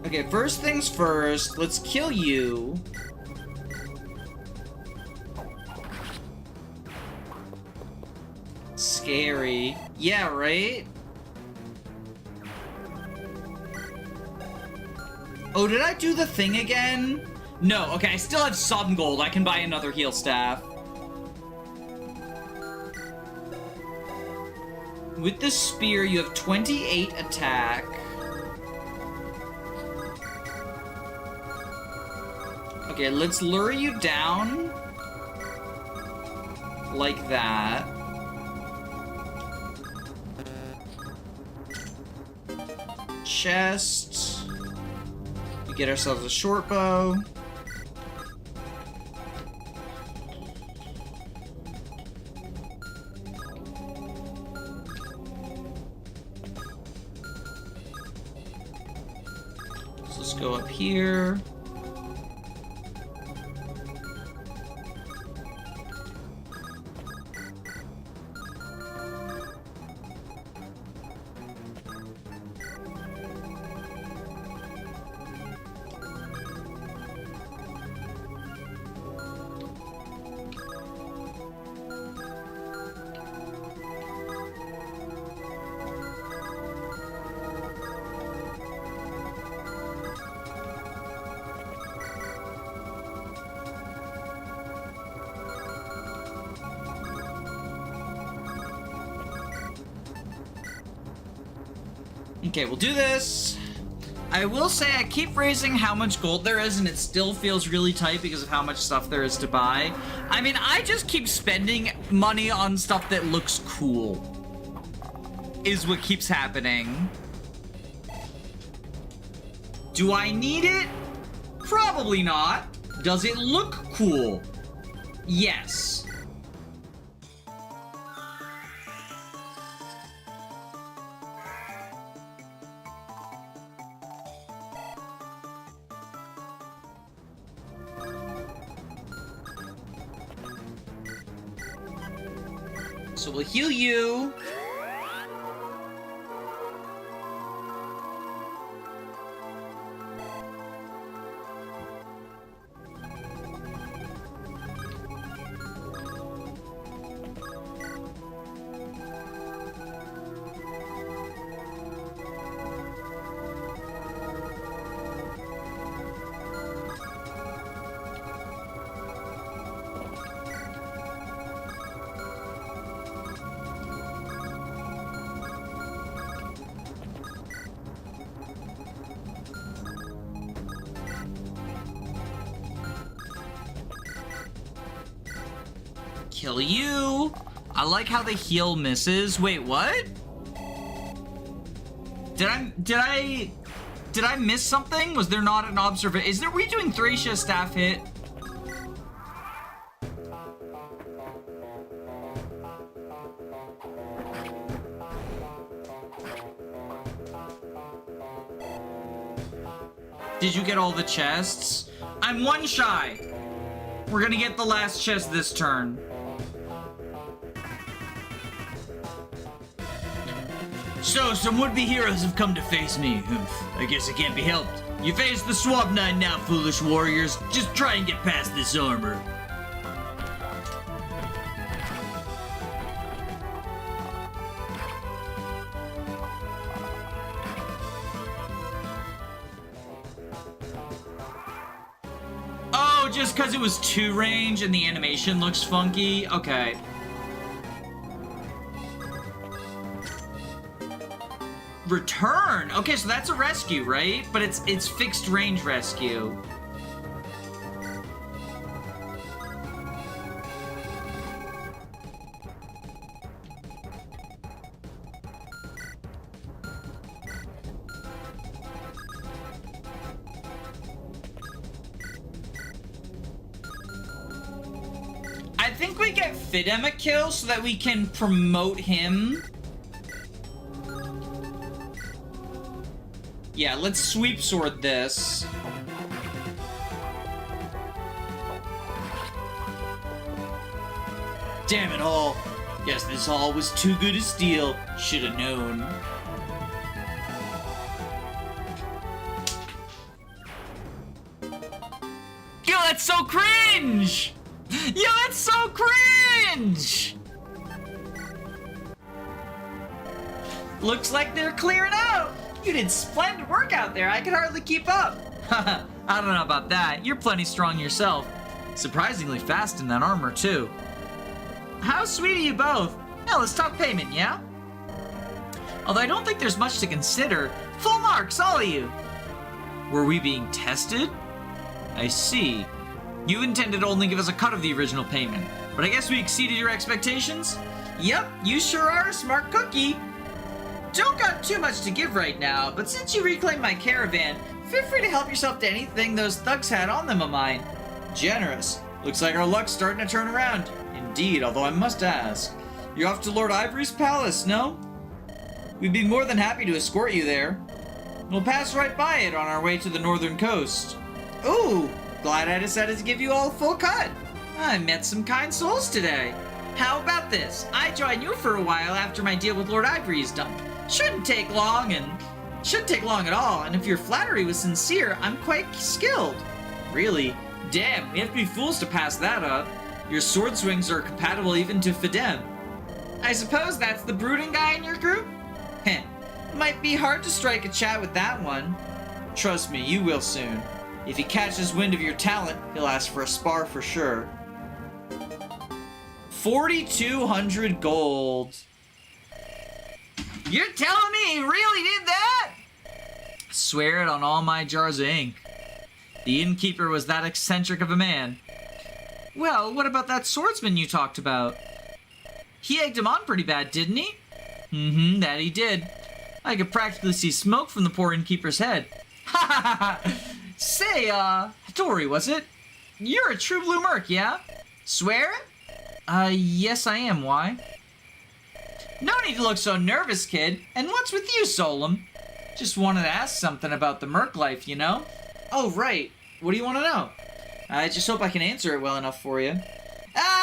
Okay, first things first, let's kill you. Scary. Yeah, right? Oh, did I do the thing again? No, okay, I still have some gold. I can buy another heal staff. With the spear, you have 28 attack. Okay, let's lure you down. Like that. Chest. We get ourselves a short bow. So let's go up here. Okay, we'll do this. I will say I keep raising how much gold there is, and it still feels really tight because of how much stuff there is to buy. I mean, I just keep spending money on stuff that looks cool. Is what keeps happening. Do I need it? Probably not. Does it look cool? Yes. So we'll heal you. Kill you. I like how the heal misses. Wait, what? Did I miss something? Was there not an observation? Is there redoing Thracia staff hit? Did you get all the chests? I'm one shy. We're gonna get the last chest this turn. So, some would-be heroes have come to face me. I guess it can't be helped. You face the Swamp Knight now, foolish warriors. Just try and get past this armor. Oh, just because it was 2 range and the animation looks funky? Okay. Return! Okay, so that's a rescue, right? But it's fixed range rescue. I think we get Fidem a kill so that we can promote him. Yeah, let's sweep sword this. Damn it all. Guess this all was too good to steal. Should have known. that's so cringe! Yo, that's so cringe! Looks like they're clearing out. You did splendid work out there. I could hardly keep up. I don't know about that. You're plenty strong yourself. Surprisingly fast in that armor, too. How sweet are you both? Now let's talk payment, yeah? Although I don't think there's much to consider. Full marks, all of you. Were we being tested? I see. You intended to only give us a cut of the original payment, but I guess we exceeded your expectations? Yep, you sure are a smart cookie. Don't got too much to give right now, but since you reclaimed my caravan, feel free to help yourself to anything those thugs had on them of mine. Generous. Looks like our luck's starting to turn around. Indeed, although I must ask, you're off to Lord Ivory's palace, no? We'd be more than happy to escort you there. We'll pass right by it on our way to the northern coast. Ooh, glad I decided to give you all a full cut. I met some kind souls today. How about this? I join you for a while after my deal with Lord Ivory is done. Shouldn't take long at all, and if your flattery was sincere, I'm quite skilled. Really? Damn, we have to be fools to pass that up. Your sword swings are compatible even to Fidem. I suppose that's the brooding guy in your group? Heh. Might be hard to strike a chat with that one. Trust me, you will soon. If he catches wind of your talent, he'll ask for a spar for sure. 4,200 gold. You're telling me he really did that? Swear it on all my jars of ink. The innkeeper was that eccentric of a man. Well, what about that swordsman you talked about? He egged him on pretty bad, didn't he? Mm-hmm, that he did. I could practically see smoke from the poor innkeeper's head. Ha ha ha! Say, Dory, was it? You're a true blue merc, yeah? Swear it? Yes I am, why? No need to look so nervous, kid. And what's with you, Solem? Just wanted to ask something about the merc life, you know? Oh, right. What do you want to know? I just hope I can answer it well enough for you.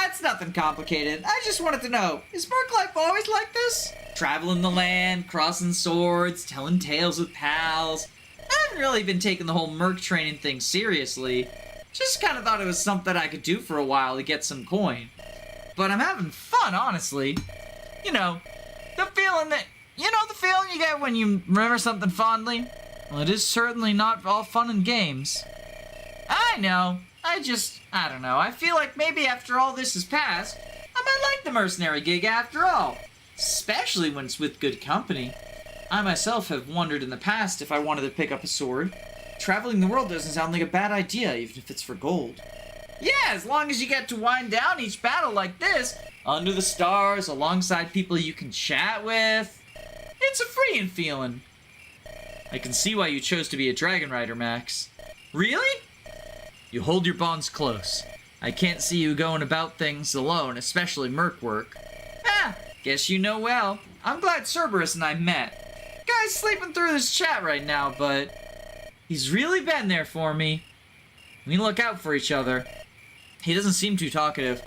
It's nothing complicated. I just wanted to know, is merc life always like this? Traveling the land, crossing swords, telling tales with pals. I haven't really been taking the whole merc training thing seriously. Just kind of thought it was something I could do for a while to get some coin. But I'm having fun, honestly. You know, the feeling you get when you remember something fondly? Well, it is certainly not all fun and games. I know. I don't know. I feel like maybe after all this has passed, I might like the mercenary gig after all. Especially when it's with good company. I myself have wondered in the past if I wanted to pick up a sword. Traveling the world doesn't sound like a bad idea, even if it's for gold. Yeah, as long as you get to wind down each battle like this, under the stars, alongside people you can chat with. It's a freeing feeling. I can see why you chose to be a dragon rider, Max. Really? You hold your bonds close. I can't see you going about things alone, especially merc work. Guess you know well. I'm glad Cerberus and I met. Guy's sleeping through this chat right now, but he's really been there for me. We look out for each other. He doesn't seem too talkative.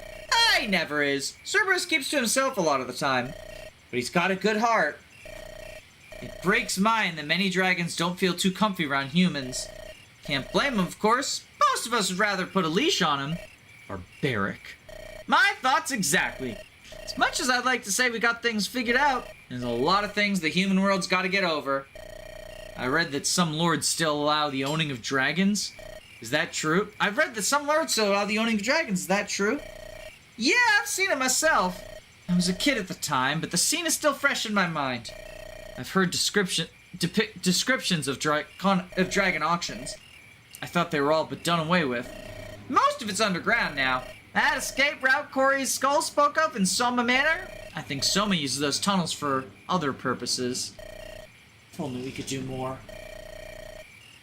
He never is. Cerberus keeps to himself a lot of the time. But he's got a good heart. It breaks mine that many dragons don't feel too comfy around humans. Can't blame him, of course. Most of us would rather put a leash on him. Barbaric. My thoughts exactly. As much as I'd like to say we got things figured out, there's a lot of things the human world's got to get over. I read that some lords still allow the owning of dragons. Is that true? I've read that some lords still allow the owning of dragons. Is that true? Yeah, I've seen it myself. I was a kid at the time, but the scene is still fresh in my mind. I've heard descriptions of dragon auctions. I thought they were all but done away with. Most of it's underground now. That escape route Corey's skull spoke of in Soma Manor? I think Soma uses those tunnels for other purposes. If only we could do more.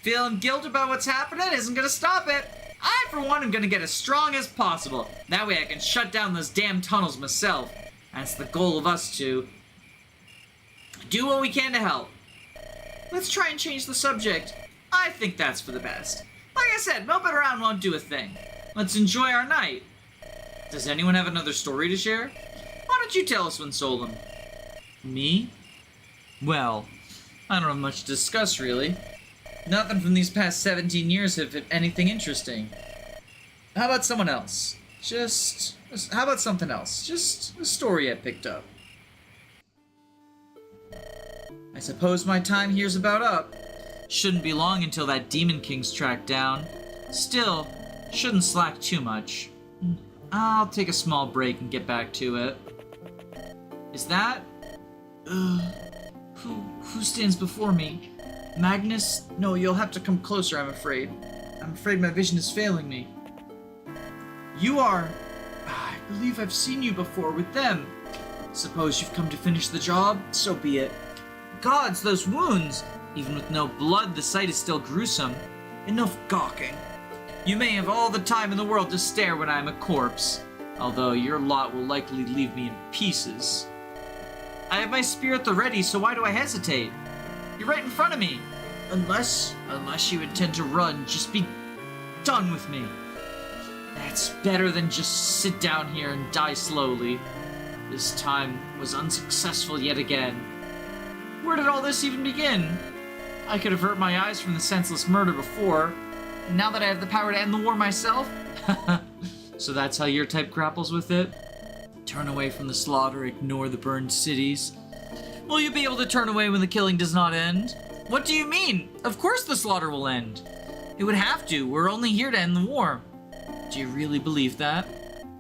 Feeling guilt about what's happening isn't gonna stop it. I, for one, am gonna get as strong as possible. That way I can shut down those damn tunnels myself. That's the goal of us two. Do what we can to help. Let's try and change the subject. I think that's for the best. Like I said, moping around won't do a thing. Let's enjoy our night. Does anyone have another story to share? Why don't you tell us one, Solem? Me? Well, I don't have much to discuss, really. Nothing from these past 17 years have been anything interesting. How about someone else? How about something else? Just a story I picked up. I suppose my time here's about up. Shouldn't be long until that Demon King's tracked down. Still, shouldn't slack too much. I'll take a small break and get back to it. Is that... Who stands before me? Magnus? No, you'll have to come closer, I'm afraid. I'm afraid my vision is failing me. You are... I believe I've seen you before with them. Suppose you've come to finish the job? So be it. Gods, those wounds! Even with no blood, the sight is still gruesome. Enough gawking. You may have all the time in the world to stare when I am a corpse, although your lot will likely leave me in pieces. I have my spear at the ready, so why do I hesitate? You're right in front of me. Unless you intend to run, just be done with me. That's better than just sit down here and die slowly. This time was unsuccessful yet again. Where did all this even begin? I could avert my eyes from the senseless murder before, and now that I have the power to end the war myself? So that's how your type grapples with it? Turn away from the slaughter, ignore the burned cities. Will you be able to turn away when the killing does not end? What do you mean? Of course the slaughter will end. It would have to. We're only here to end the war. Do you really believe that?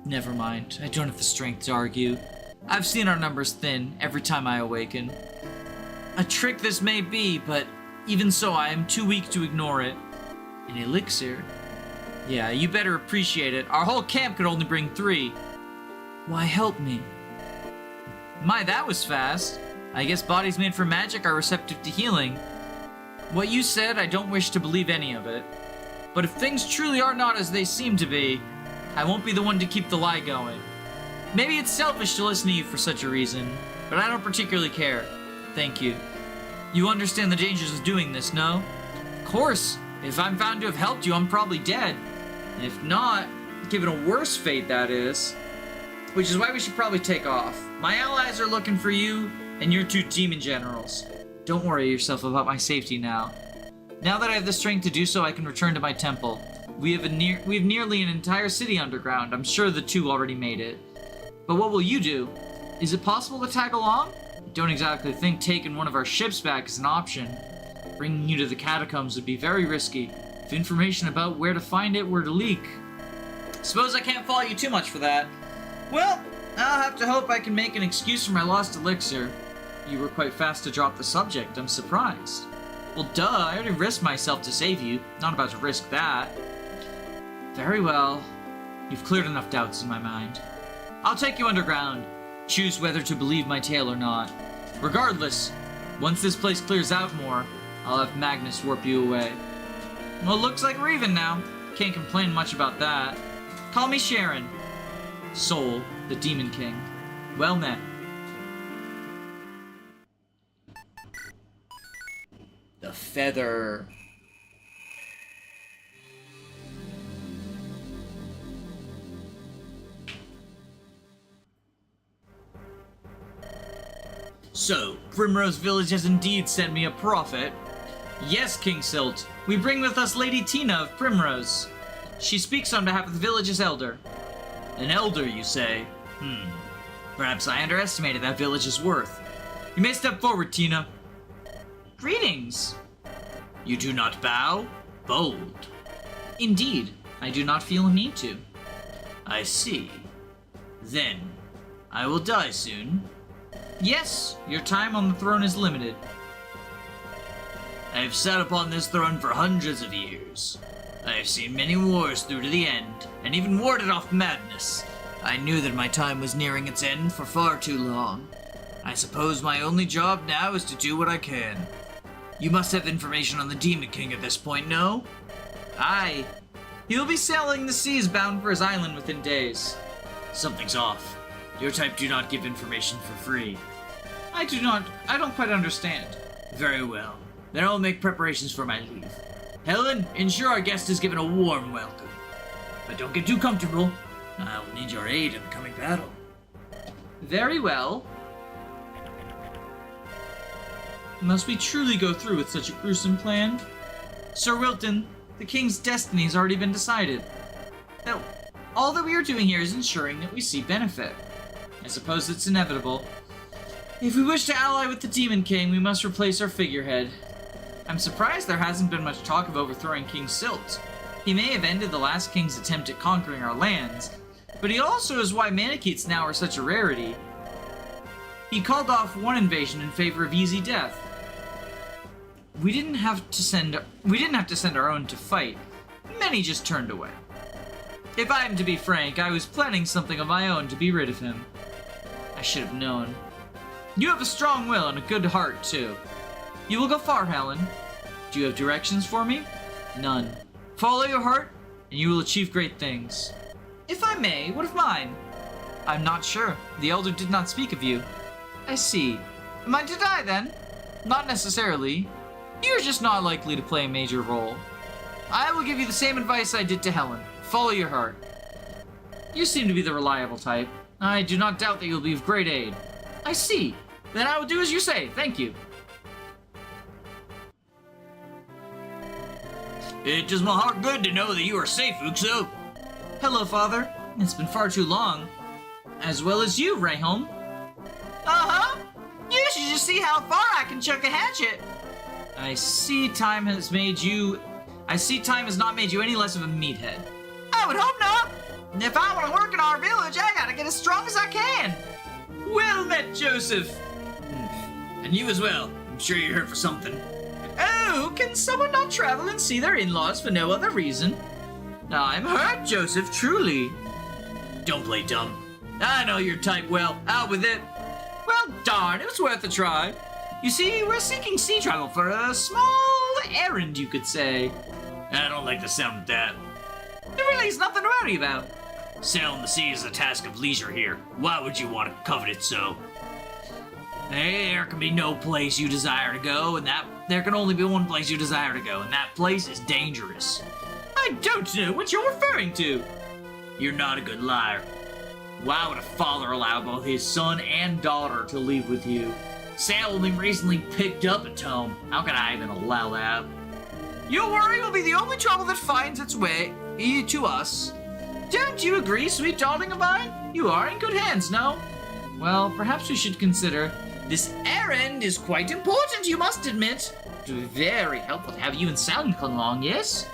Never mind. I don't have the strength to argue. I've seen our numbers thin every time I awaken. A trick this may be, but even so, I am too weak to ignore it. An elixir? Yeah, you better appreciate it. Our whole camp could only bring 3. Why help me? My, that was fast. I guess bodies made for magic are receptive to healing. What you said, I don't wish to believe any of it. But if things truly are not as they seem to be, I won't be the one to keep the lie going. Maybe it's selfish to listen to you for such a reason, but I don't particularly care. Thank you. You understand the dangers of doing this, no? Of course. If I'm found to have helped you, I'm probably dead. If not, given a worse fate, that is. Which is why we should probably take off. My allies are looking for you, and your 2 demon generals. Don't worry yourself about my safety now. Now that I have the strength to do so, I can return to my temple. We have nearly an entire city underground. I'm sure the 2 already made it. But what will you do? Is it possible to tag along? Don't exactly think taking one of our ships back is an option. Bringing you to the catacombs would be very risky, if information about where to find it were to leak. Suppose I can't fault you too much for that. Well, I'll have to hope I can make an excuse for my lost elixir. You were quite fast to drop the subject, I'm surprised. Well, duh, I already risked myself to save you. Not about to risk that. Very well. You've cleared enough doubts in my mind. I'll take you underground. Choose whether to believe my tale or not. Regardless, once this place clears out more, I'll have Magnus warp you away. Well, looks like we're even now. Can't complain much about that. Call me Sharon. Soul, the Demon King. Well met. The feather. So, Primrose Village has indeed sent me a prophet. Yes, King Silt, we bring with us Lady Tina of Primrose. She speaks on behalf of the village's elder. An elder, you say? Perhaps I underestimated that village's worth. You may step forward, Tina. Greetings. You do not bow? Bold. Indeed, I do not feel a need to. I see. Then, I will die soon. Yes, your time on the throne is limited. I have sat upon this throne for hundreds of years. I have seen many wars through to the end, and even warded off madness. I knew that my time was nearing its end for far too long. I suppose my only job now is to do what I can. You must have information on the Demon King at this point, no? Aye. He will be sailing the seas bound for his island within days. Something's off. Your type do not give information for free. I don't quite understand. Very well. Then I'll make preparations for my leave. Helen, ensure our guest is given a warm welcome. But don't get too comfortable. I'll need your aid in the coming battle. Very well. Must we truly go through with such a gruesome plan? Sir Wilton, the king's destiny has already been decided. All that we are doing here is ensuring that we see benefit. I suppose it's inevitable. If we wish to ally with the Demon King, we must replace our figurehead. I'm surprised there hasn't been much talk of overthrowing King Silt. He may have ended the last king's attempt at conquering our lands, but he also is why Manicheets now are such a rarity. He called off one invasion in favor of easy death. We didn't have to send our own to fight. Many just turned away. If I am to be frank, I was planning something of my own to be rid of him. I should have known. You have a strong will and a good heart, too. You will go far, Helen. Do you have directions for me? None. Follow your heart, and you will achieve great things. If I may, what of mine? I'm not sure. The Elder did not speak of you. I see. Am I to die, then? Not necessarily. You're just not likely to play a major role. I will give you the same advice I did to Helen. Follow your heart. You seem to be the reliable type. I do not doubt that you'll be of great aid. I see. Then I will do as you say. Thank you. It does my heart good to know that you are safe, Uxo. Hello, Father. It's been far too long. As well as you, Rayholm. Uh-huh. You should just see how far I can chuck a hatchet. I see time has not made you any less of a meathead. I would hope not. If I want to work in our village, I gotta get as strong as I can. Well met, Joseph. And you as well. I'm sure you're here for something. Oh, can someone not travel and see their in-laws for no other reason? I'm hurt, Joseph, truly. Don't play dumb. I know your type well. Out with it. Well, darn, it was worth a try. You see, we're seeking sea travel for a small errand, you could say. I don't like the sound of that. There really is nothing to worry about. Sailing the sea is a task of leisure here. Why would you want to covet it so? There can be no place you desire to go, and there can only be one place you desire to go, and that place is dangerous. I don't know what you're referring to. You're not a good liar. Why would a father allow both his son and daughter to leave with you? Sal only recently picked up at home. How can I even allow that? Your worry will be the only trouble that finds its way to us. Don't you agree, sweet darling of mine? You are in good hands, no? Well, perhaps we should consider. This errand is quite important, you must admit. It would be very helpful to have you and Sal come along, yes?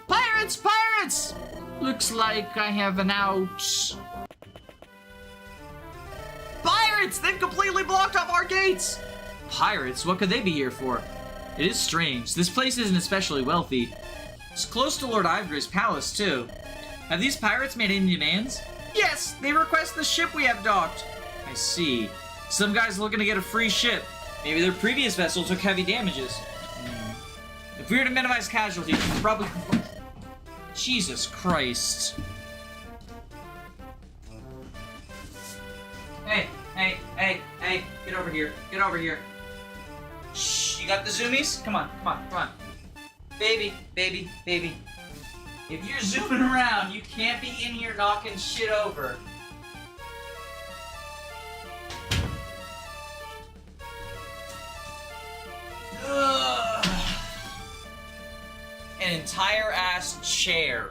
Pirates! Pirates! Looks like I have an out. Pirates! They've completely blocked off our gates! Pirates? What could they be here for? It is strange. This place isn't especially wealthy. It's close to Lord Ivegre's palace, too. Have these pirates made any demands? Yes! They request the ship we have docked. I see. Some guy's looking to get a free ship. Maybe their previous vessel took heavy damages. If we were to minimize casualties, we could probably... Jesus Christ. Hey, get over here. Get over here. Shh, you got the zoomies? Come on. Baby. If you're zooming around, you can't be in here knocking shit over. Ugh. An entire ass chair.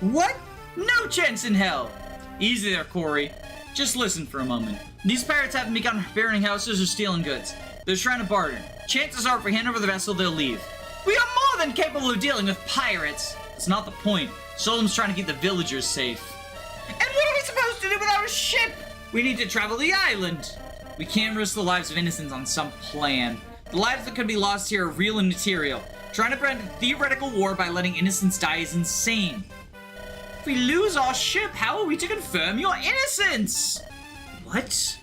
What? No chance in hell! Easy there, Corey. Just listen for a moment. These pirates haven't begun burning houses or stealing goods. They're trying to barter. Chances are if we hand over the vessel, they'll leave. We are more than capable of dealing with pirates! It's not the point. Solom's trying to keep the villagers safe. And what are we supposed to do with our ship? We need to travel the island. We can't risk the lives of innocents on some plan. The lives that could be lost here are real and material. Trying to prevent a theoretical war by letting innocents die is insane. If we lose our ship, how are we to confirm your innocence? What?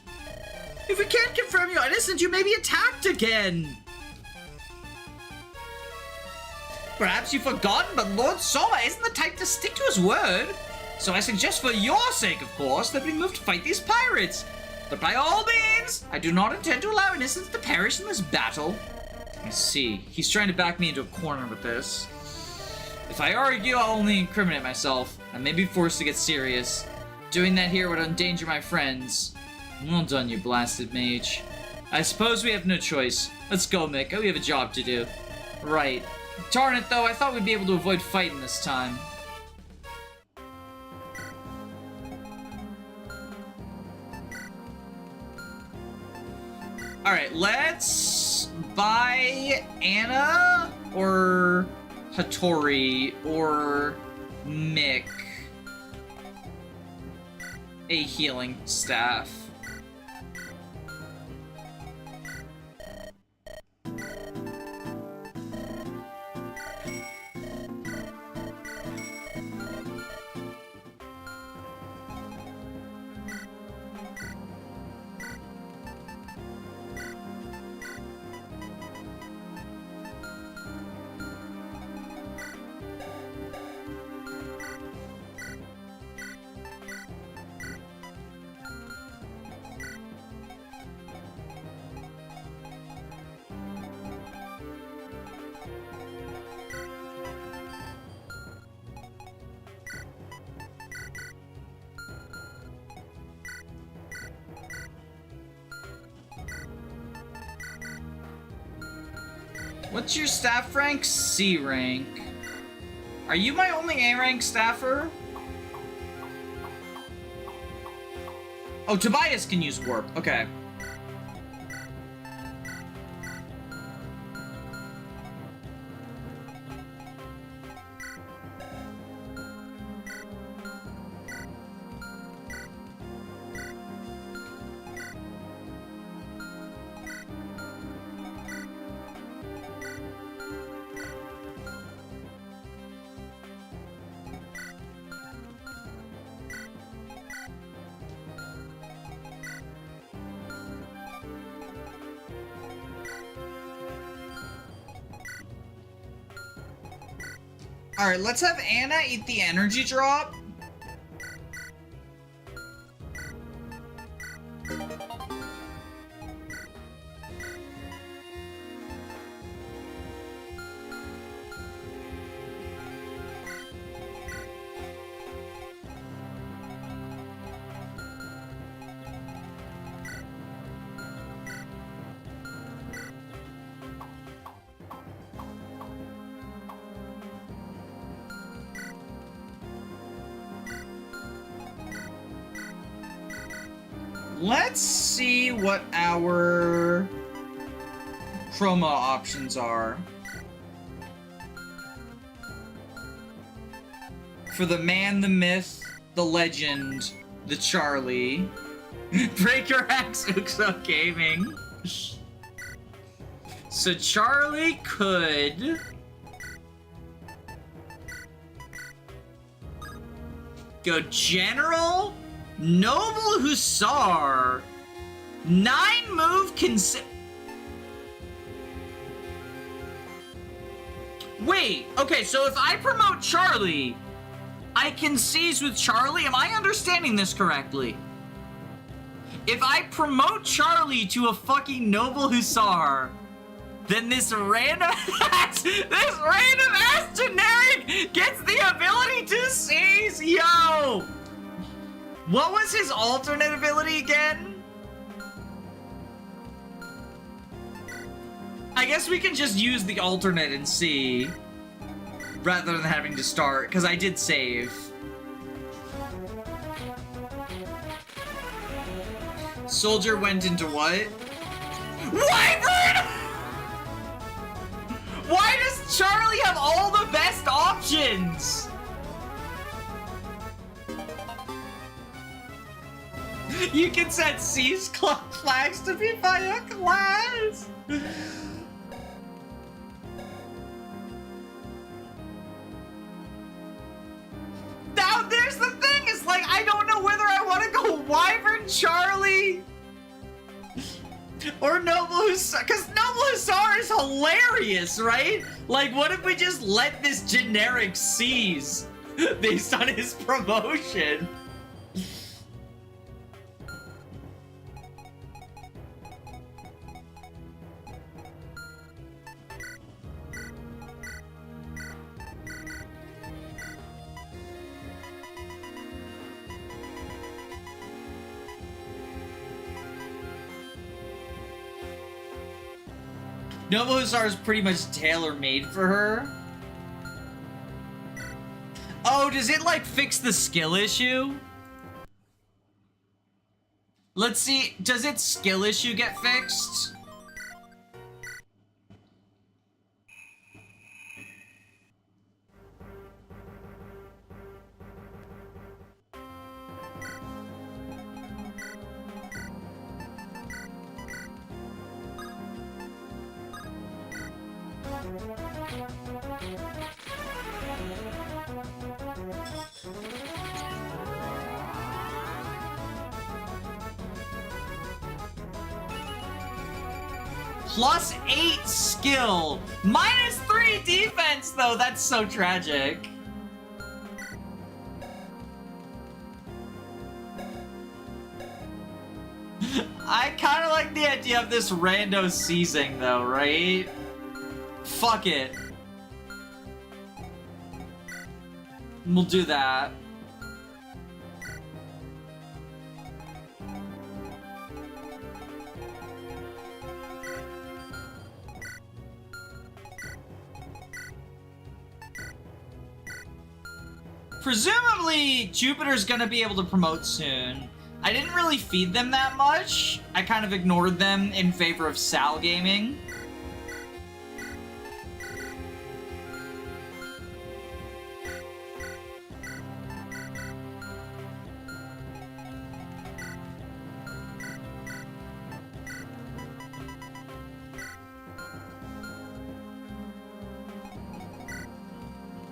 If we can't confirm your innocence, you may be attacked again. Perhaps you've forgotten, but Lord Soma isn't the type to stick to his word. So I suggest for your sake, of course, that we move to fight these pirates. But by all means, I do not intend to allow innocents to perish in this battle. I see. He's trying to back me into a corner with this. If I argue, I'll only incriminate myself. I may be forced to get serious. Doing that here would endanger my friends. Well done, you blasted mage. I suppose we have no choice. Let's go, Mick. We have a job to do. Right. Darn it, though. I thought we'd be able to avoid fighting this time. Alright, let's buy Anna or Hattori or Mick a healing staff. What's your staff rank? C rank. Are you my only A rank staffer? Oh, Tobias can use warp. Okay. Alright, let's have Anna eat the energy drop. Let's see what our chroma options are. For the man, the myth, the legend, the Charlie. Breaker X Uxo Gaming. So Charlie could go General, Noble Hussar, 9 move Wait, okay, so if I promote Charlie, I can seize with Charlie? Am I understanding this correctly? If I promote Charlie to a fucking Noble Hussar, then this random ass generic gets the ability to seize? Yo! What was his alternate ability again? I guess we can just use the alternate and see, rather than having to start, because I did save. Soldier went into what? Wyvern! Why does Charlie have all the best options? You can set C's clock flags to be by a class. Now there's the thing, is like I don't know whether I want to go Wyvern Charlie or Noble Hussar, because Noble Hussar is hilarious, right? Like, what if we just let this generic seize based on his promotion? Noble Hussar is pretty much tailor-made for her. Oh, does it, like, fix the skill issue? Let's see, does its skill issue get fixed? +8 skill, -3 defense, though. That's so tragic. I kind of like the idea of this rando seizing, though, right? Fuck it. We'll do that. Presumably, Jupiter's gonna be able to promote soon. I didn't really feed them that much. I kind of ignored them in favor of Sal Gaming.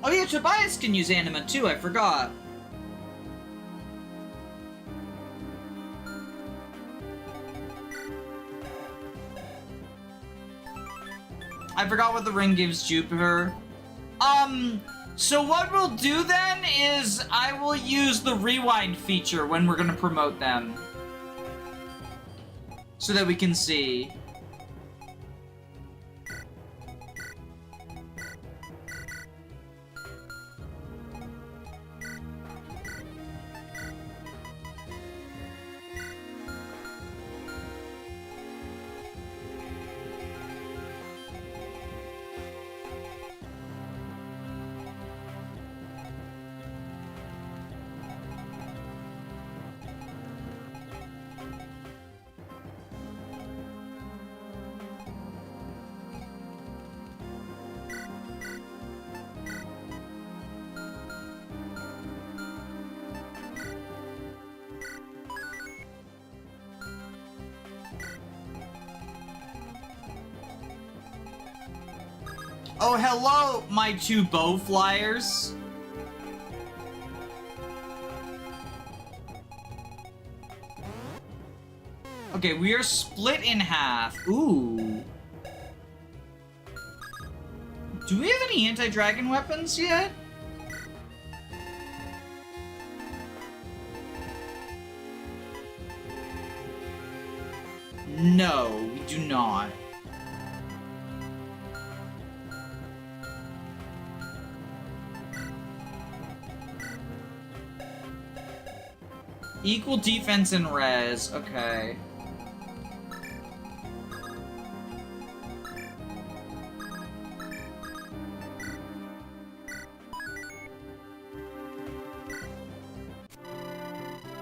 Oh yeah, Tobias can use anima too, I forgot. I forgot what the ring gives Jupiter. So what we'll do then is I will use the rewind feature when we're gonna promote them. So that we can see. Oh, hello, my two bow flyers. Okay, we are split in half. Ooh. Do we have any anti-dragon weapons yet? No, we do not. Equal defense and res, okay.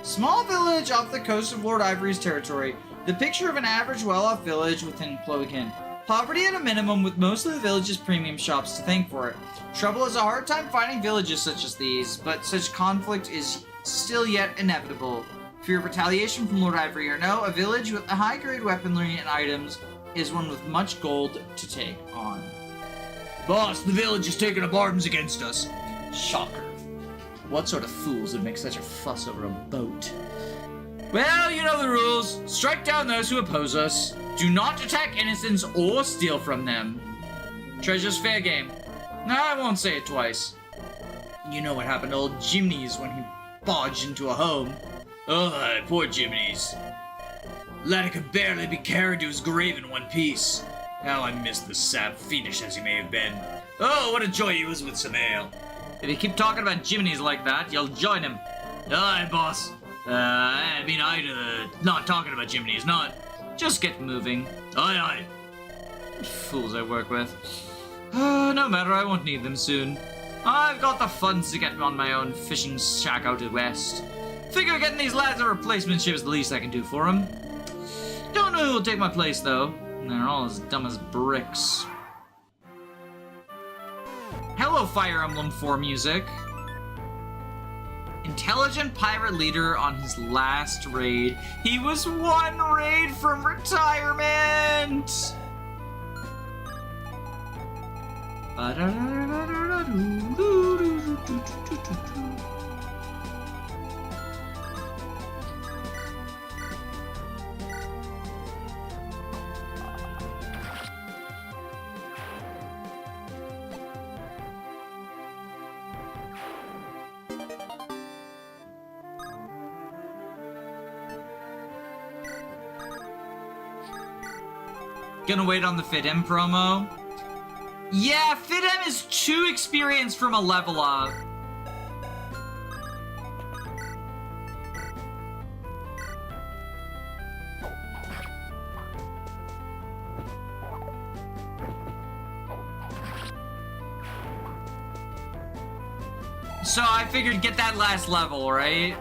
Small village off the coast of Lord Ivory's territory. The picture of an average well-off village within Plogan. Poverty at a minimum, with most of the village's premium shops to thank for it. Trouble has a hard time finding villages such as these, but such conflict is still yet inevitable. Fear of retaliation from Lord Ivory or no, a village with a high-grade weaponry and items is one with much gold to take on. Boss, the village is taking up arms against us. Shocker. What sort of fools would make such a fuss over a boat? Well, you know the rules. Strike down those who oppose us. Do not attack innocents or steal from them. Treasure's fair game. No, I won't say it twice. You know what happened to old Jimny's when he barged into a home. Oh, poor Jimny's. Lad could barely be carried to his grave in one piece. How I miss the sap, fiendish as he may have been. Oh, what a joy he was with some ale. If you keep talking about Jimny's like that, you'll join him. Aye, boss. I mean, not talking about Jimny's, not. Just get moving. Aye, aye. Fools I work with. No matter, I won't need them soon. I've got the funds to get on my own fishing shack out west. Figure getting these lads a replacement ship is the least I can do for them. Don't know who will take my place, though. They're all as dumb as bricks. Hello, Fire Emblem 4 music. Intelligent pirate leader on his last raid. He was one raid from retirement! Gonna wait on the FitM promo. Yeah, FitM is 2 experience from a level up. So I figured get that last level, right?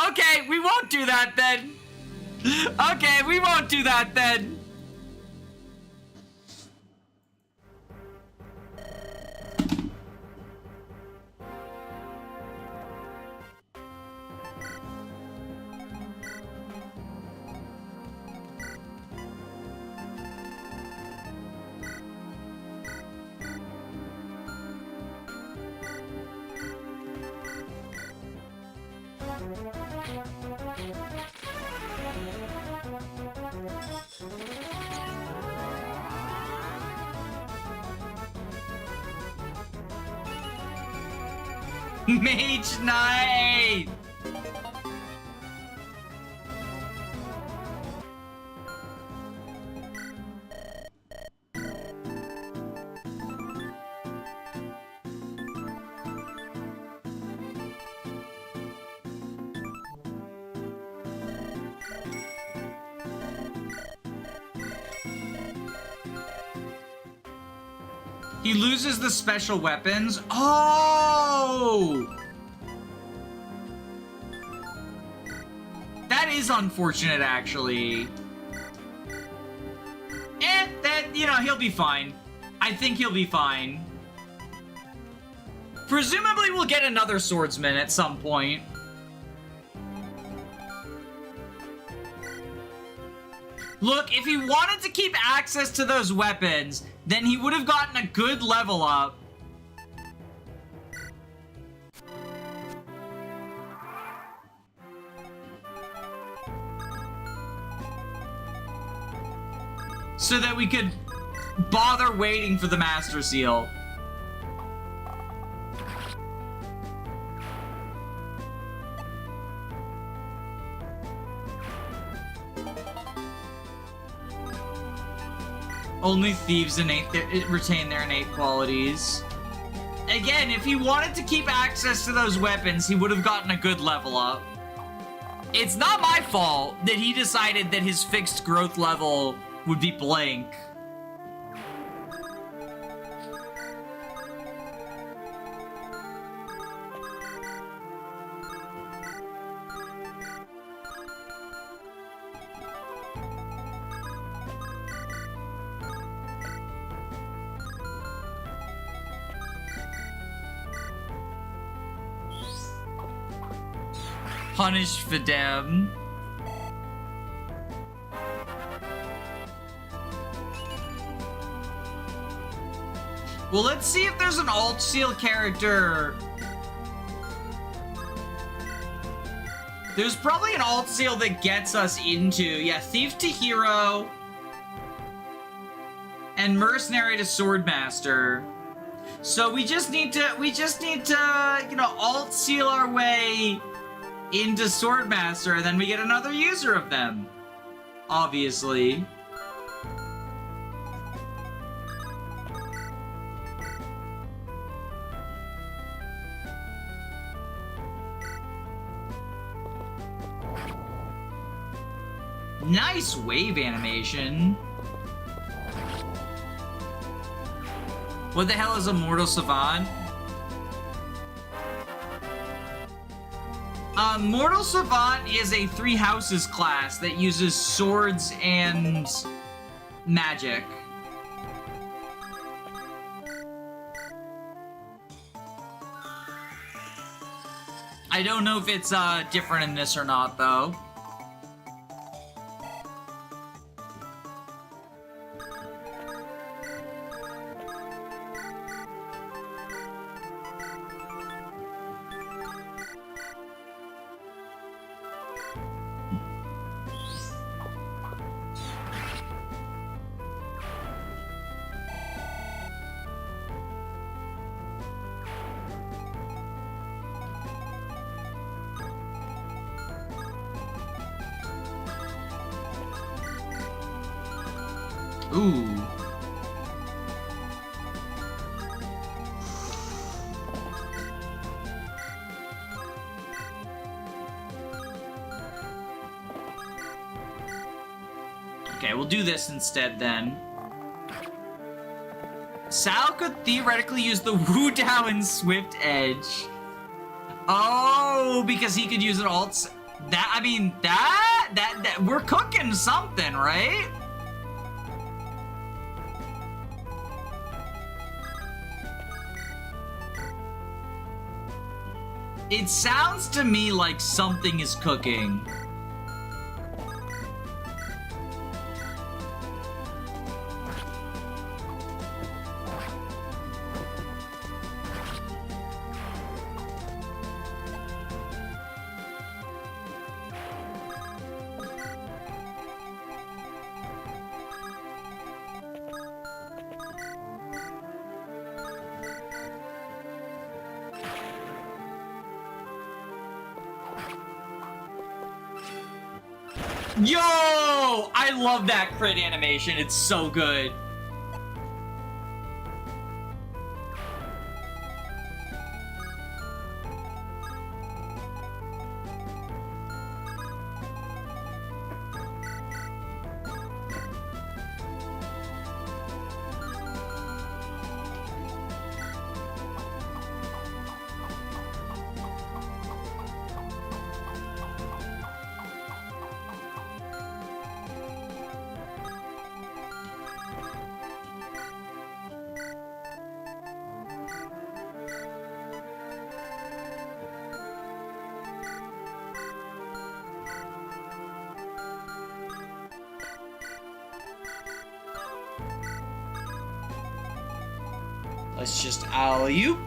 Okay, we won't do that then. Okay, we won't do that then. Mage Knight! He loses the special weapons. Oh! That is unfortunate, actually. You know, he'll be fine. I think he'll be fine. Presumably we'll get another swordsman at some point. Look, if he wanted to keep access to those weapons, then he would have gotten a good level up. So that we could bother waiting for the Master Seal. Only thieves retain their innate qualities. Again, if he wanted to keep access to those weapons, he would have gotten a good level up. It's not my fault that he decided that his fixed growth level would be blank. Punish for them. Well, let's see if there's an alt seal character. There's probably an alt seal that gets us into, yeah, Thief to Hero and Mercenary to Swordmaster. So we just need to, you know, alt seal our way into Swordmaster, and then we get another user of them. Obviously. Nice wave animation. What the hell is a mortal savant? Mortal Savant is a 3 houses class that uses swords and magic. I don't know if it's different in this or not, though. Ooh. Okay, we'll do this instead then. Sal could theoretically use the Wu Dao and Swift Edge. Oh, because he could use it alt. That, I mean, that we're cooking something, right? It sounds to me like something is cooking. Yo! I love that crit animation. It's so good. Let's just alley-oop.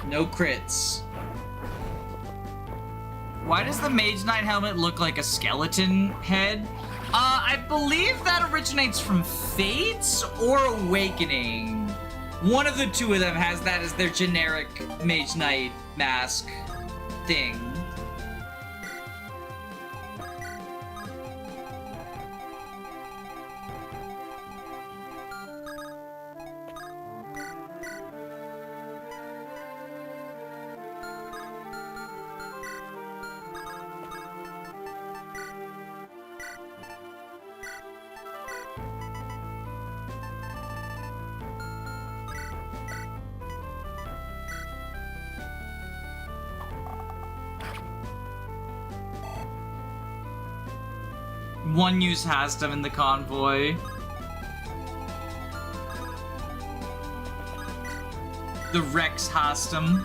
No crits. Why does the Mage Knight helmet look like a skeleton head? I believe that originates from Fates or Awakening. One of the two of them has that as their generic Mage Knight mask thing. One use Hastem in the convoy. The Rex Hastem.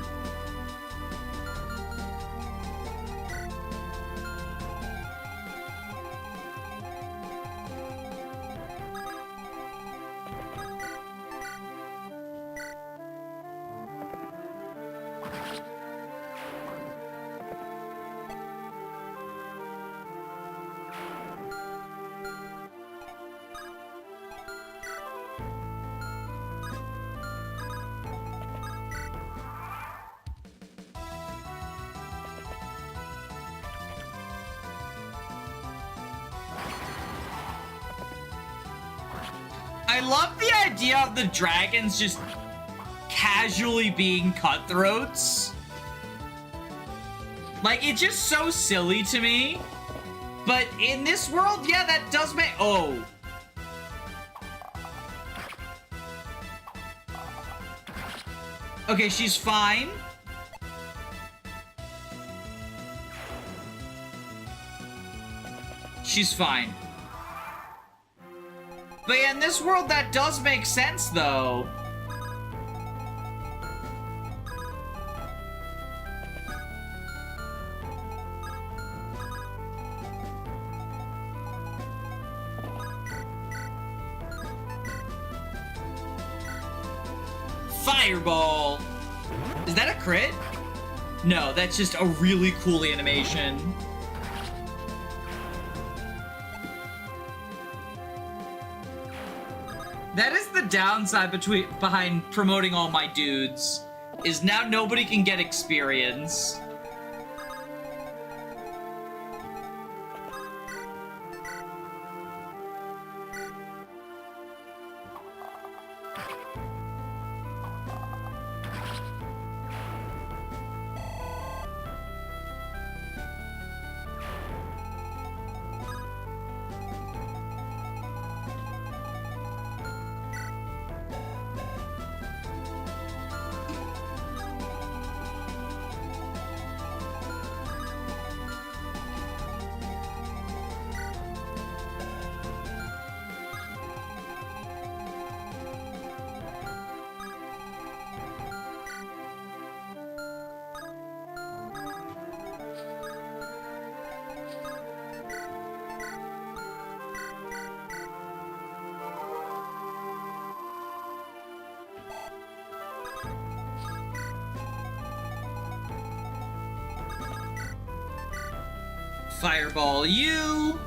I love the idea of the dragons just casually being cutthroats. Like, it's just so silly to me. But in this world, yeah, that does make... Oh. Okay, she's fine. She's fine. But yeah, in this world, that does make sense, though. Fireball! Is that a crit? No, that's just a really cool animation. That is the downside behind promoting all my dudes, is now nobody can get experience. Fireball you!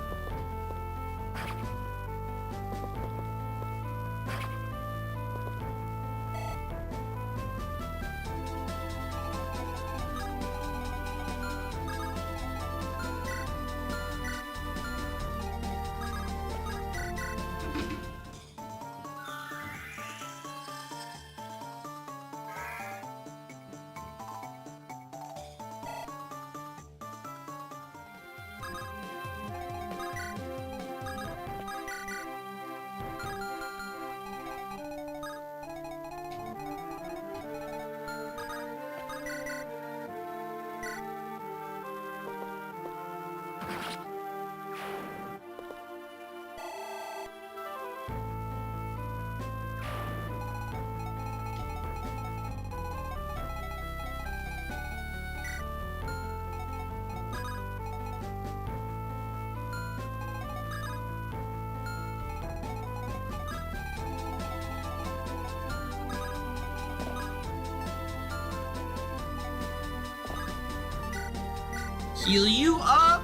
Heal you up!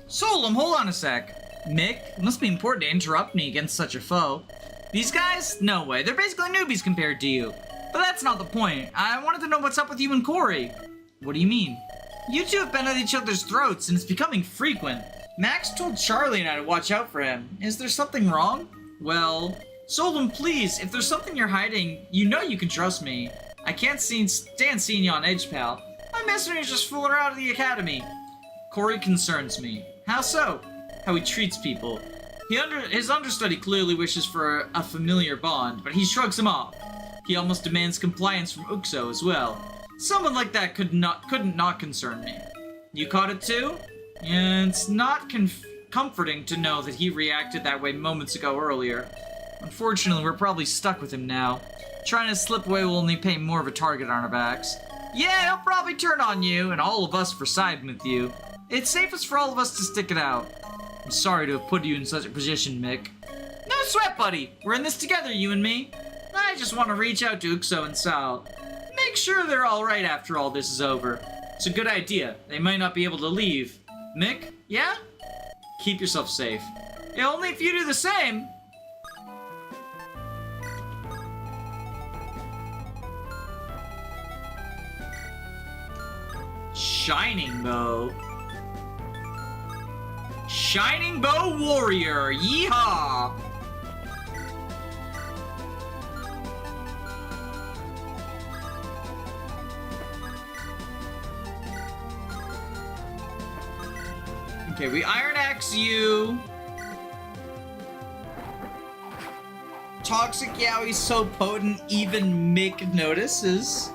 Solum, hold on a sec. Mick, it must be important to interrupt me against such a foe. These guys? No way. They're basically newbies compared to you. But that's not the point. I wanted to know what's up with you and Corey. What do you mean? You two have been at each other's throats, and it's becoming frequent. Max told Charlie and I to watch out for him. Is there something wrong? Well, Solon, please, if there's something you're hiding, you know you can trust me. I can't stand seeing you on edge, pal. My messenger's just fooling around at the academy. Corey concerns me. How so? How he treats people. His understudy clearly wishes for a familiar bond, but he shrugs him off. He almost demands compliance from Uxo as well. Someone like that couldn't not concern me. You caught it too? Yeah, it's not comforting to know that he reacted that way moments ago earlier. Unfortunately, we're probably stuck with him now. Trying to slip away will only paint more of a target on our backs. Yeah, he'll probably turn on you, and all of us for siding with you. It's safest for all of us to stick it out. I'm sorry to have put you in such a position, Mick. No sweat, buddy. We're in this together, you and me. I just want to reach out to Uxo and Sal. Make sure they're alright after all this is over. It's a good idea. They might not be able to leave. Mick, yeah? Keep yourself safe. Yeah, only if you do the same. Shining Bow. Shining Bow Warrior. Yeehaw! Okay, we Iron Axe you. Toxic Yowie's so potent, even Mick notices.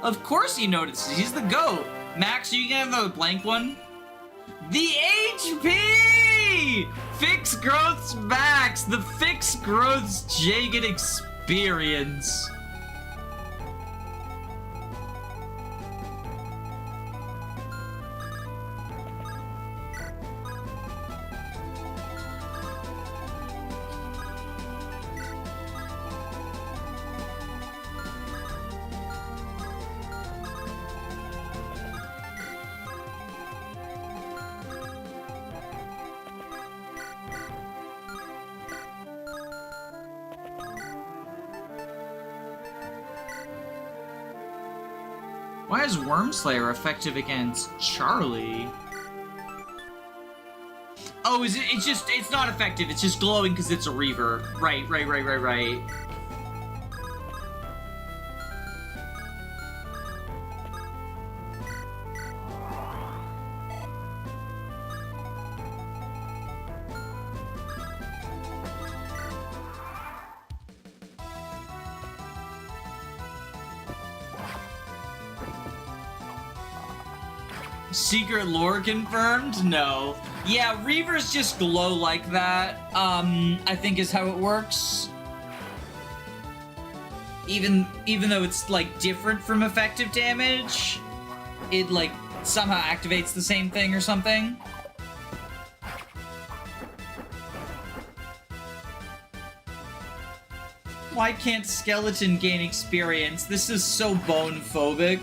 Of course he notices, he's the GOAT. Max, are you gonna have another blank one? The HP! Fixed Growth's Max, the Fixed Growth's Jagged Experience. Why is Wormslayer effective against Charlie? Oh, is it? It's not effective. It's just glowing because it's a Reaver. Right. Secret lore confirmed? No. Yeah, Reavers just glow like that, I think is how it works. Even though it's, like, different from effective damage, it, like, somehow activates the same thing or something. Why can't Skeleton gain experience? This is so bone-phobic.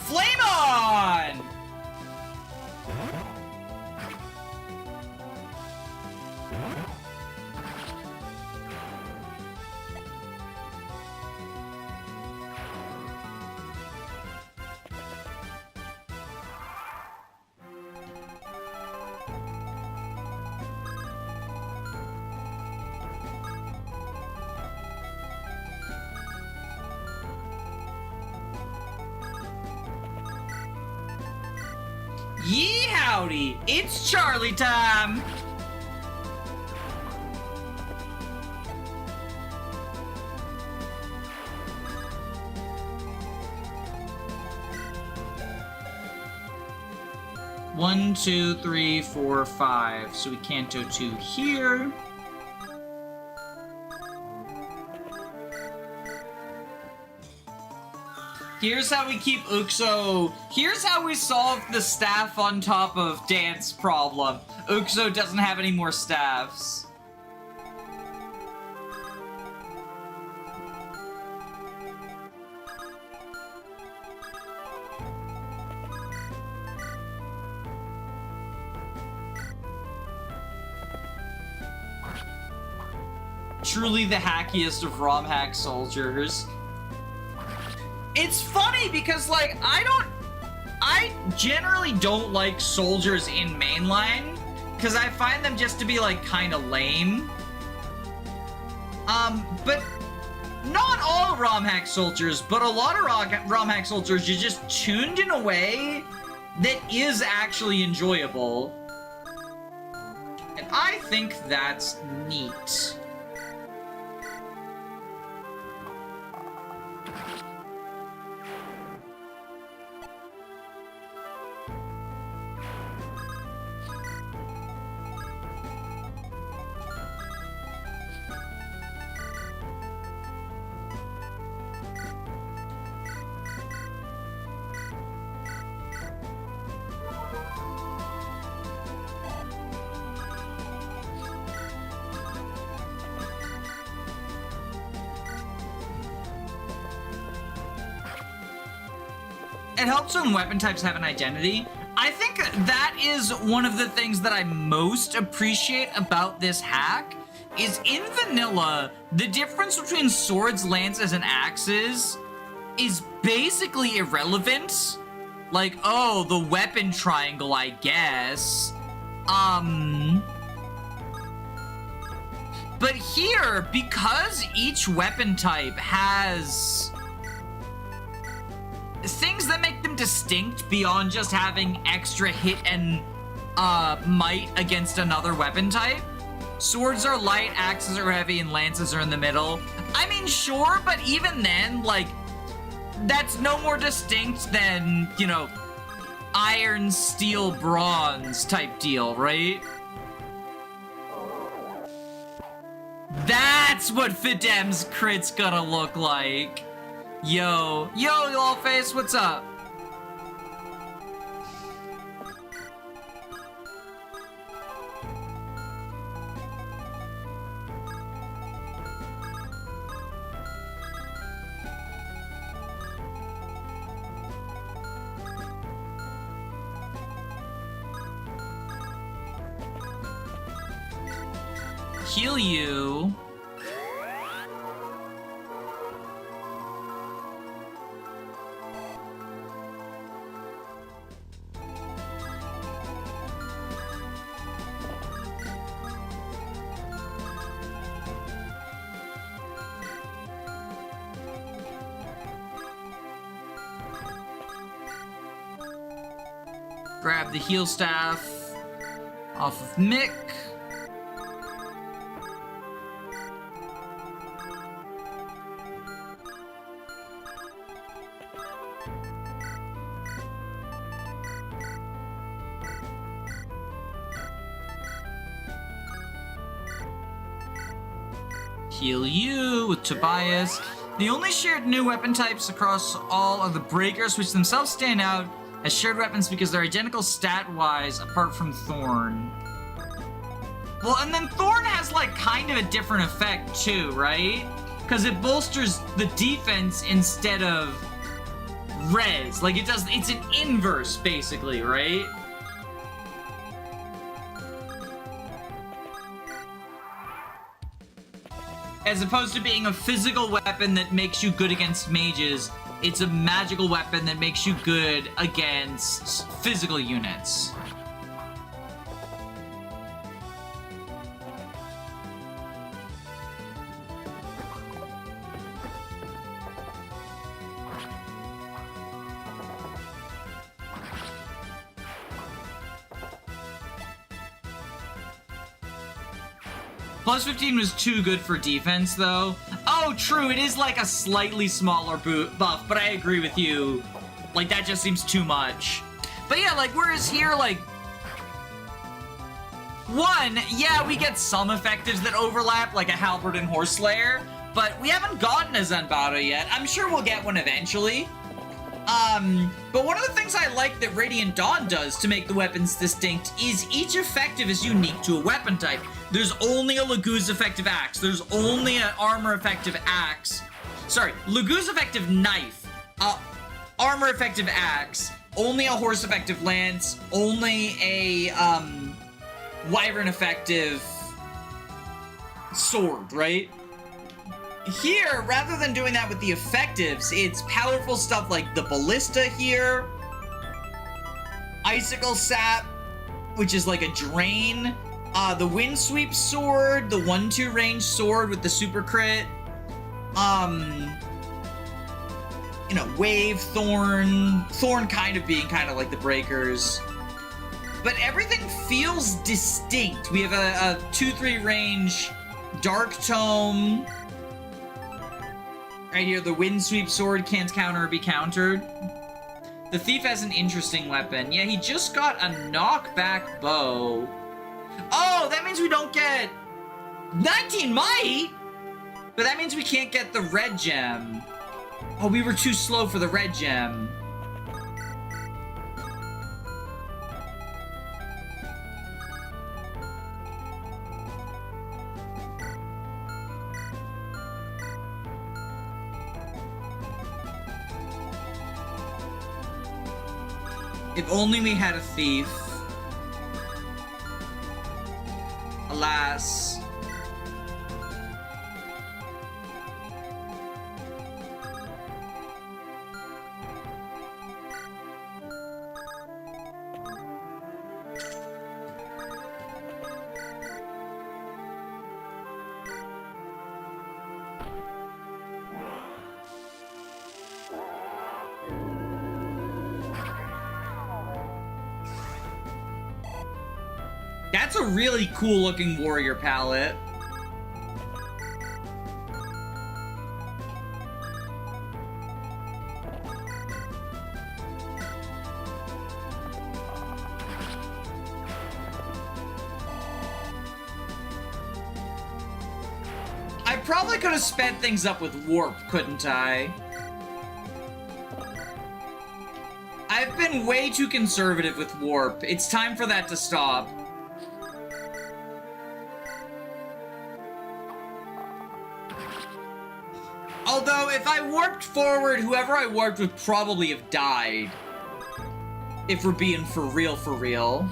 Flame on! Yee howdy! It's Charlie time! One, two, three, four, five. So we can't go to here. Here's how we keep Uxo. Here's how we solve the staff on top of dance problem. Uxo doesn't have any more staffs. Truly the hackiest of ROM hack soldiers. It's funny because, like, I generally don't like soldiers in mainline, because I find them just to be, like, kind of lame. But not all ROM hack soldiers, but a lot of ROM hack soldiers are just tuned in a way that is actually enjoyable. And I think that's neat. It helps when weapon types have an identity. I think that is one of the things that I most appreciate about this hack is in vanilla, the difference between swords, lances, and axes is basically irrelevant. Like, oh, the weapon triangle, I guess. But here, because each weapon type has things that make them distinct beyond just having extra hit and might against another weapon type. Swords are light, axes are heavy, and lances are in the middle. I mean, sure, but even then, like, that's no more distinct than, you know, iron, steel, bronze type deal, right? That's what Fidem's crit's gonna look like. Yo, Lawface, what's up? Heal you. Grab the heal staff off of Mick. Heal you with Tobias. The only shared new weapon types across all are the breakers, which themselves stand out as shared weapons because they're identical stat-wise apart from Thorn. Well, and then Thorn has like kind of a different effect too, right? Because it bolsters the defense instead of res. Like it does, it's an inverse basically, right? As opposed to being a physical weapon that makes you good against mages, it's a magical weapon that makes you good against physical units. Plus 15 was too good for defense, though. Oh, true, it is like a slightly smaller buff, but I agree with you. Like, that just seems too much. But yeah, like, whereas here, like... One, yeah, we get some effectives that overlap, like a Halberd and Horseslayer, but we haven't gotten a Zanbato yet. I'm sure we'll get one eventually. But one of the things I like that Radiant Dawn does to make the weapons distinct is each effective is unique to a weapon type. There's only a Laguz effective axe. There's only an armor effective axe. Sorry, Laguz effective knife. Armor effective axe. Only a horse effective lance. Only a, wyvern effective sword, right? Here, rather than doing that with the effectives, it's powerful stuff like the Ballista here, Icicle Sap, which is like a drain, the Windsweep Sword, the 1-2 range sword with the super crit, you know, Wave, Thorn kind of being kind of like the breakers. But everything feels distinct. We have a 2-3 range Dark Tome. Right here, the Windsweep Sword can't counter or be countered. The Thief has an interesting weapon. Yeah, he just got a knockback bow. Oh, that means we don't get 19 might! But that means we can't get the red gem. Oh, we were too slow for the red gem. If only we had a thief. Alas. That's a really cool looking warrior palette. I probably could have sped things up with warp, couldn't I? I've been way too conservative with warp. It's time for that to stop. Although, if I warped forward, whoever I warped would probably have died. If we're being for real, for real.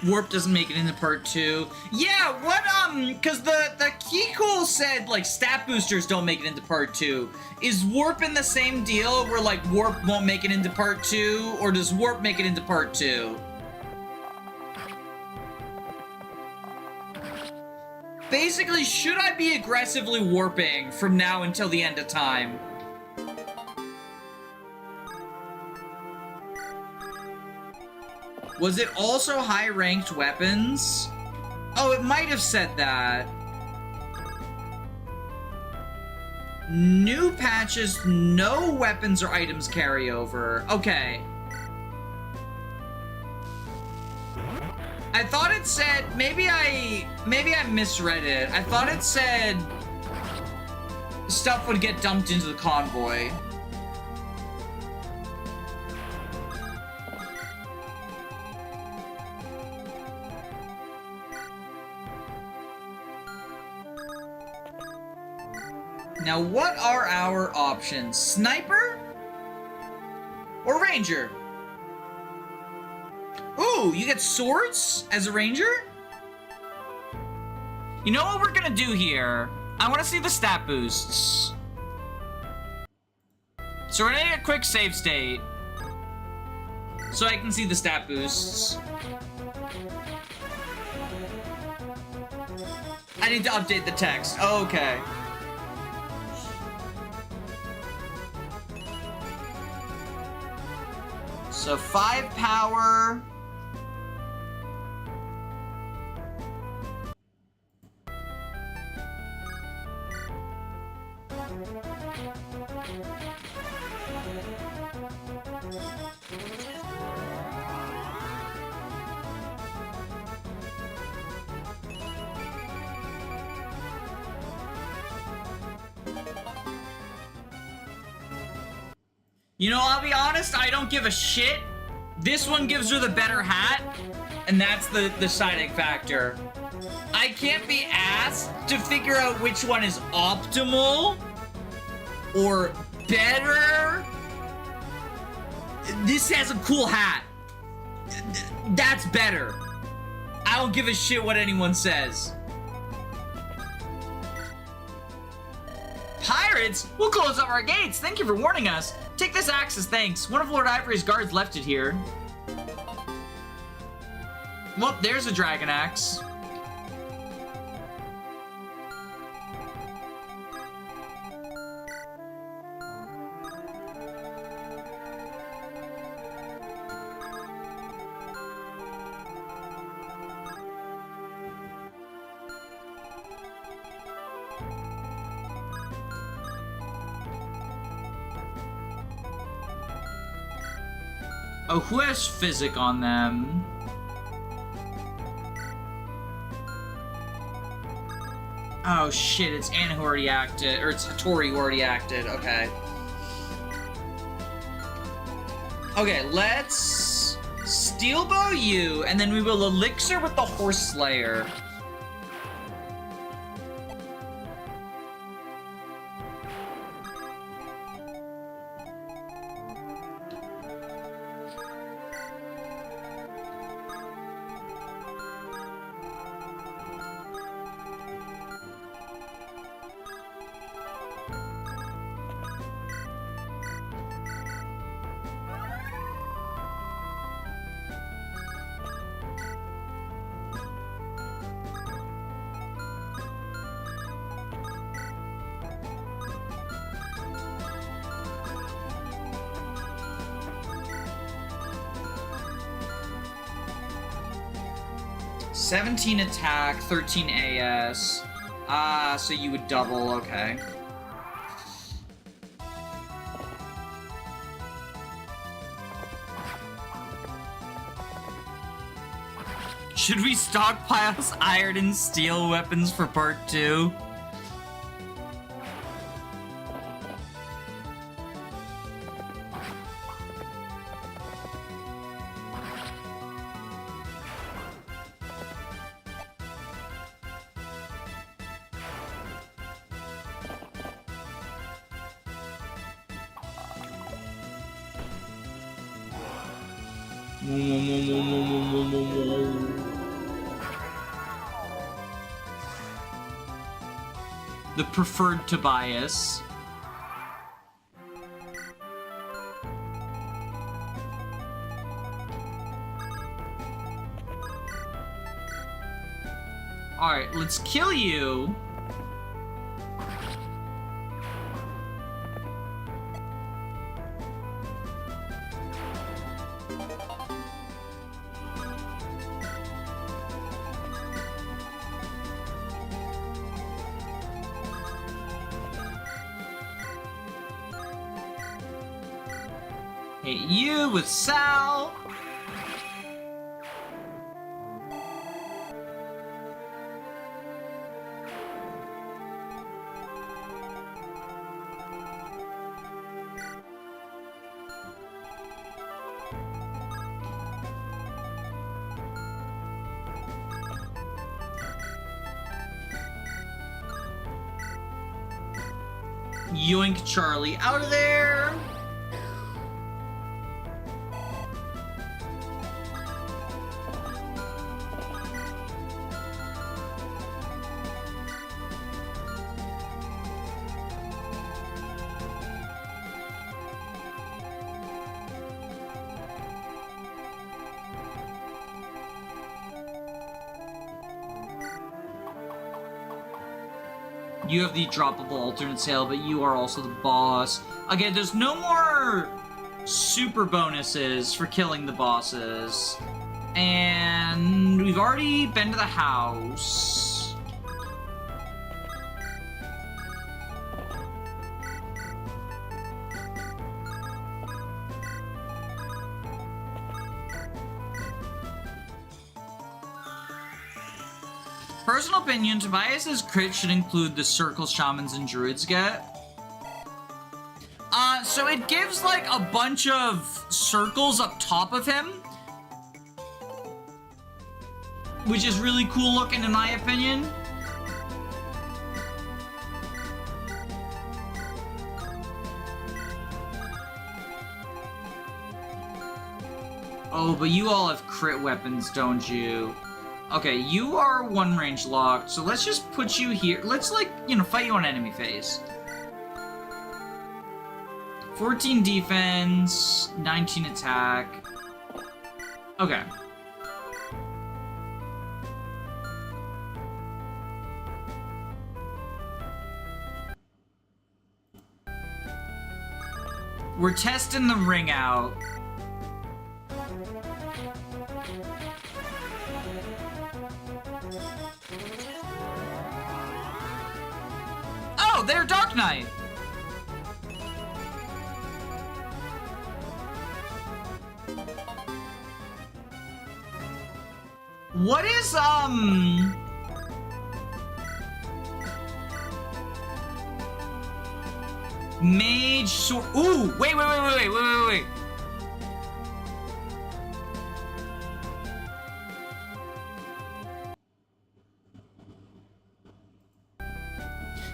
Warp doesn't make it into part 2. Yeah, what, cause the Keycool said, like, stat boosters don't make it into part 2. Is Warp in the same deal, where, like, Warp won't make it into part 2, or does Warp make it into part 2? Basically, should I be aggressively warping from now until the end of time? Was it also high-ranked weapons? Oh, it might have said that. New patches, no weapons or items carryover. Okay. I thought it said, maybe I misread it. I thought it said stuff would get dumped into the convoy. Now, what are our options? Sniper? Or Ranger? Ooh, you get swords as a Ranger? You know what we're gonna do here? I want to see the stat boosts. So we're gonna get a quick save state. So I can see the stat boosts. I need to update the text. Oh, okay. So 5 power. You know, I'll be honest, I don't give a shit. This one gives her the better hat, and that's the deciding factor. I can't be asked to figure out which one is optimal or better. This has a cool hat. That's better. I don't give a shit what anyone says. Pirates? We'll close up our gates. Thank you for warning us. Take this axe as thanks. One of Lord Ivory's guards left it here. Well, there's a dragon axe. Oh, who has physic on them? Oh shit, it's Anna who already acted, or it's Tori who already acted, okay. Okay, let's steel bow you, and then we will elixir with the horse slayer. $17 attack, 13 AS. So you would double, okay. Should we stockpile iron and steel weapons for part 2? The preferred Tobias. Alright, let's kill you. Hit you with Sal. Yoink Charlie out of there. You have the droppable alternate sale, but you are also the boss. Again, there's no more super bonuses for killing the bosses. And we've already been to the house. Personal opinion, Tobias's crit should include the circles shamans and druids get. So it gives like a bunch of circles up top of him, which is really cool looking in my opinion. Oh, but you all have crit weapons, don't you? Okay, you are one range locked, so let's just put you here. Let's, like, you know, fight you on enemy phase. 14 defense, 19 attack. Okay. We're testing the ring out. Oh, they're Dark Knight. What is Mage sword. Ooh, wait.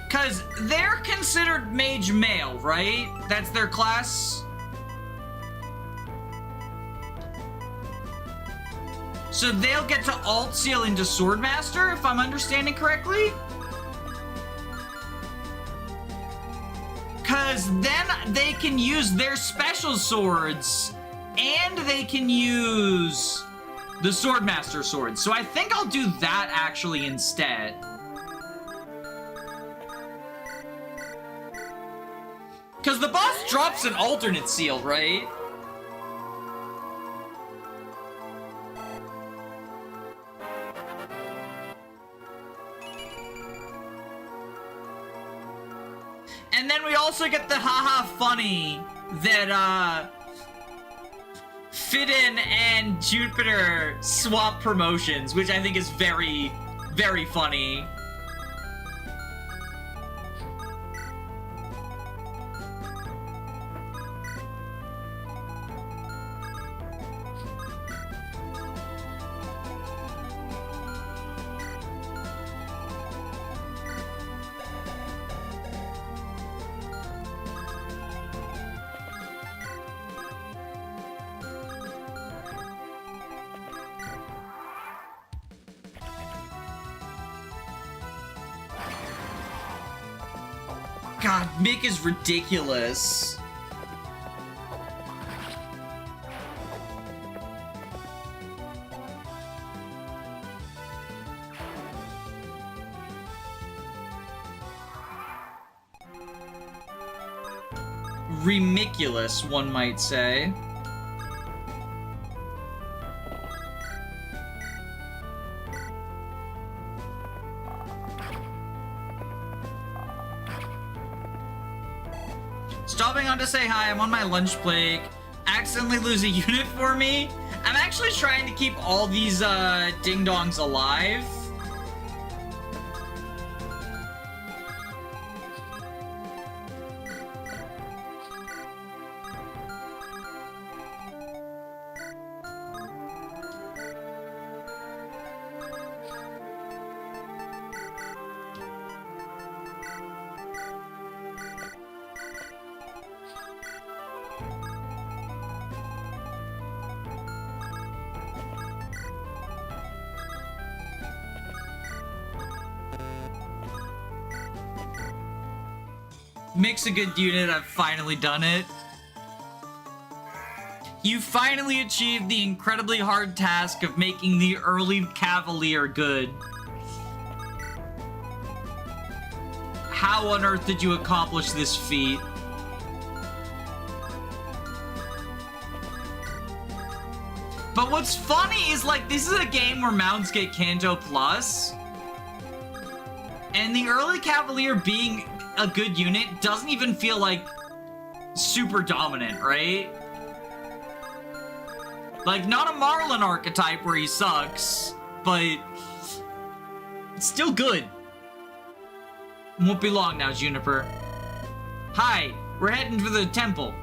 Because they're considered mage male, right? That's their class? So they'll get to alt seal into Swordmaster, if I'm understanding correctly? Because then they can use their special swords, and they can use the Swordmaster sword. So I think I'll do that actually instead. Because the boss drops an alternate seal, right? And then we also get the haha funny that, Fidden and Jupiter swap promotions, which I think is very, very funny. God, Mick is ridiculous. Remiculous, one might say. Stopping on to say hi, I'm on my lunch break. Accidentally lose a unit for me. I'm actually trying to keep all these ding-dongs alive. Mick's a good unit, I've finally done it. You finally achieved the incredibly hard task of making the early Cavalier good. How on earth did you accomplish this feat? But what's funny is, like, this is a game where mounts get Kanto Plus. And the early Cavalier being a good unit doesn't even feel like super dominant, right? Like, not a Marlin archetype where he sucks, but it's still good. Won't be long now, Juniper. Hi, we're heading for the temple.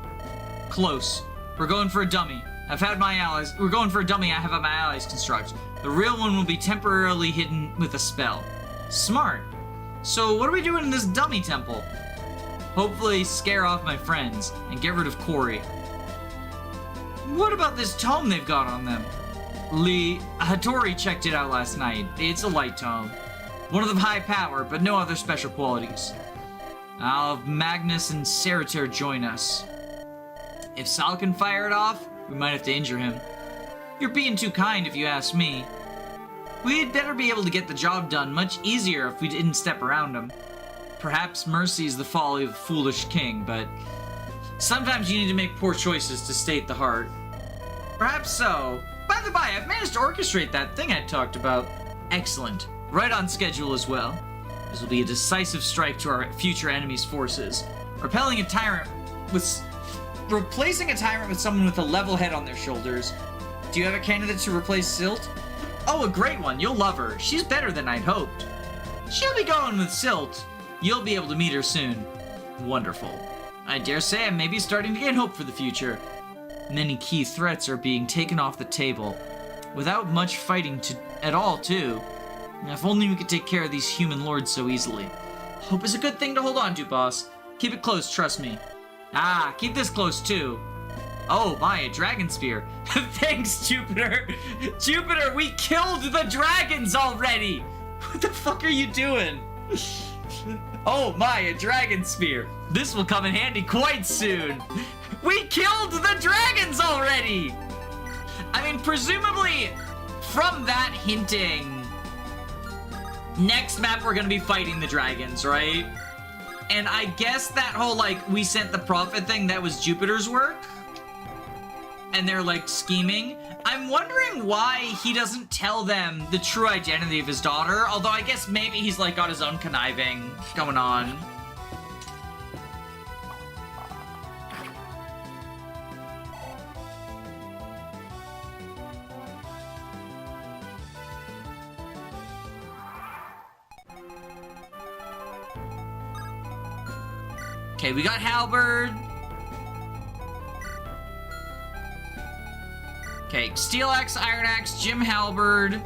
Close. We're going for a dummy. We're going for a dummy I have my allies construct. The real one will be temporarily hidden with a spell. Smart. So what are we doing in this dummy temple? Hopefully scare off my friends and get rid of Corey. What about this tome they've got on them? Hattori checked it out last night. It's a light tome. One of them high power, but no other special qualities. I'll have Magnus and Sarater join us. If Sal can fire it off, we might have to injure him. You're being too kind if you ask me. We'd better be able to get the job done much easier if we didn't step around him. Perhaps mercy is the folly of a foolish king, but sometimes you need to make poor choices to state the heart. Perhaps so. By the by, I've managed to orchestrate that thing I talked about. Excellent. Right on schedule as well. This will be a decisive strike to our future enemy's forces. Replacing a tyrant with someone with a level head on their shoulders. Do you have a candidate to replace Silt? Oh, a great one. You'll love her. She's better than I'd hoped. She'll be going with Silt. You'll be able to meet her soon. Wonderful. I dare say I may be starting to gain hope for the future. Many key threats are being taken off the table, without much fighting at all, too. If only we could take care of these human lords so easily. Hope is a good thing to hold on to, boss. Keep it close, trust me. Ah, keep this close, too. Oh my, a dragon spear. Thanks, Jupiter. Jupiter, we killed the dragons already. What the fuck are you doing? Oh my, a dragon spear. This will come in handy quite soon. We killed the dragons already. I mean, presumably, from that hinting, next map we're gonna be fighting the dragons, right? And I guess that whole, like, we sent the prophet thing, that was Jupiter's work. And they're, like, scheming. I'm wondering why he doesn't tell them the true identity of his daughter. Although I guess maybe he's, like, got his own conniving going on. Okay, we got Halberd. Okay, Steel Axe, Iron Axe, Jim Halberd,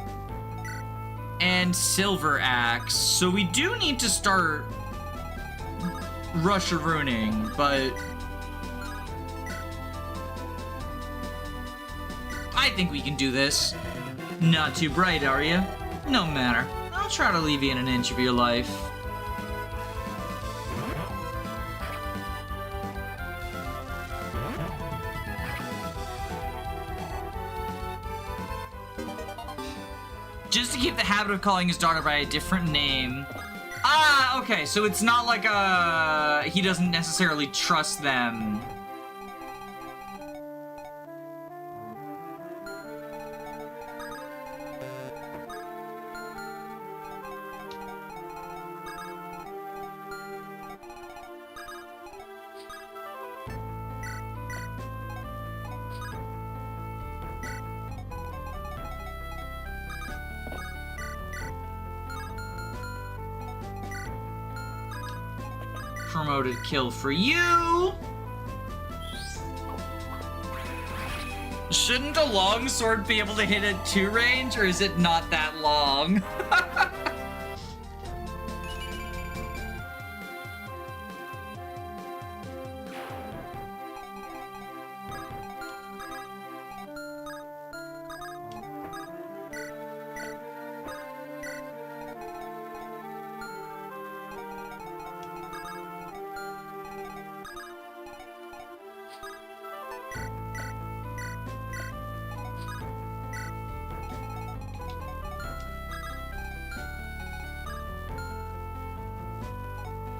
and Silver Axe. So we do need to start Rush-a-rooning, but I think we can do this. Not too bright, are you? No matter. I'll try to leave you in an inch of your life. Just to keep the habit of calling his daughter by a different name. Ah, okay, so it's not like he doesn't necessarily trust them. Promoted kill for you. Shouldn't a longsword be able to hit at 2 range, or is it not that long?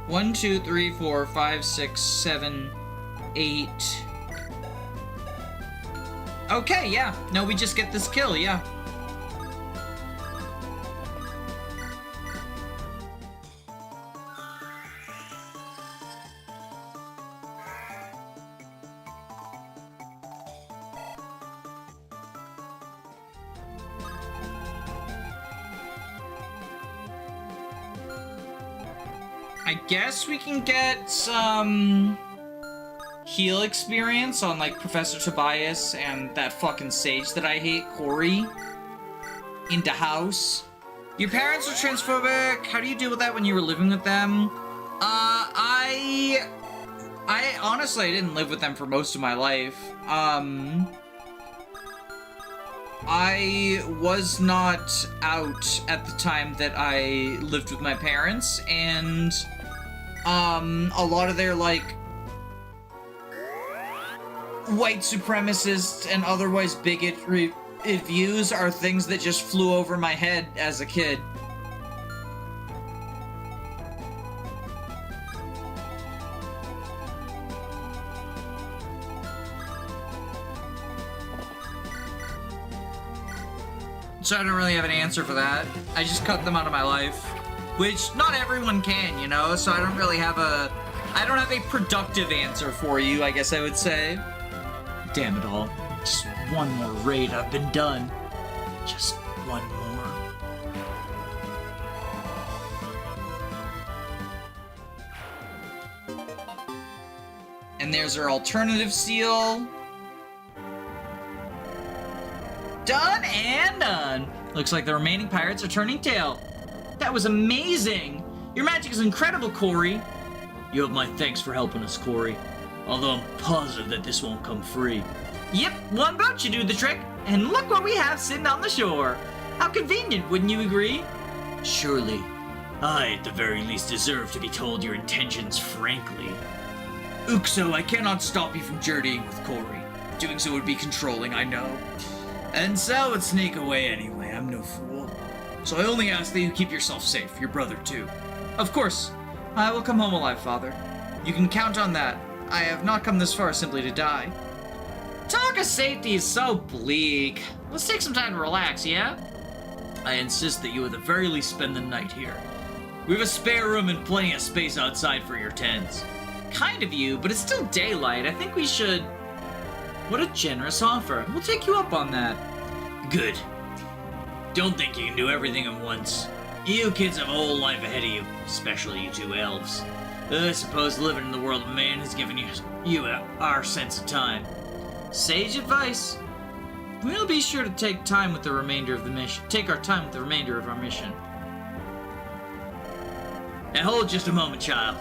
One, 2, 3, 4, 5, 6, 7, 8. Okay, yeah. No, we just get this kill, yeah. I guess we can get some heal experience on, like, Professor Tobias and that fucking sage that I hate, Corey, into house. Your parents are transphobic. How do you deal with that when you were living with them? I honestly, I didn't live with them for most of my life. I was not out at the time that I lived with my parents, and a lot of their, like, white supremacist and otherwise bigot views are things that just flew over my head as a kid. So I don't really have an answer for that. I just cut them out of my life. Which, not everyone can, you know? So I don't really have a... I don't have a productive answer for you, I guess I would say. Damn it all. Just one more raid, I've been done. Just one more. And there's our alternative seal. Done and done. Looks like the remaining pirates are turning tail. That was amazing. Your magic is incredible, Corey. You have my thanks for helping us, Corey. Although I'm positive that this won't come free. Yep, one boat should do the trick. And look what we have sitting on the shore. How convenient, wouldn't you agree? Surely. I, at the very least, deserve to be told your intentions frankly. Uxo, I cannot stop you from journeying with Corey. Doing so would be controlling, I know. And Sal would sneak away anyway, I'm no fool. So I only ask that you keep yourself safe, your brother too. Of course. I will come home alive, Father. You can count on that. I have not come this far simply to die. Talk of safety is so bleak. Let's take some time to relax, yeah? I insist that you at the very least spend the night here. We have a spare room and plenty of space outside for your tents. Kind of you, but it's still daylight. I think we should... What a generous offer. We'll take you up on that. Good. Don't think you can do everything at once. You kids have a whole life ahead of you, especially you two elves. I suppose living in the world of man has given you our sense of time. Sage advice. We'll be sure to take time with the remainder of the mission. Take our time with the remainder of our mission. And hold just a moment, child.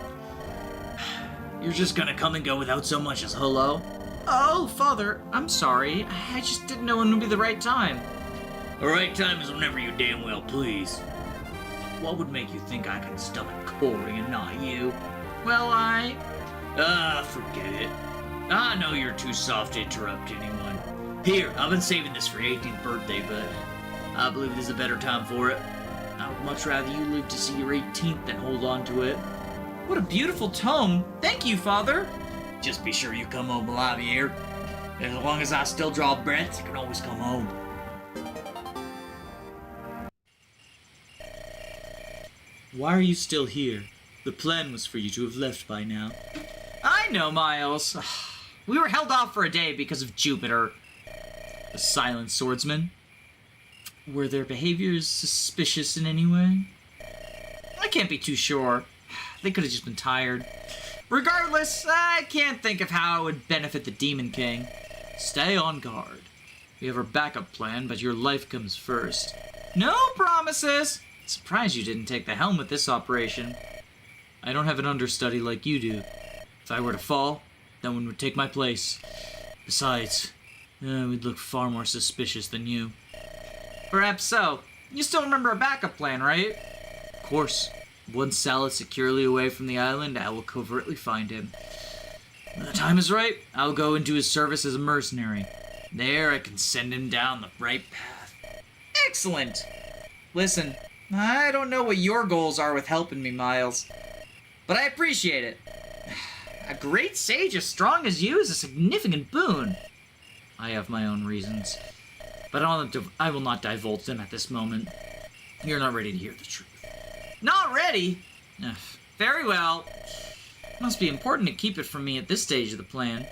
You're just gonna come and go without so much as hello? Oh, Father, I'm sorry. I just didn't know when would be the right time. The right time is whenever you damn well please. What would make you think I can stomach Corey and not you? Well, forget it. I know you're too soft to interrupt anyone. Here, I've been saving this for your 18th birthday, but I believe there's a better time for it. I would much rather you live to see your 18th than hold on to it. What a beautiful tome. Thank you, Father. Just be sure you come home alive here. As long as I still draw breath, you can always come home. Why are you still here? The plan was for you to have left by now. I know, Miles. We were held off for a day because of Jupiter. The silent swordsman. Were their behaviors suspicious in any way? I can't be too sure. They could have just been tired. Regardless, I can't think of how it would benefit the Demon King. Stay on guard. We have our backup plan, but your life comes first. No promises! Surprised you didn't take the helm with this operation. I don't have an understudy like you do. If I were to fall, no one would take my place. Besides, we'd look far more suspicious than you. Perhaps so. You still remember a backup plan, right? Of course. Once Sal is securely away from the island, I will covertly find him. When the time is right, I'll go into his service as a mercenary. There, I can send him down the right path. Excellent! Listen, I don't know what your goals are with helping me, Miles, but I appreciate it. A great sage as strong as you is a significant boon. I have my own reasons, but I will not divulge them at this moment. You're not ready to hear the truth. Not ready? Very well. It must be important to keep it from me at this stage of the plan.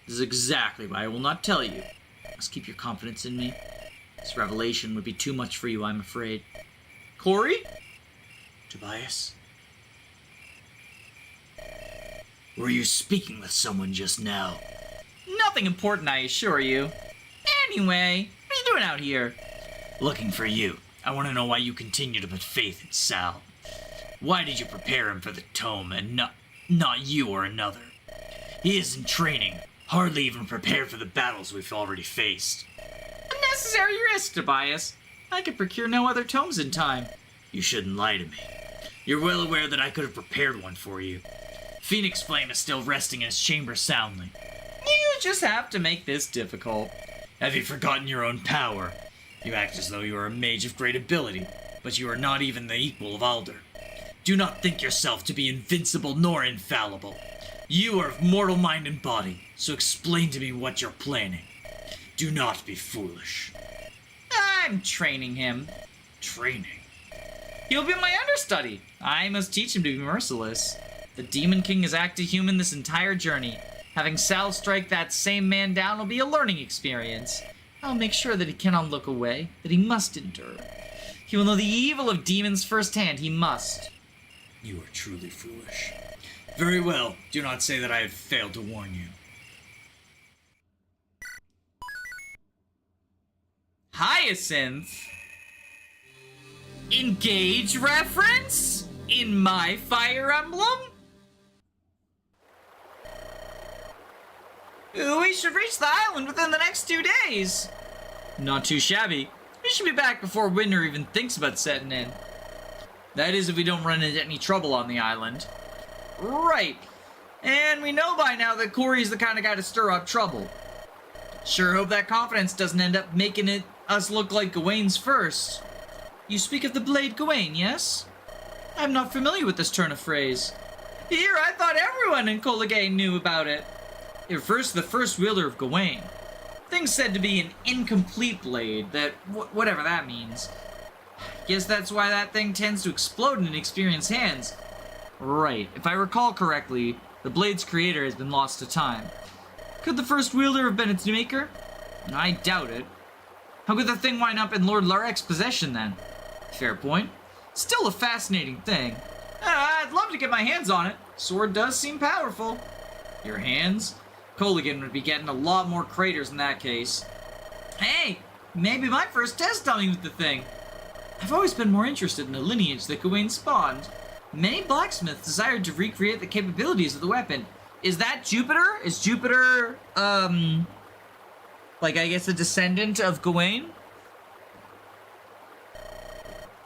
This is exactly why I will not tell you. You must keep your confidence in me. This revelation would be too much for you, I'm afraid. Corey? Tobias? Were you speaking with someone just now? Nothing important, I assure you. Anyway, what are you doing out here? Looking for you. I want to know why you continue to put faith in Sal. Why did you prepare him for the tome and not you or another? He is in training, hardly even prepared for the battles we've already faced. Unnecessary risk, Tobias. I could procure no other tomes in time. You shouldn't lie to me. You're well aware that I could have prepared one for you. Phoenix Flame is still resting in his chamber soundly. You just have to make this difficult. Have you forgotten your own power? You act as though you are a mage of great ability, but you are not even the equal of Alder. Do not think yourself to be invincible nor infallible. You are of mortal mind and body, so explain to me what you're planning. Do not be foolish. I'm training him. Training? He'll be my understudy. I must teach him to be merciless. The Demon King has acted human this entire journey. Having Sal strike that same man down will be a learning experience. I'll make sure that he cannot look away, that he must endure. He will know the evil of demons firsthand, he must. You are truly foolish. Very well. Do not say that I have failed to warn you. Hyacinth? Engage reference? In my Fire Emblem? We should reach the island within the next 2 days. Not too shabby. We should be back before winter even thinks about setting in. That is if we don't run into any trouble on the island. Right. And we know by now that Corey's the kind of guy to stir up trouble. Sure hope that confidence doesn't end up making us look like Gawain's first. You speak of the Blade Gawain, yes? I'm not familiar with this turn of phrase. Here, I thought everyone in Colligay knew about it. It refers to the first wielder of Gawain. Thing's said to be an incomplete blade, that whatever that means. Guess that's why that thing tends to explode in inexperienced hands. Right, if I recall correctly, the blade's creator has been lost to time. Could the first wielder have been its maker? I doubt it. How could the thing wind up in Lord Larek's possession then? Fair point. Still a fascinating thing. I'd love to get my hands on it. Sword does seem powerful. Your hands? Colligan would be getting a lot more craters in that case. Hey, maybe my first test dummy with the thing. I've always been more interested in the lineage that Gawain spawned. Many blacksmiths desired to recreate the capabilities of the weapon. Is that Jupiter? Is Jupiter, like, I guess a descendant of Gawain?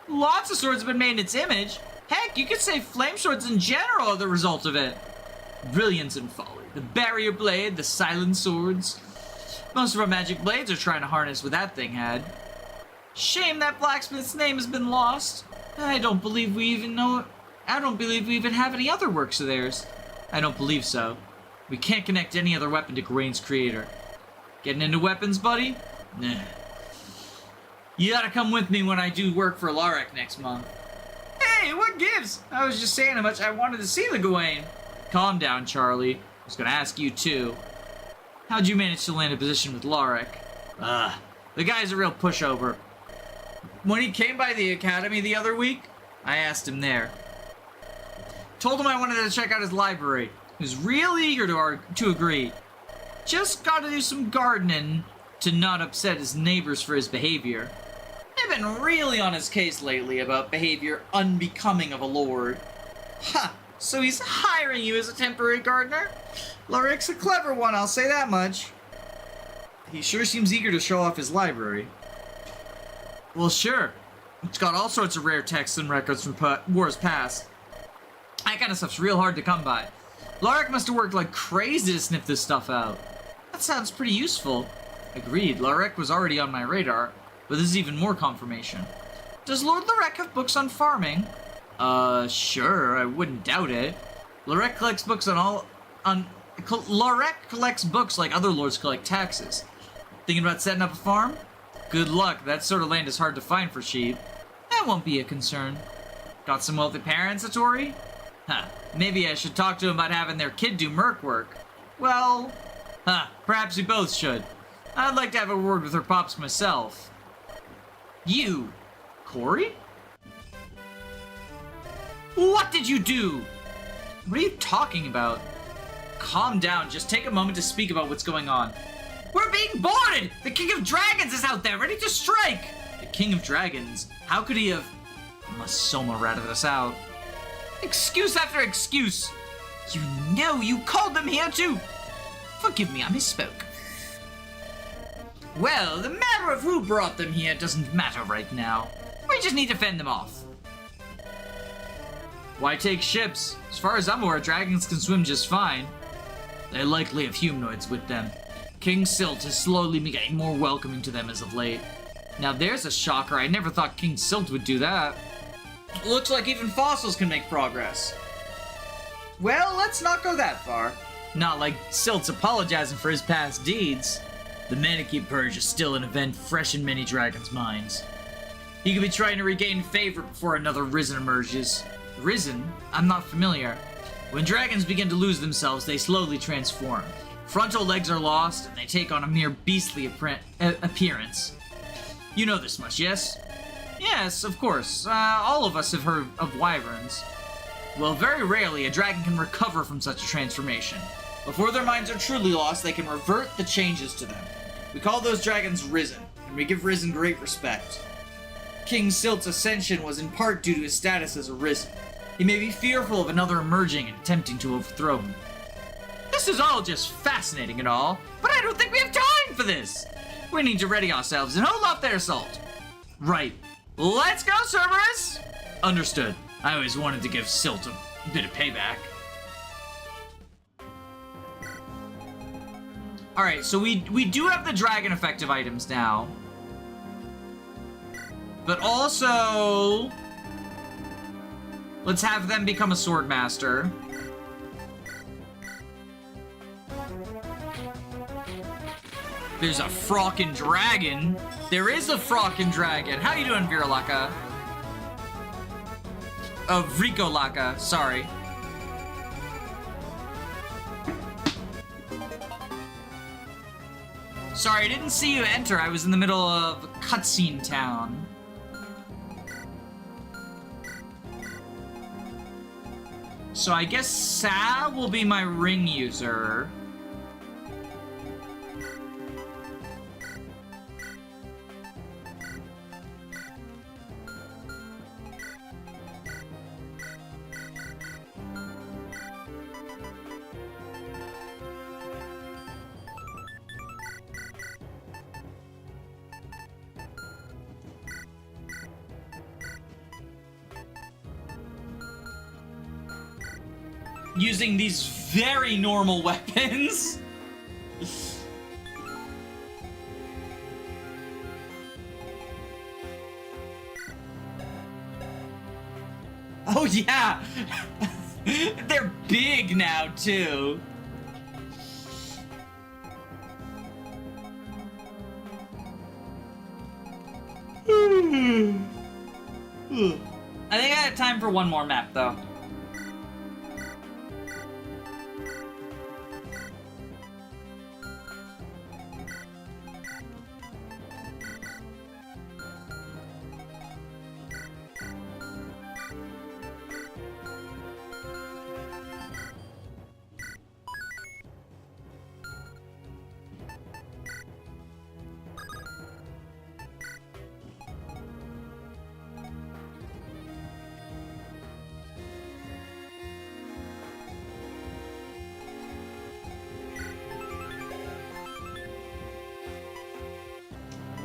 Lots of swords have been made in its image. Heck, you could say flame swords in general are the result of it. Brilliance and folly. The barrier blade, the silent swords. Most of our magic blades are trying to harness what that thing had. Shame that blacksmith's name has been lost. I don't believe we even have any other works of theirs. I don't believe so. We can't connect any other weapon to Gawain's creator. Getting into weapons, buddy? Nah. You gotta come with me when I do work for Larek next month. Hey, what gives? I was just saying how much I wanted to see the Gawain. Calm down, Charlie. I was gonna ask you too. How'd you manage to land a position with Larek? The guy's a real pushover. When he came by the academy the other week, I asked him there. Told him I wanted to check out his library. He was real eager to agree. Just gotta do some gardening to not upset his neighbors for his behavior. They've been really on his case lately about behavior unbecoming of a lord. Ha! So he's hiring you as a temporary gardener? Larek's a clever one, I'll say that much. He sure seems eager to show off his library. Well, sure. It's got all sorts of rare texts and records from wars past. That kind of stuff's real hard to come by. Larek must have worked like crazy to sniff this stuff out. That sounds pretty useful. Agreed, Larek was already on my radar, but this is even more confirmation. Does Lord Larek have books on farming? Sure, I wouldn't doubt it. Larek collects books Larek collects books like other lords collect taxes. Thinking about setting up a farm? Good luck, that sort of land is hard to find for sheep. That won't be a concern. Got some wealthy parents, Atori? Maybe I should talk to them about having their kid do merc work. Well, perhaps we both should. I'd like to have a word with her pops myself. You, Corey? What did you do? What are you talking about? Calm down, just take a moment to speak about what's going on. We're being boarded! The King of Dragons is out there, ready to strike! The King of Dragons? How could he have... Unless Soma ratted us out. Excuse after excuse! You know you called them here too! Forgive me, I misspoke. Well, the matter of who brought them here doesn't matter right now. We just need to fend them off. Why take ships? As far as I'm aware, dragons can swim just fine. They likely have humanoids with them. King Silt has slowly been getting more welcoming to them as of late. Now there's a shocker, I never thought King Silt would do that. Looks like even fossils can make progress. Well, let's not go that far. Not like Silt's apologizing for his past deeds. The Manakee Purge is still an event fresh in many dragons' minds. He could be trying to regain favor before another Risen emerges. Risen? I'm not familiar. When dragons begin to lose themselves, they slowly transform. Frontal legs are lost, and they take on a mere beastly appearance. You know this much, yes? Yes, of course. All of us have heard of wyverns. Well, very rarely a dragon can recover from such a transformation. Before their minds are truly lost, they can revert the changes to them. We call those dragons Risen, and we give Risen great respect. King Silt's ascension was in part due to his status as a Risen. He may be fearful of another emerging and attempting to overthrow him. This is all just fascinating and all, but I don't think we have time for this! We need to ready ourselves and hold off their assault. Right. Let's go, Cerberus! Understood. I always wanted to give Silt a bit of payback. Alright, so we do have the dragon effective items now. But also, let's have them become a sword master. There's a frockin' dragon. There is a frockin' dragon. How you doing, Viralaka? Oh, Vrikolaka, sorry. Sorry, I didn't see you enter. I was in the middle of cutscene town. So I guess Sa will be my ring user. Using these very normal weapons. Oh yeah! They're big now too. I think I have time for one more map though.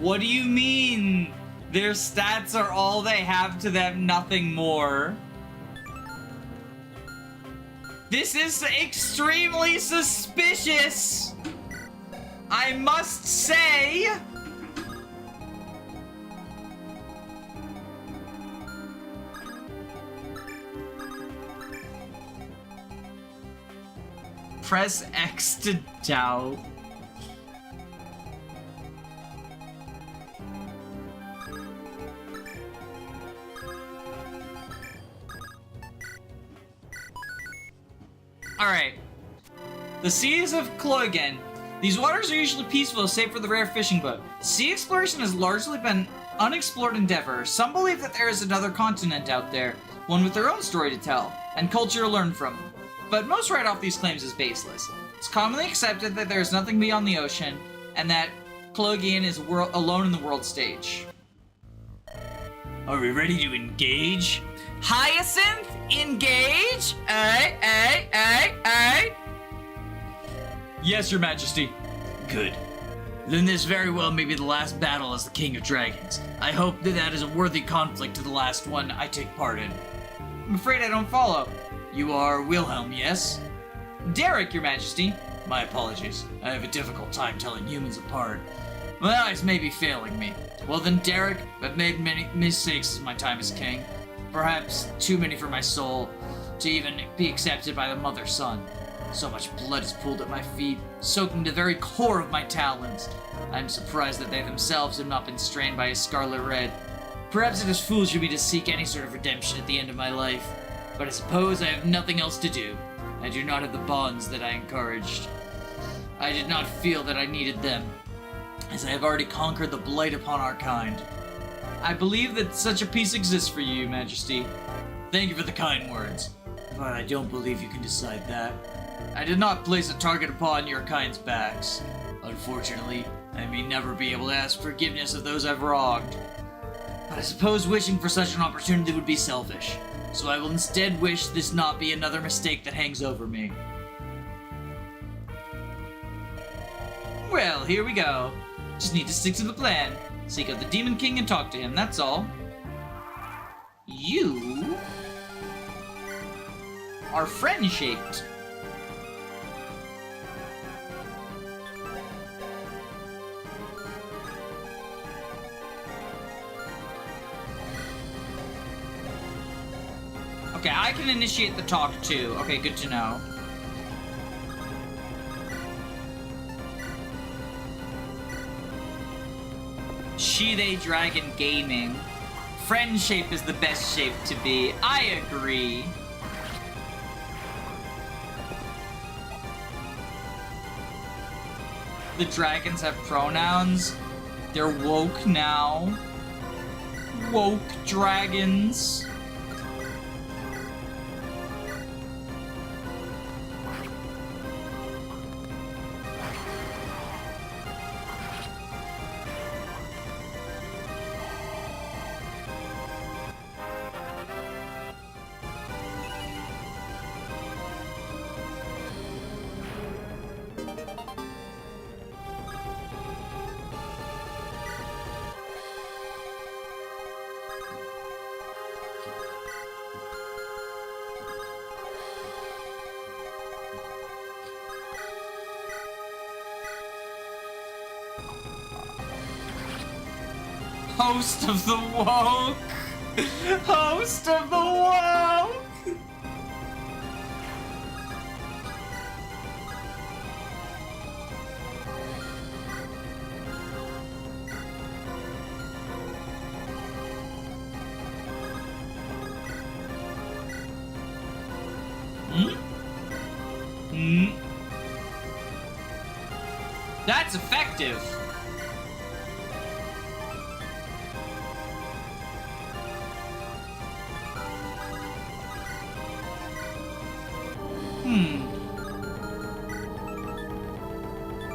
What do you mean? Their stats are all they have to them, nothing more. This is extremely suspicious, I must say. Press X to doubt. Alright. The seas of Cloygen. These waters are usually peaceful, save for the rare fishing boat. Sea exploration has largely been unexplored endeavor. Some believe that there is another continent out there, one with their own story to tell, and culture to learn from. But most write off these claims as baseless. It's commonly accepted that there is nothing beyond the ocean, and that Cloygen is alone in the world stage. Are we ready to engage? Hyacinth, engage! Aye. Yes, Your Majesty. Good. Then this very well may be the last battle as the King of Dragons. I hope that is a worthy conflict to the last one I take part in. I'm afraid I don't follow. You are Wilhelm, yes? Derek, Your Majesty. My apologies. I have a difficult time telling humans apart. My eyes may be failing me. Well then, Derek, I've made many mistakes in my time as king. Perhaps too many for my soul to even be accepted by the mother sun. So much blood is pooled at my feet, soaking to the very core of my talons. I am surprised that they themselves have not been strained by a scarlet red. Perhaps it is foolish of me to seek any sort of redemption at the end of my life, but I suppose I have nothing else to do. I do not have the bonds that I encouraged. I did not feel that I needed them, as I have already conquered the blight upon our kind. I believe that such a peace exists for you, Your Majesty. Thank you for the kind words. But I don't believe you can decide that. I did not place a target upon your kind's backs. Unfortunately, I may never be able to ask forgiveness of those I've wronged. But I suppose wishing for such an opportunity would be selfish. So I will instead wish this not be another mistake that hangs over me. Well, here we go. Just need to stick to the plan. Seek out the Demon King and talk to him, that's all. You are friend-shaped. Okay, I can initiate the talk too. Okay, good to know. She-They Dragon Gaming. Friend shape is the best shape to be. I agree. The dragons have pronouns. They're woke now. Woke dragons. Host of the woke! Host of the woke! That's effective.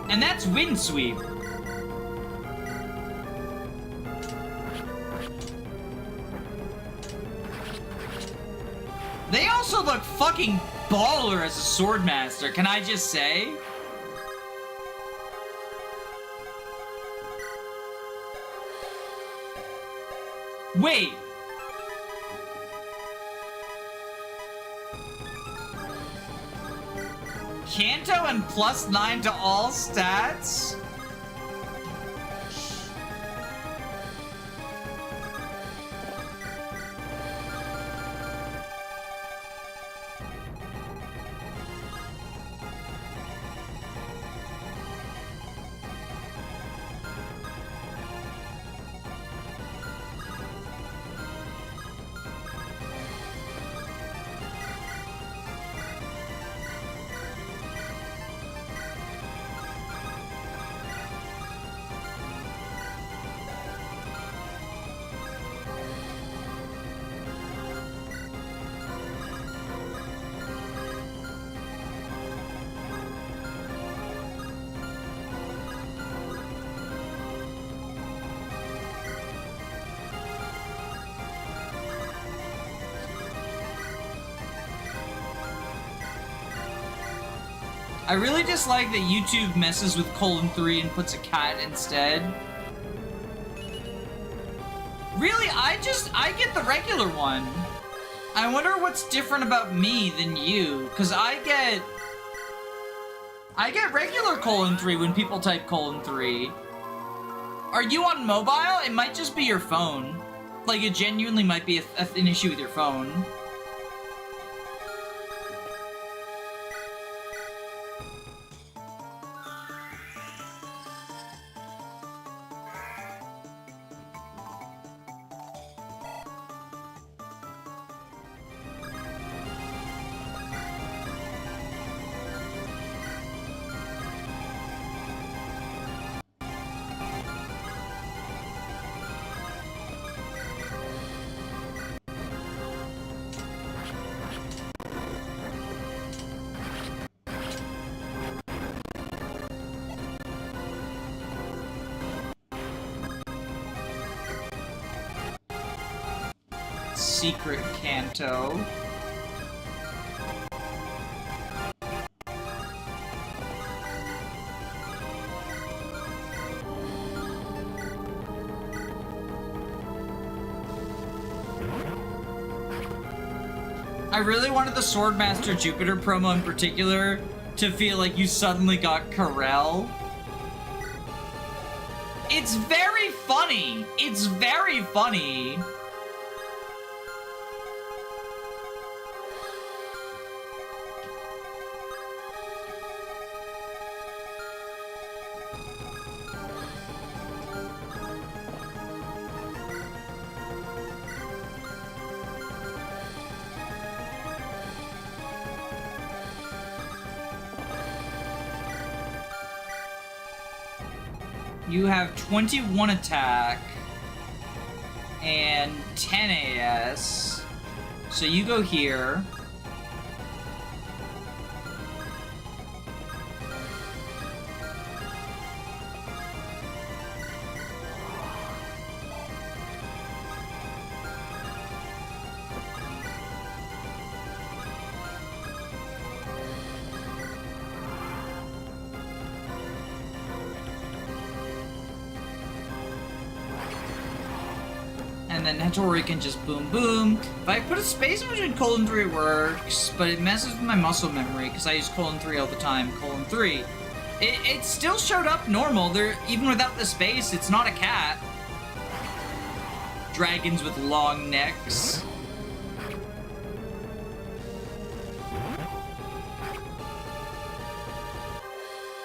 And that's wind sweep. They also look fucking baller as a swordmaster, can I just say? Wait. Kanto and +9 to all stats? I really dislike that YouTube messes with :3 and puts a cat instead. Really, I get the regular one. I wonder what's different about me than you, because I get regular :3 when people type :3. Are you on mobile? It might just be your phone. Like, it genuinely might be an issue with your phone. secret Kanto. I really wanted the Swordmaster Jupiter promo in particular to feel like you suddenly got Corel. It's very funny. It's very funny. You have 21 attack and 10 AS. So you go here. And then Hattori can just boom boom. If I put a space between 3, it works, but it messes with my muscle memory because I use 3 all the time. 3. It still showed up normal. There, even without the space, it's not a cat. Dragons with long necks.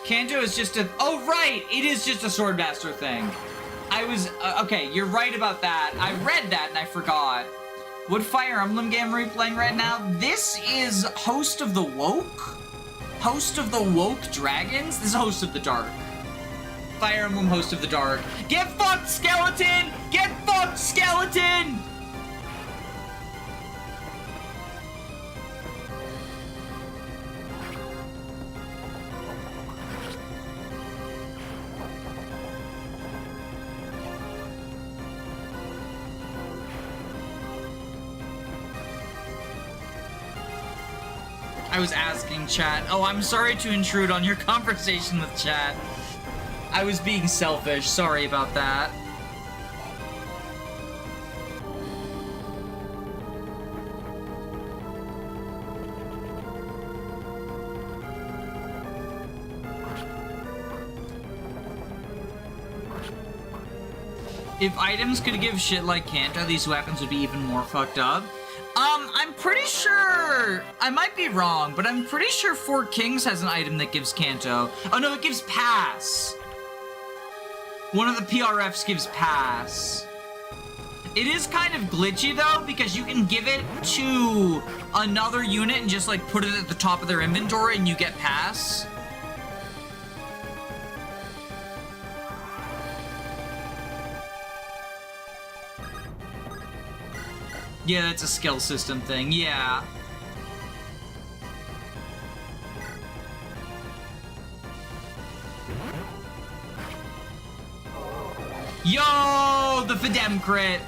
Kanto is just a... Oh, right! It is just a Swordmaster thing. I was... okay, you're right about that. I read that and I forgot. What Fire Emblem game are we playing right now? This is Host of the Woke? Host of the Woke Dragons? This is Host of the Dark. Fire Emblem Host of the Dark. Get fucked, skeleton! Get fucked, skeleton! I was asking chat. Oh, I'm sorry to intrude on your conversation with chat. I was being selfish. Sorry about that. If items could give shit like Kanto, these weapons would be even more fucked up. I'm pretty sure... I might be wrong, but I'm pretty sure Four Kings has an item that gives Kanto. Oh no, it gives Pass. One of the PRFs gives Pass. It is kind of glitchy though, because you can give it to another unit and just like put it at the top of their inventory and you get Pass. Yeah, that's a skill system thing, yeah. Yo, the Fidem crit.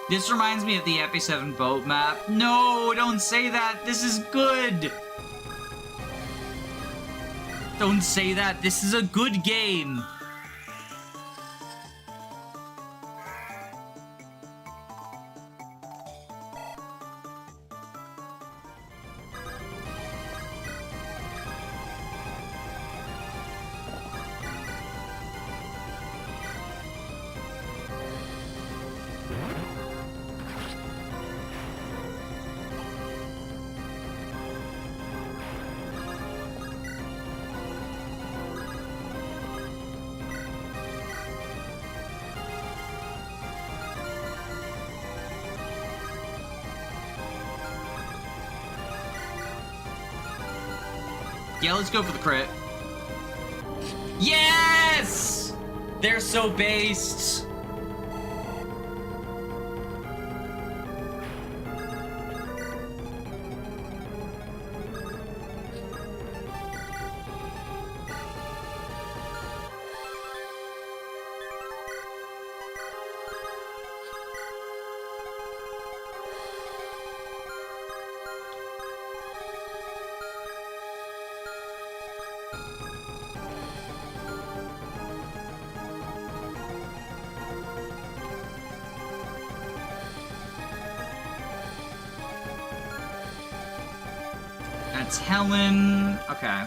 This reminds me of the Epi7 boat map. No, don't say that. This is good. Don't say that. This is a good game. Yeah, let's go for the crit. Yes! They're so based. That's Helen. Okay.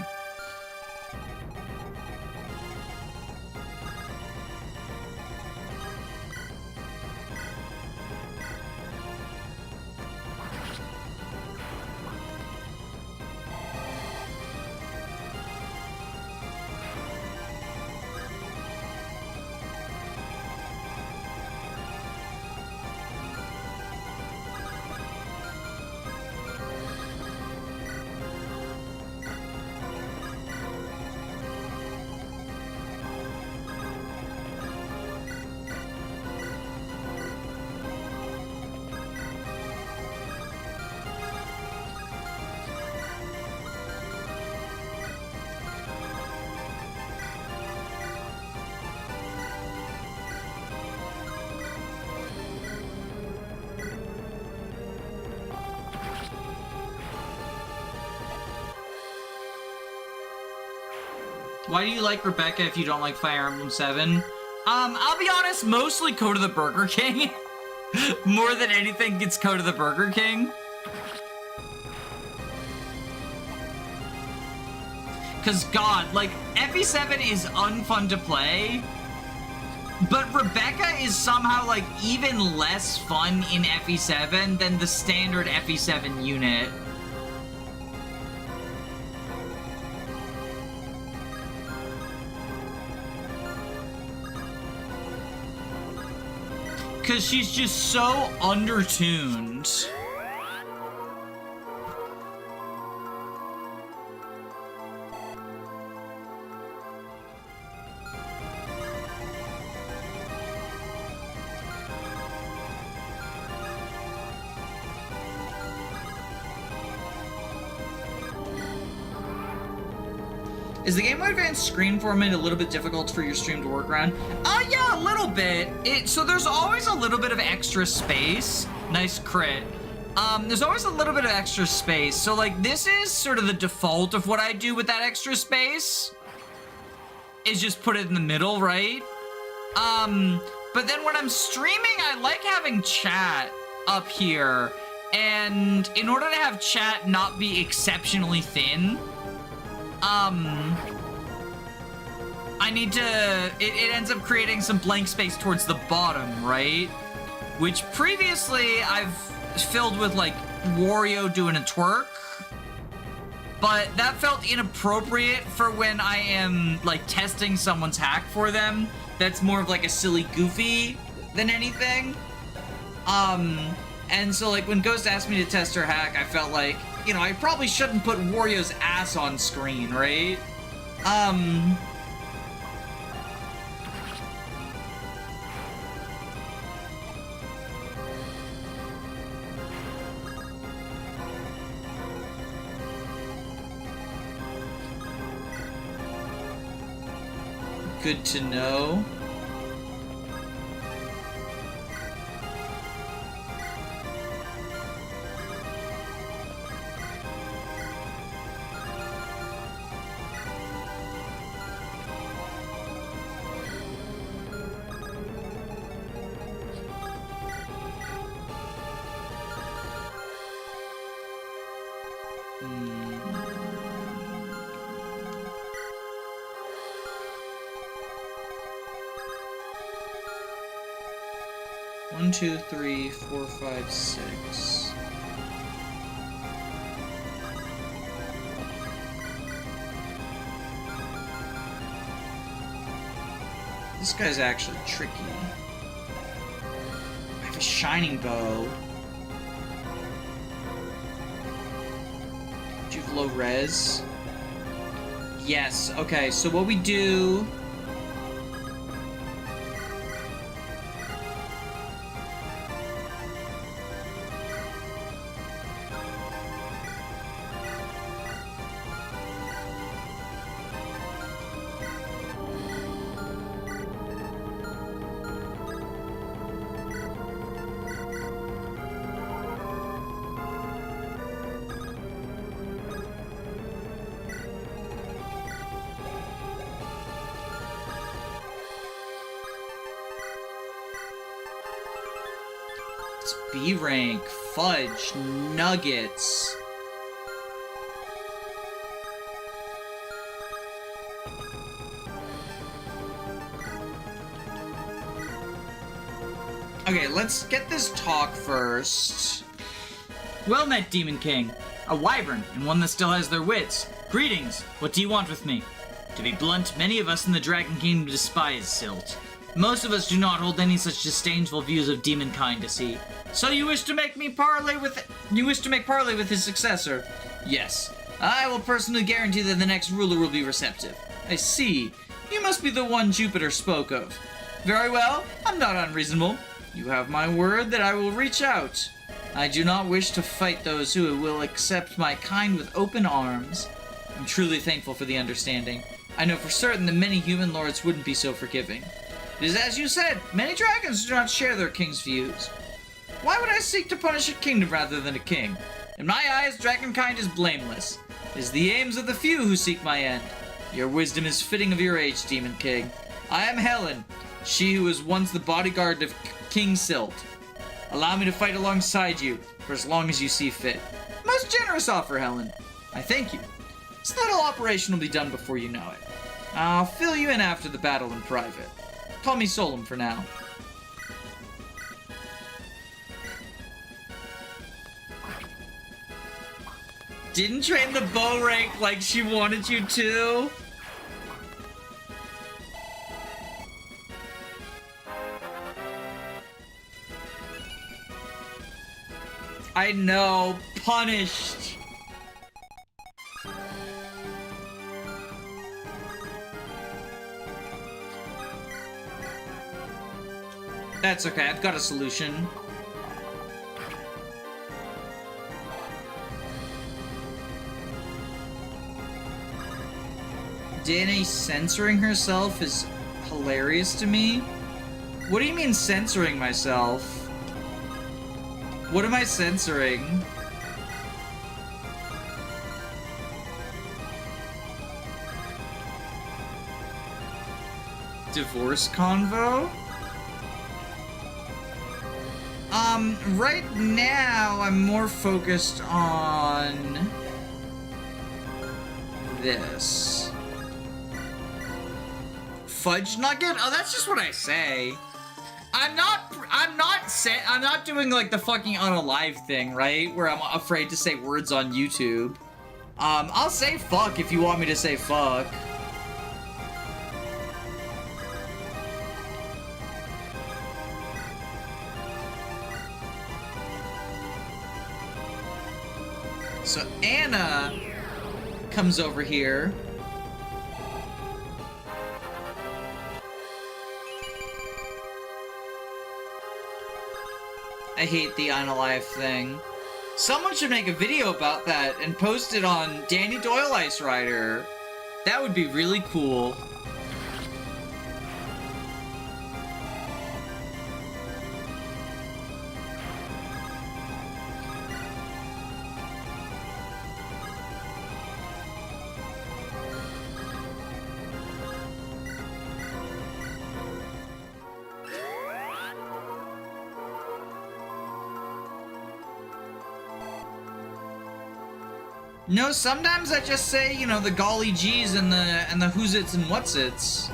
Why do you like Rebecca if you don't like Fire Emblem 7? I'll be honest, mostly Code of the Burger King. More than anything, it's Code of the Burger King. Cause God, like, FE7 is unfun to play, but Rebecca is somehow, like, even less fun in FE7 than the standard FE7 unit. Cause she's just so undertuned. Is the Game Boy Advance screen format a little bit difficult for your stream to work around? Yeah, a little bit. So there's always a little bit of extra space. Nice crit. There's always a little bit of extra space. So, like, this is sort of the default of what I do with that extra space. Is just put it in the middle, right? But then when I'm streaming, I like having chat up here. And in order to have chat not be exceptionally thin, I need to, it ends up creating some blank space towards the bottom, right? Which previously I've filled with, like, Wario doing a twerk. But that felt inappropriate for when I am, like, testing someone's hack for them. That's more of, like, a silly goofy than anything. And so, like, when Ghost asked me to test her hack, I felt like, you know, I probably shouldn't put Wario's ass on screen, right? Good to know. One, two, three, four, five, six. This guy's actually tricky. I have a shining bow. Do you have low res? Yes, okay, so what we do... It's B rank, fudge, nuggets. Okay, let's get this talk first. Well met, Demon King. A wyvern, and one that still has their wits. Greetings. What do you want with me? To be blunt, many of us in the Dragon Kingdom despise Silt. Most of us do not hold any such disdainful views of demonkind to see. So you wish to make parley with his successor? Yes. I will personally guarantee that the next ruler will be receptive. I see. You must be the one Jupiter spoke of. Very well. I'm not unreasonable. You have my word that I will reach out. I do not wish to fight those who will accept my kind with open arms. I'm truly thankful for the understanding. I know for certain that many human lords wouldn't be so forgiving. It is as you said, many dragons do not share their king's views. Why would I seek to punish a kingdom rather than a king? In my eyes, dragonkind is blameless. It is the aims of the few who seek my end. Your wisdom is fitting of your age, Demon King. I am Helen, she who was once the bodyguard of King Silt. Allow me to fight alongside you, for as long as you see fit. Most generous offer, Helen. I thank you. This little operation will be done before you know it. I'll fill you in after the battle in private. Call me Solum for now. Didn't train the bow rank like she wanted you to? I know, punished. That's okay, I've got a solution. Danae censoring herself is hilarious to me. What do you mean censoring myself? What am I censoring? Divorce convo? Right now I'm more focused on this. Fudge nugget? Oh, that's just what I say. I'm not doing like the fucking unalive thing, right? Where I'm afraid to say words on YouTube. I'll say fuck if you want me to say fuck. So Anna comes over here. I hate the unalive thing. Someone should make a video about that and post it on Danny Doyle Ice Rider. That would be really cool. No, sometimes I just say, you know, the golly geez and the who's its and what's its.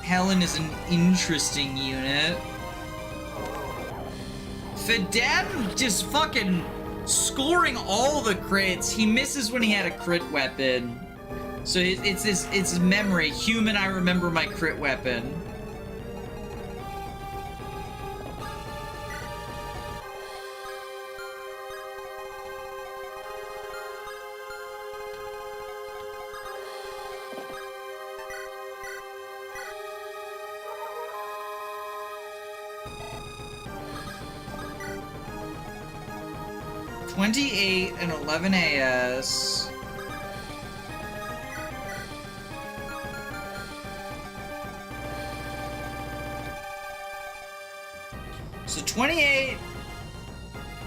Helen is an interesting unit. Fidem just fucking scoring all the crits. He misses when he had a crit weapon. So it's his memory. Human, I remember my crit weapon. 28 and 11 AS. So 28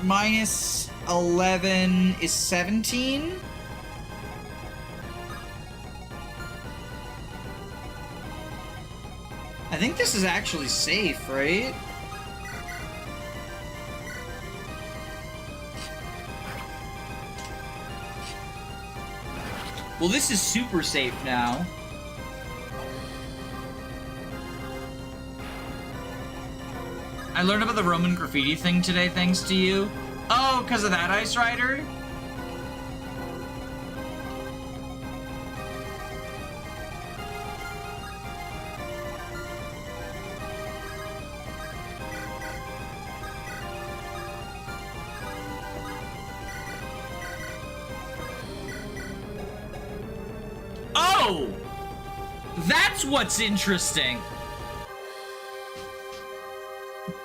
minus 11 is 17. I think this is actually safe, right? Well, this is super safe now. I learned about the Roman graffiti thing today thanks to you. Oh, because of that, Ice Rider? Oh! That's what's interesting.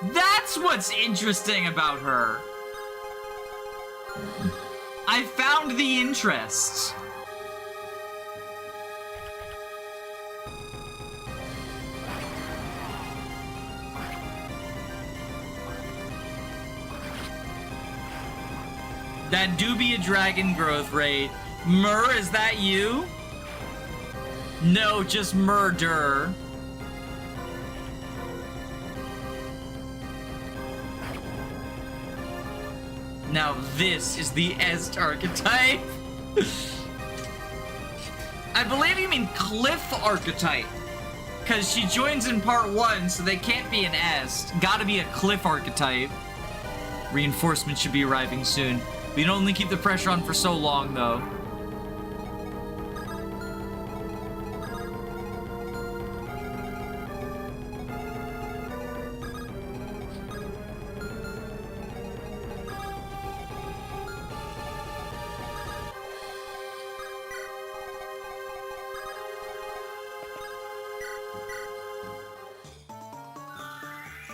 That's what's interesting about her. I found the interest. That do be a dragon growth rate. Mur, is that you? No, just murder. Now this is the Est archetype. I believe you mean Cliff archetype. Because she joins in part 1, so they can't be an Est. Gotta be a Cliff archetype. Reinforcements should be arriving soon. We can only keep the pressure on for so long, though.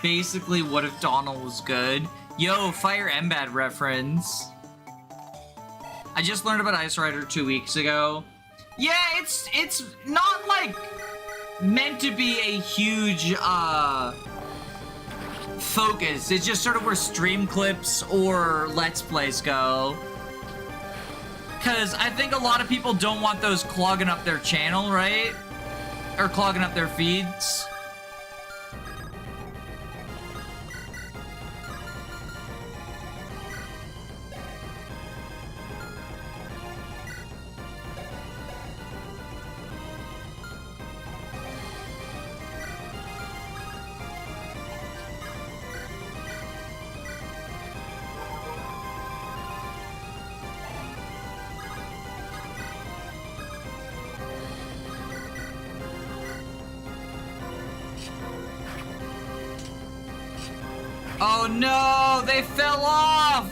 Basically, what if Donald was good? Yo, Fire Emblem reference. I just learned about Ice Rider 2 weeks ago. Yeah, it's not like meant to be a huge focus. It's just sort of where stream clips or Let's Plays go. Cause I think a lot of people don't want those clogging up their channel, right? Or clogging up their feeds. Oh no, they fell off!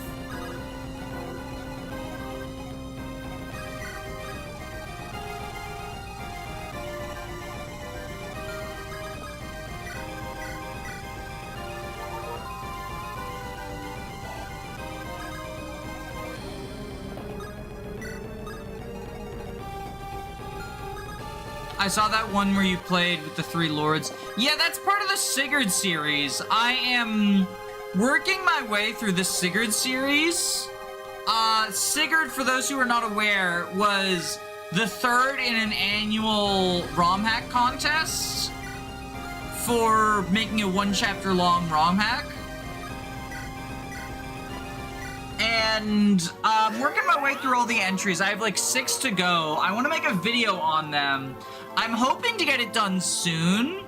I saw that one where you played with the 3 lords. Yeah, that's part of the Sigurd series. I am working my way through the Sigurd series. Sigurd, for those who are not aware, was the 3rd in an annual ROM hack contest for making a 1-chapter long ROM hack. And I'm working my way through all the entries. I have like 6 to go. I want to make a video on them. I'm hoping to get it done soon.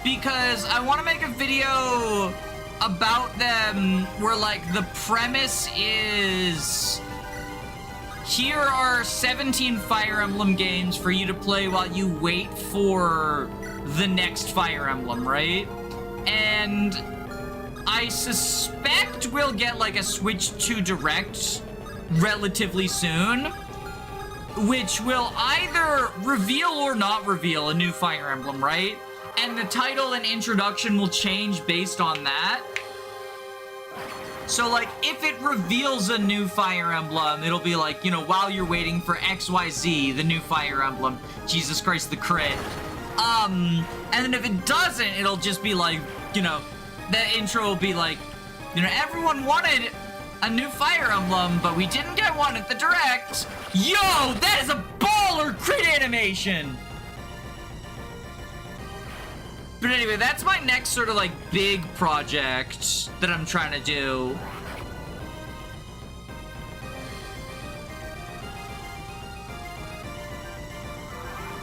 Because I want to make a video about them where, like, the premise is here are 17 Fire Emblem games for you to play while you wait for the next Fire Emblem, right? And I suspect we'll get like a Switch 2 Direct relatively soon, which will either reveal or not reveal a new Fire Emblem, right? And the title and introduction will change based on that. So, like, if it reveals a new Fire Emblem, it'll be like, you know, while you're waiting for XYZ, the new Fire Emblem. Jesus Christ, the crit. And then if it doesn't, it'll just be like, you know, the intro will be like, you know, everyone wanted a new Fire Emblem, but we didn't get one at the Direct. Yo, that is a baller crit animation! But anyway, that's my next sort of like big project that I'm trying to do.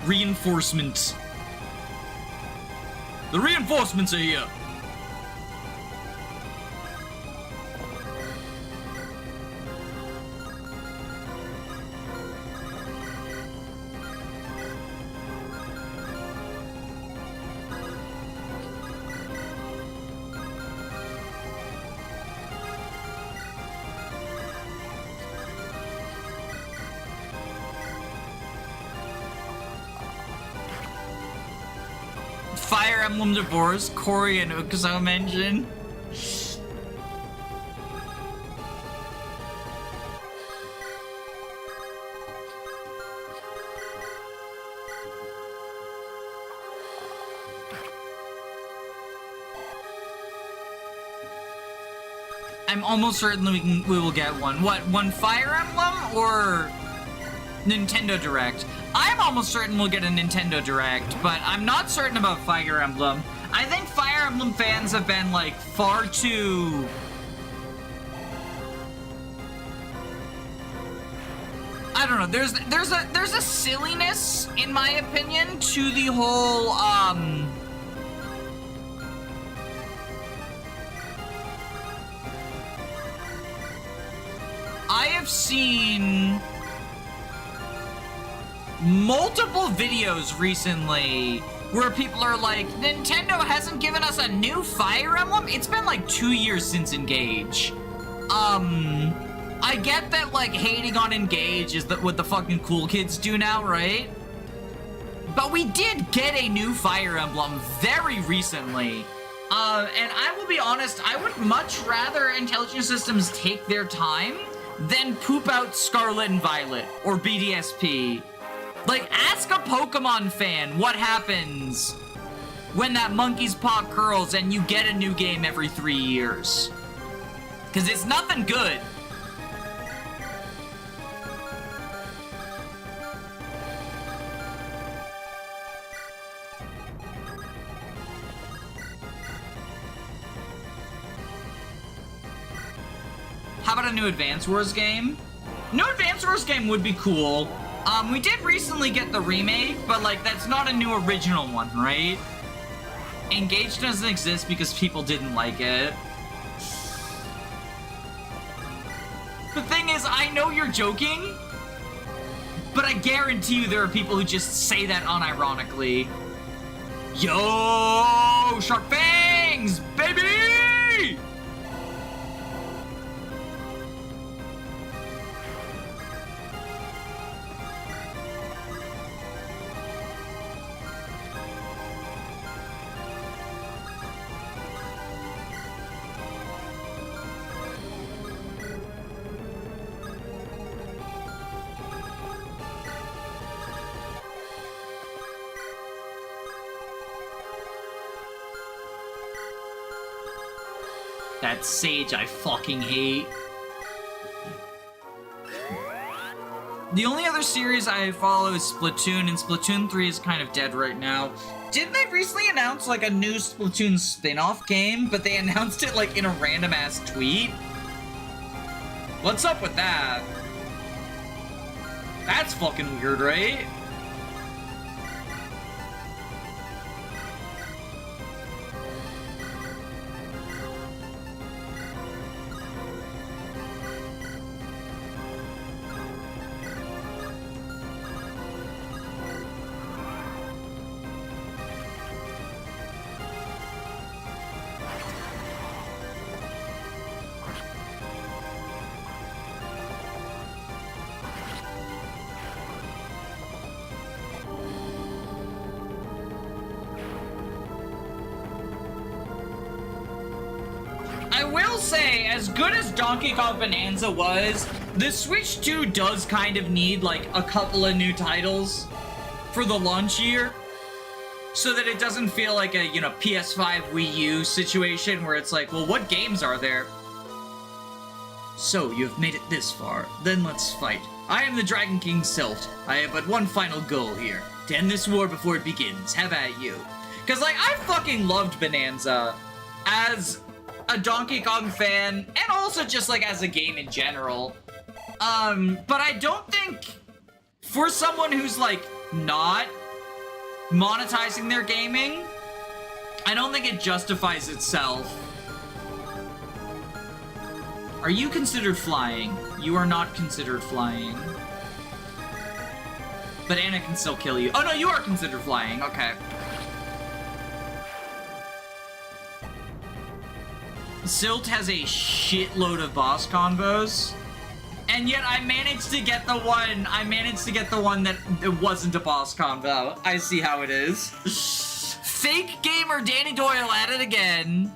Reinforcement. The reinforcements are here. Fire Emblem Divorce, Corey and Ukuzo mention. I'm almost certain we will get one. What, one Fire Emblem or Nintendo Direct? I'm almost certain we'll get a Nintendo Direct, but I'm not certain about Fire Emblem. I think Fire Emblem fans have been, like, far too... I don't know, there's a silliness, in my opinion, to the whole, I have seen multiple videos recently where people are like, Nintendo hasn't given us a new Fire Emblem? It's been like 2 years since Engage. I get that, like, hating on Engage is what the fucking cool kids do now, right? But we did get a new Fire Emblem very recently. And I will be honest, I would much rather Intelligent Systems take their time than poop out Scarlet and Violet or BDSP. Like, ask a Pokemon fan what happens when that monkey's paw curls and you get a new game every 3 years. Because it's nothing good. How about a new Advance Wars game? New Advance Wars game would be cool. We did recently get the remake, but, like, that's not a new original one, right? Engage doesn't exist because people didn't like it. The thing is, I know you're joking, but I guarantee you there are people who just say that unironically. Yo, Shark Fangs, baby! That Sage I fucking hate. The only other series I follow is Splatoon, and Splatoon 3 is kind of dead right now. Didn't they recently announce, like, a new Splatoon spin-off game, but they announced it, like, in a random-ass tweet? What's up with that? That's fucking weird, right? will say, as good as Donkey Kong Bonanza was, the Switch 2 does kind of need, like, a couple of new titles for the launch year, so that it doesn't feel like a, you know, PS5 Wii U situation where it's like, well, what games are there? So, you have made it this far. Then let's fight. I am the Dragon King Selt. I have but one final goal here. To end this war before it begins. Have at you. Because, like, I fucking loved Bonanza as a Donkey Kong fan, and also just, like, as a game in general. But I don't think, for someone who's, like, not monetizing their gaming, I don't think it justifies itself. Are you considered flying? You are not considered flying. But Anna can still kill you. Oh no, you are considered flying, okay. Silt has a shitload of boss combos, and yet I managed to get the one that it wasn't a boss combo. I see how it is. Fake gamer Danny Doyle at it again.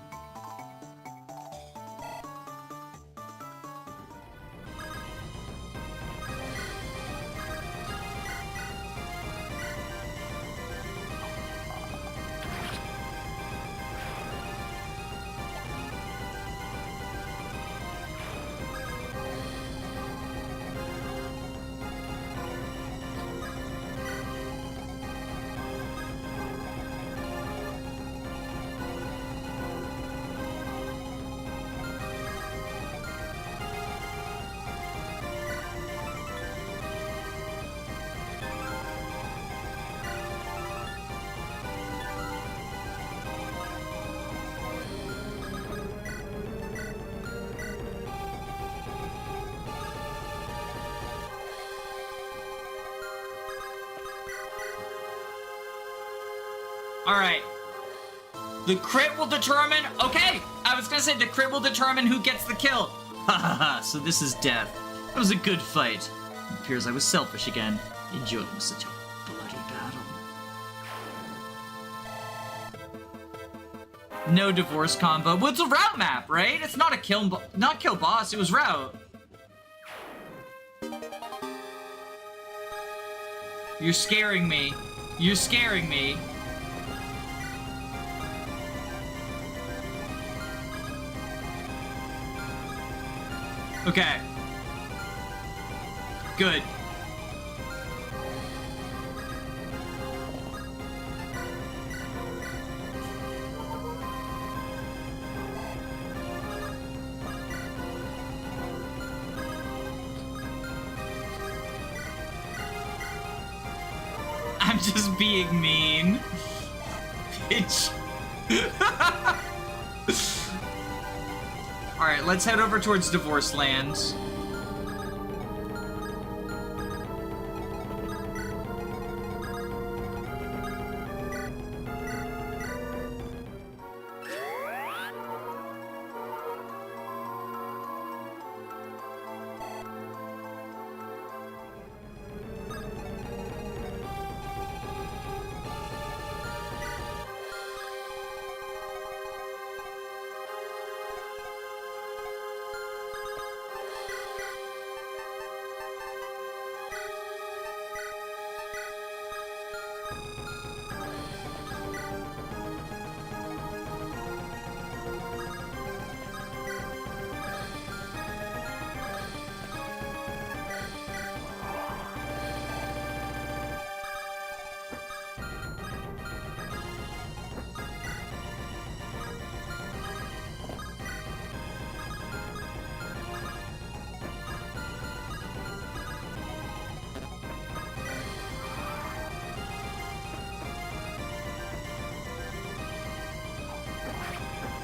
Alright. The crit will determine... Okay! I was gonna say the crit will determine who gets the kill. Ha ha ha, so this is death. That was a good fight. It appears I was selfish again. Enjoying such a bloody battle. No divorce combo. Well, it's a route map, right? It's not a not kill boss, it was route. You're scaring me. You're scaring me. Okay. Good. I'm just being mean. Bitch. Alright, let's head over towards Divorce Land.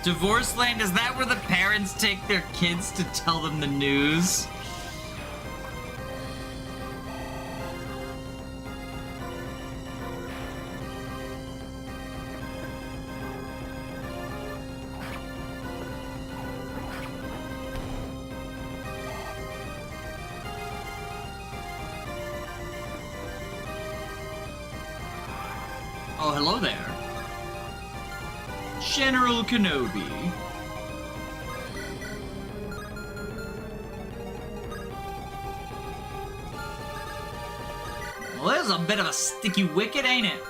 Divorce Land, is that where the parents take their kids to tell them the news? Oh, hello there. General Kenobi. Well, this is a bit of a sticky wicket, ain't it?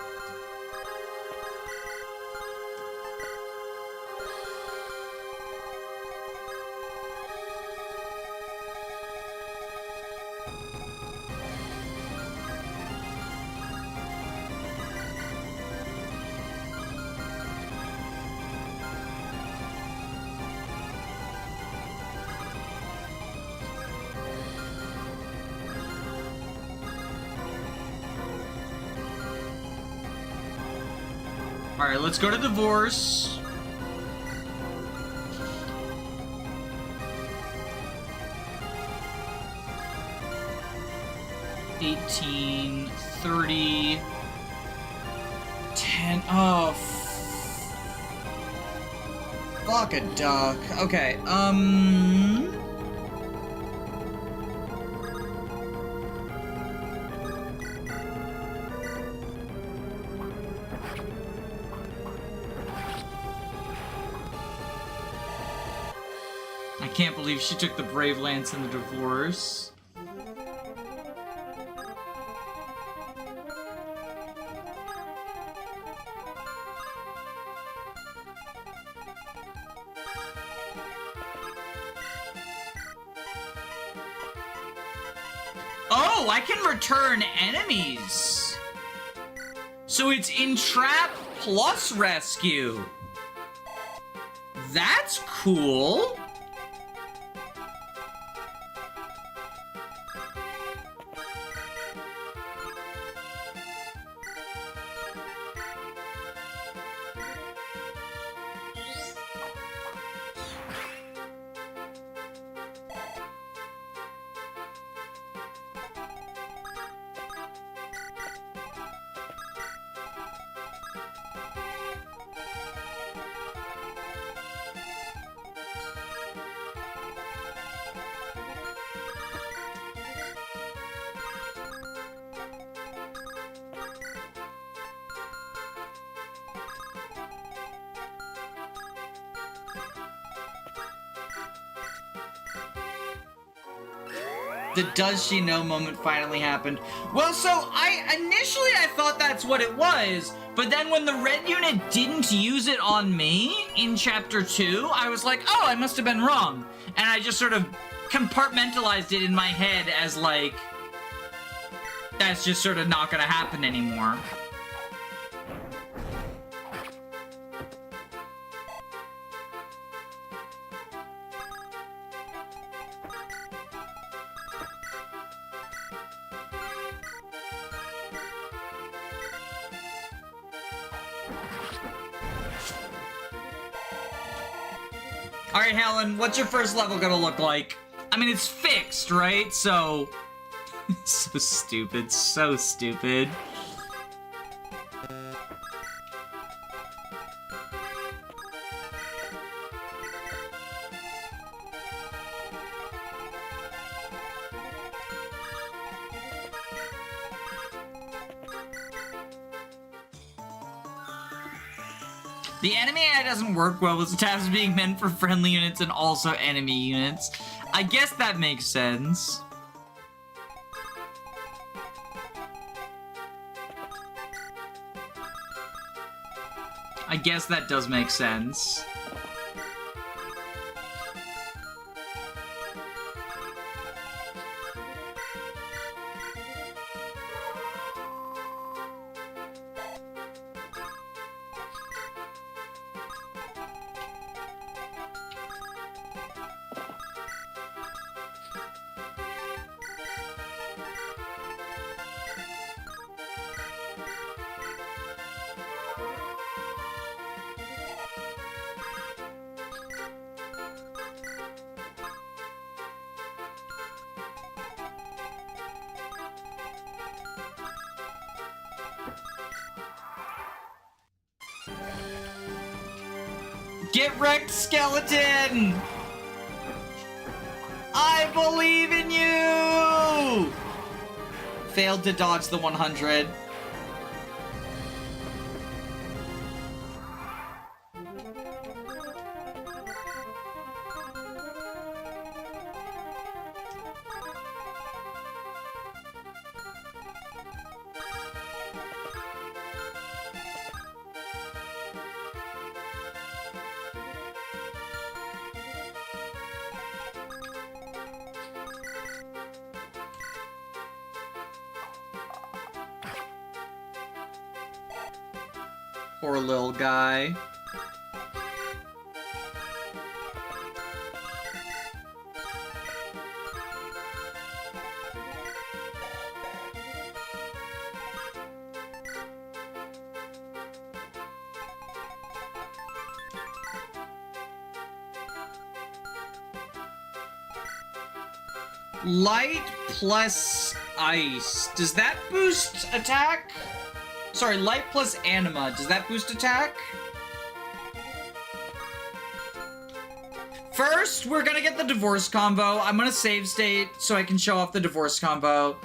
All right, let's go to divorce. $18, $30, $10. Oh, fuck a duck. Okay, I can't believe she took the Brave Lance in the divorce. Oh, I can return enemies. So it's entrap plus rescue. That's cool. The does she know moment finally happened. Well, so initially I thought that's what it was, but then when the red unit didn't use it on me in chapter 2, I was like, oh, I must have been wrong. And I just sort of compartmentalized it in my head as like, that's just sort of not gonna happen anymore. All right, Helen, what's your first level gonna look like? I mean, it's fixed, right? So... so stupid, so stupid. The enemy AI doesn't work well with tabs being meant for friendly units and also enemy units. I guess that makes sense. I guess that does make sense. Get wrecked, skeleton! I believe in you! Failed to dodge the 100. Poor little guy. Light plus ice. Does that boost attack? Sorry, light plus anima. Does that boost attack? First, we're gonna get the divorce combo. I'm gonna save state so I can show off the divorce combo.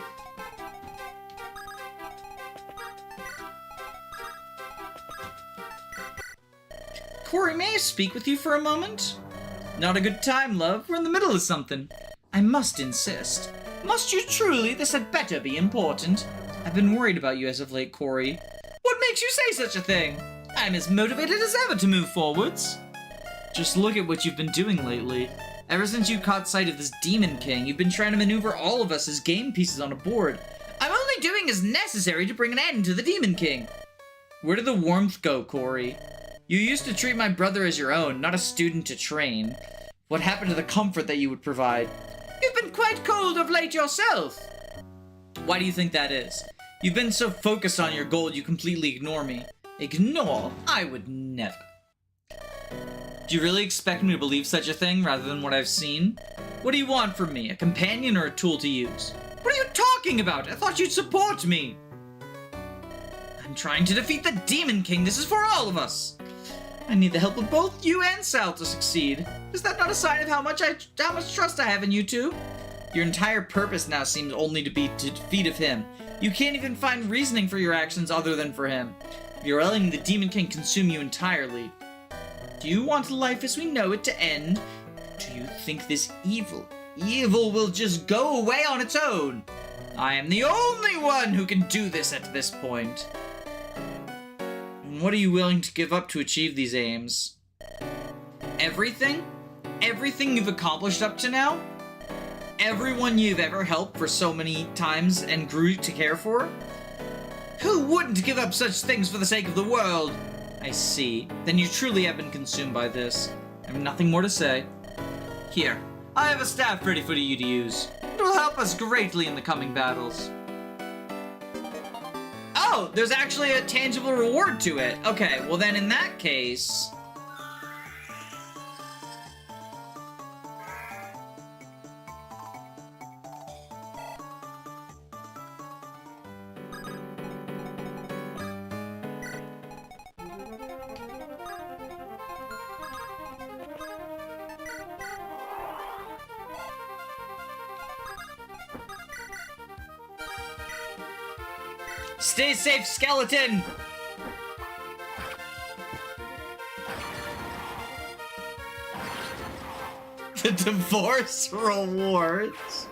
Corey, may I speak with you for a moment? Not a good time, love. We're in the middle of something. I must insist. Must you truly? This had better be important. I've been worried about you as of late, Corey. What makes you say such a thing? I'm as motivated as ever to move forwards. Just look at what you've been doing lately. Ever since you caught sight of this Demon King, you've been trying to maneuver all of us as game pieces on a board. I'm only doing as necessary to bring an end to the Demon King. Where did the warmth go, Corey? You used to treat my brother as your own, not a student to train. What happened to the comfort that you would provide? You've been quite cold of late yourself. Why do you think that is? You've been so focused on your goal you completely ignore me. Ignore? I would never. Do you really expect me to believe such a thing rather than what I've seen? What do you want from me? A companion or a tool to use? What are you talking about? I thought you'd support me. I'm trying to defeat the Demon King. This is for all of us. I need the help of both you and Sal to succeed. Is that not a sign of how much trust I have in you two? Your entire purpose now seems only to be to defeat of him. You can't even find reasoning for your actions other than for him. You're letting the Demon King consume you entirely. Do you want life as we know it to end? Do you think this evil will just go away on its own? I am the only one who can do this at this point. What are you willing to give up to achieve these aims? Everything? Everything you've accomplished up to now? Everyone you've ever helped for so many times and grew to care for? Who wouldn't give up such things for the sake of the world? I see. Then you truly have been consumed by this. I have nothing more to say. Here, I have a staff ready for you to use. It will help us greatly in the coming battles. Oh, there's actually a tangible reward to it. Okay, well then in that case... Stay safe, skeleton! The divorce rewards.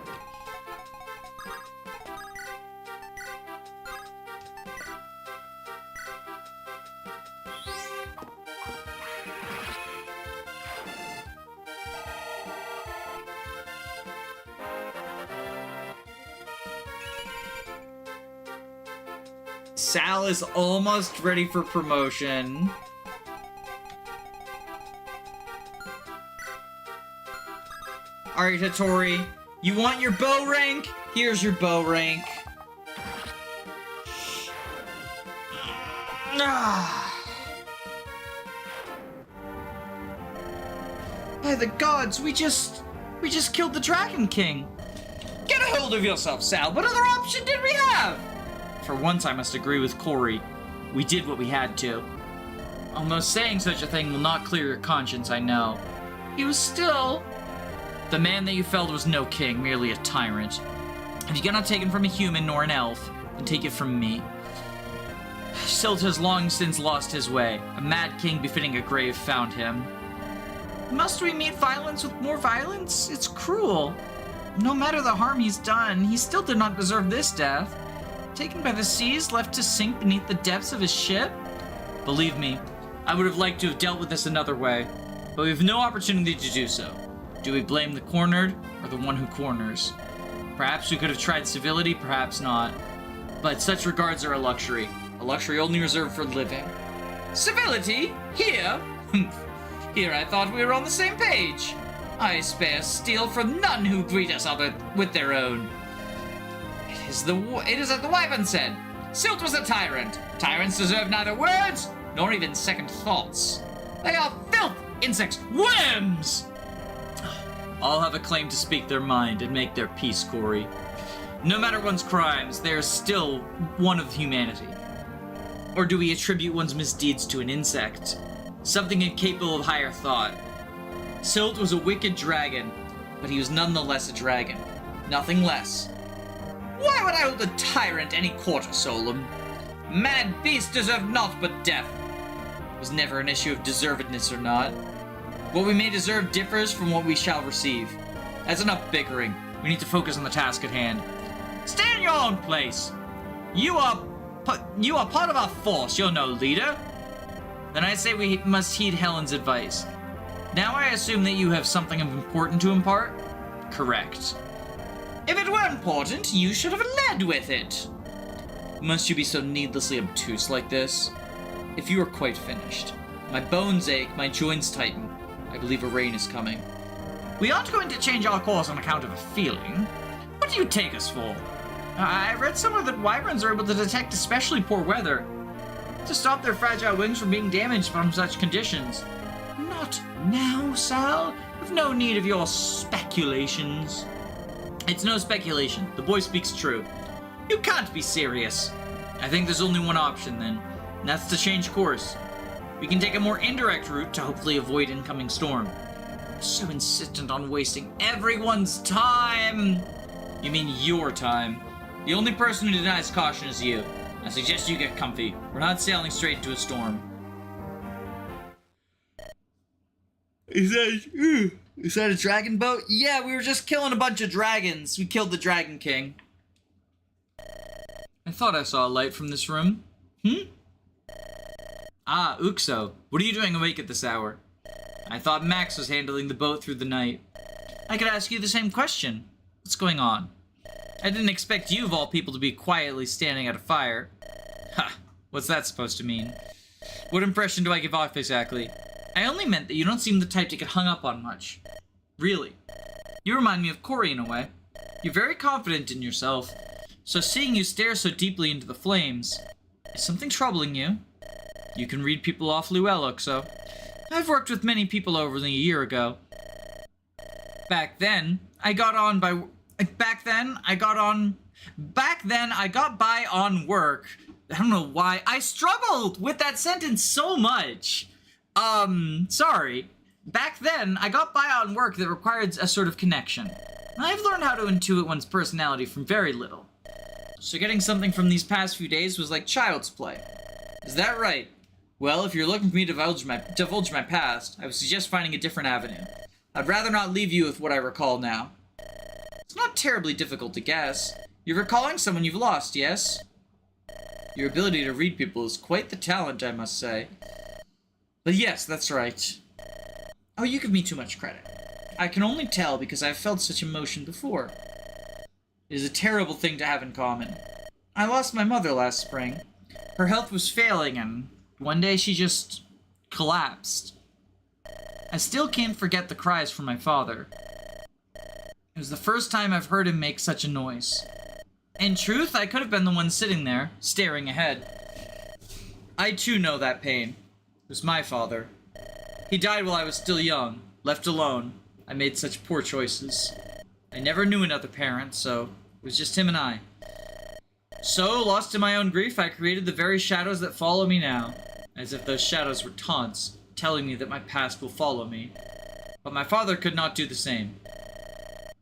Sal is almost ready for promotion. Alright, Hattori. You want your bow rank? Here's your bow rank. By the gods, we just killed the Dragon King. Get a hold of yourself, Sal. What other option did we have? For once, I must agree with Corey. We did what we had to. Although saying such a thing will not clear your conscience, I know. He was still... The man that you felled was no king, merely a tyrant. If you cannot take it from a human nor an elf, then take it from me. Silt has long since lost his way. A mad king befitting a grave found him. Must we meet violence with more violence? It's cruel. No matter the harm he's done, he still did not deserve this death. Taken by the seas, left to sink beneath the depths of his ship? Believe me, I would have liked to have dealt with this another way, but we have no opportunity to do so. Do we blame the cornered, or the one who corners? Perhaps we could have tried civility, perhaps not. But such regards are a luxury only reserved for living. Civility? Here? Here I thought we were on the same page. I spare steel from none who greet us other with their own. It is as the wyvern said. Silt was a tyrant. Tyrants deserve neither words nor even second thoughts. They are filth, insects, worms! All have a claim to speak their mind and make their peace, Corey. No matter one's crimes, they are still one of humanity. Or do we attribute one's misdeeds to an insect? Something incapable of higher thought. Silt was a wicked dragon, but he was nonetheless a dragon. Nothing less. Why would I hold a tyrant any quarter, Solum? Mad beasts deserve naught but death. It was never an issue of deservedness or not. What we may deserve differs from what we shall receive. That's enough bickering. We need to focus on the task at hand. Stay in your own place. You are part of our force. You're no leader. Then I say we must heed Helen's advice. Now I assume that you have something of importance to impart? Correct. If it were important, you should have led with it. Must you be so needlessly obtuse like this? If you are quite finished. My bones ache, my joints tighten. I believe a rain is coming. We aren't going to change our course on account of a feeling. What do you take us for? I read somewhere that wyverns are able to detect especially poor weather to stop their fragile wings from being damaged from such conditions. Not now, Sal. We've no need of your speculations. It's no speculation. The boy speaks true. You can't be serious. I think there's only one option then, and that's to change course. We can take a more indirect route to hopefully avoid incoming storm. So insistent on wasting everyone's time. You mean your time. The only person who denies caution is you. I suggest you get comfy. We're not sailing straight into a storm. Is that a dragon boat? Yeah, we were just killing a bunch of dragons. We killed the Dragon King. I thought I saw a light from this room. Ah, Uxo. What are you doing awake at this hour? I thought Max was handling the boat through the night. I could ask you the same question. What's going on? I didn't expect you, of all people, to be quietly standing at a fire. Ha! What's that supposed to mean? What impression do I give off exactly? I only meant that you don't seem the type to get hung up on much. Really. You remind me of Corey in a way. You're very confident in yourself. So seeing you stare so deeply into the flames, is something troubling you? You can read people awfully well, Uxo. I've worked with many people over a year ago. Back then, I got by on work. I don't know why. I struggled with that sentence so much. Sorry. Back then, I got by on work that required a sort of connection. I've learned how to intuit one's personality from very little. So getting something from these past few days was like child's play. Is that right? Well, if you're looking for me to divulge my past, I would suggest finding a different avenue. I'd rather not leave you with what I recall now. It's not terribly difficult to guess. You're recalling someone you've lost, yes? Your ability to read people is quite the talent, I must say. But yes, that's right. Oh, you give me too much credit. I can only tell because I've felt such emotion before. It is a terrible thing to have in common. I lost my mother last spring. Her health was failing, and one day she just collapsed. I still can't forget the cries from my father. It was the first time I've heard him make such a noise. In truth, I could have been the one sitting there, staring ahead. I too know that pain. It was my father. He died while I was still young, left alone. I made such poor choices. I never knew another parent, so it was just him and I. So, lost in my own grief, I created the very shadows that follow me now. As if those shadows were taunts, telling me that my past will follow me. But my father could not do the same.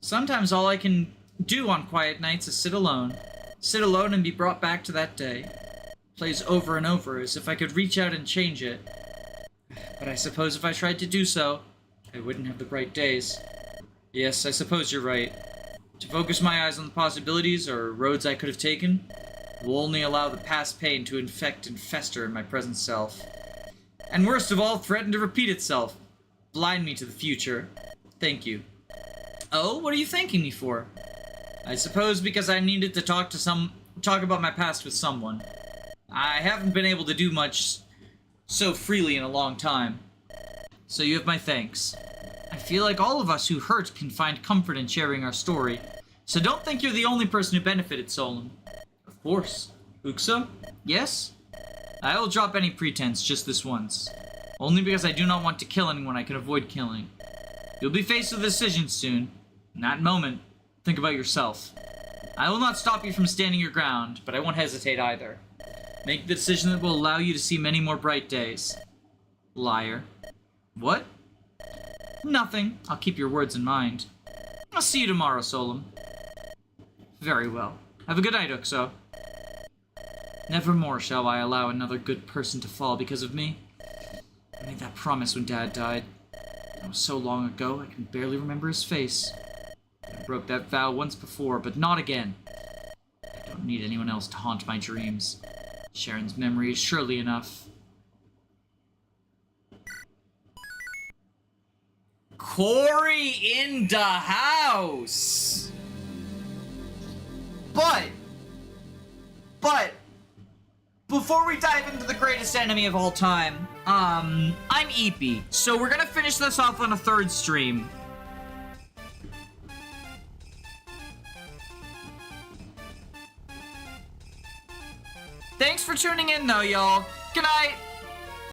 Sometimes all I can do on quiet nights is sit alone. Sit alone and be brought back to that day. Plays over and over as if I could reach out and change it. But I suppose if I tried to do so, I wouldn't have the bright days. Yes, I suppose you're right. To focus my eyes on the possibilities or roads I could have taken will only allow the past pain to infect and fester in my present self. And worst of all, threaten to repeat itself. Blind me to the future. Thank you. Oh, what are you thanking me for? I suppose because I needed to talk about my past with someone. I haven't been able to do much so freely in a long time. So you have my thanks. I feel like all of us who hurt can find comfort in sharing our story. So don't think you're the only person who benefited, Solon. Of course. Uxo? Yes? I will drop any pretense just this once. Only because I do not want to kill anyone I can avoid killing. You'll be faced with a decision soon. In that moment, think about yourself. I will not stop you from standing your ground, but I won't hesitate either. Make the decision that will allow you to see many more bright days. Liar. What? Nothing. I'll keep your words in mind. I'll see you tomorrow, Solon. Very well. Have a good night, Uxo. Nevermore shall I allow another good person to fall because of me. I made that promise when Dad died. That was so long ago, I can barely remember his face. I broke that vow once before, but not again. I don't need anyone else to haunt my dreams. Sharon's memory is surely enough. Corey in the house! But, before we dive into the greatest enemy of all time, I'm Eepy, so we're gonna finish this off on a third stream. Thanks for tuning in, though, y'all. Good night.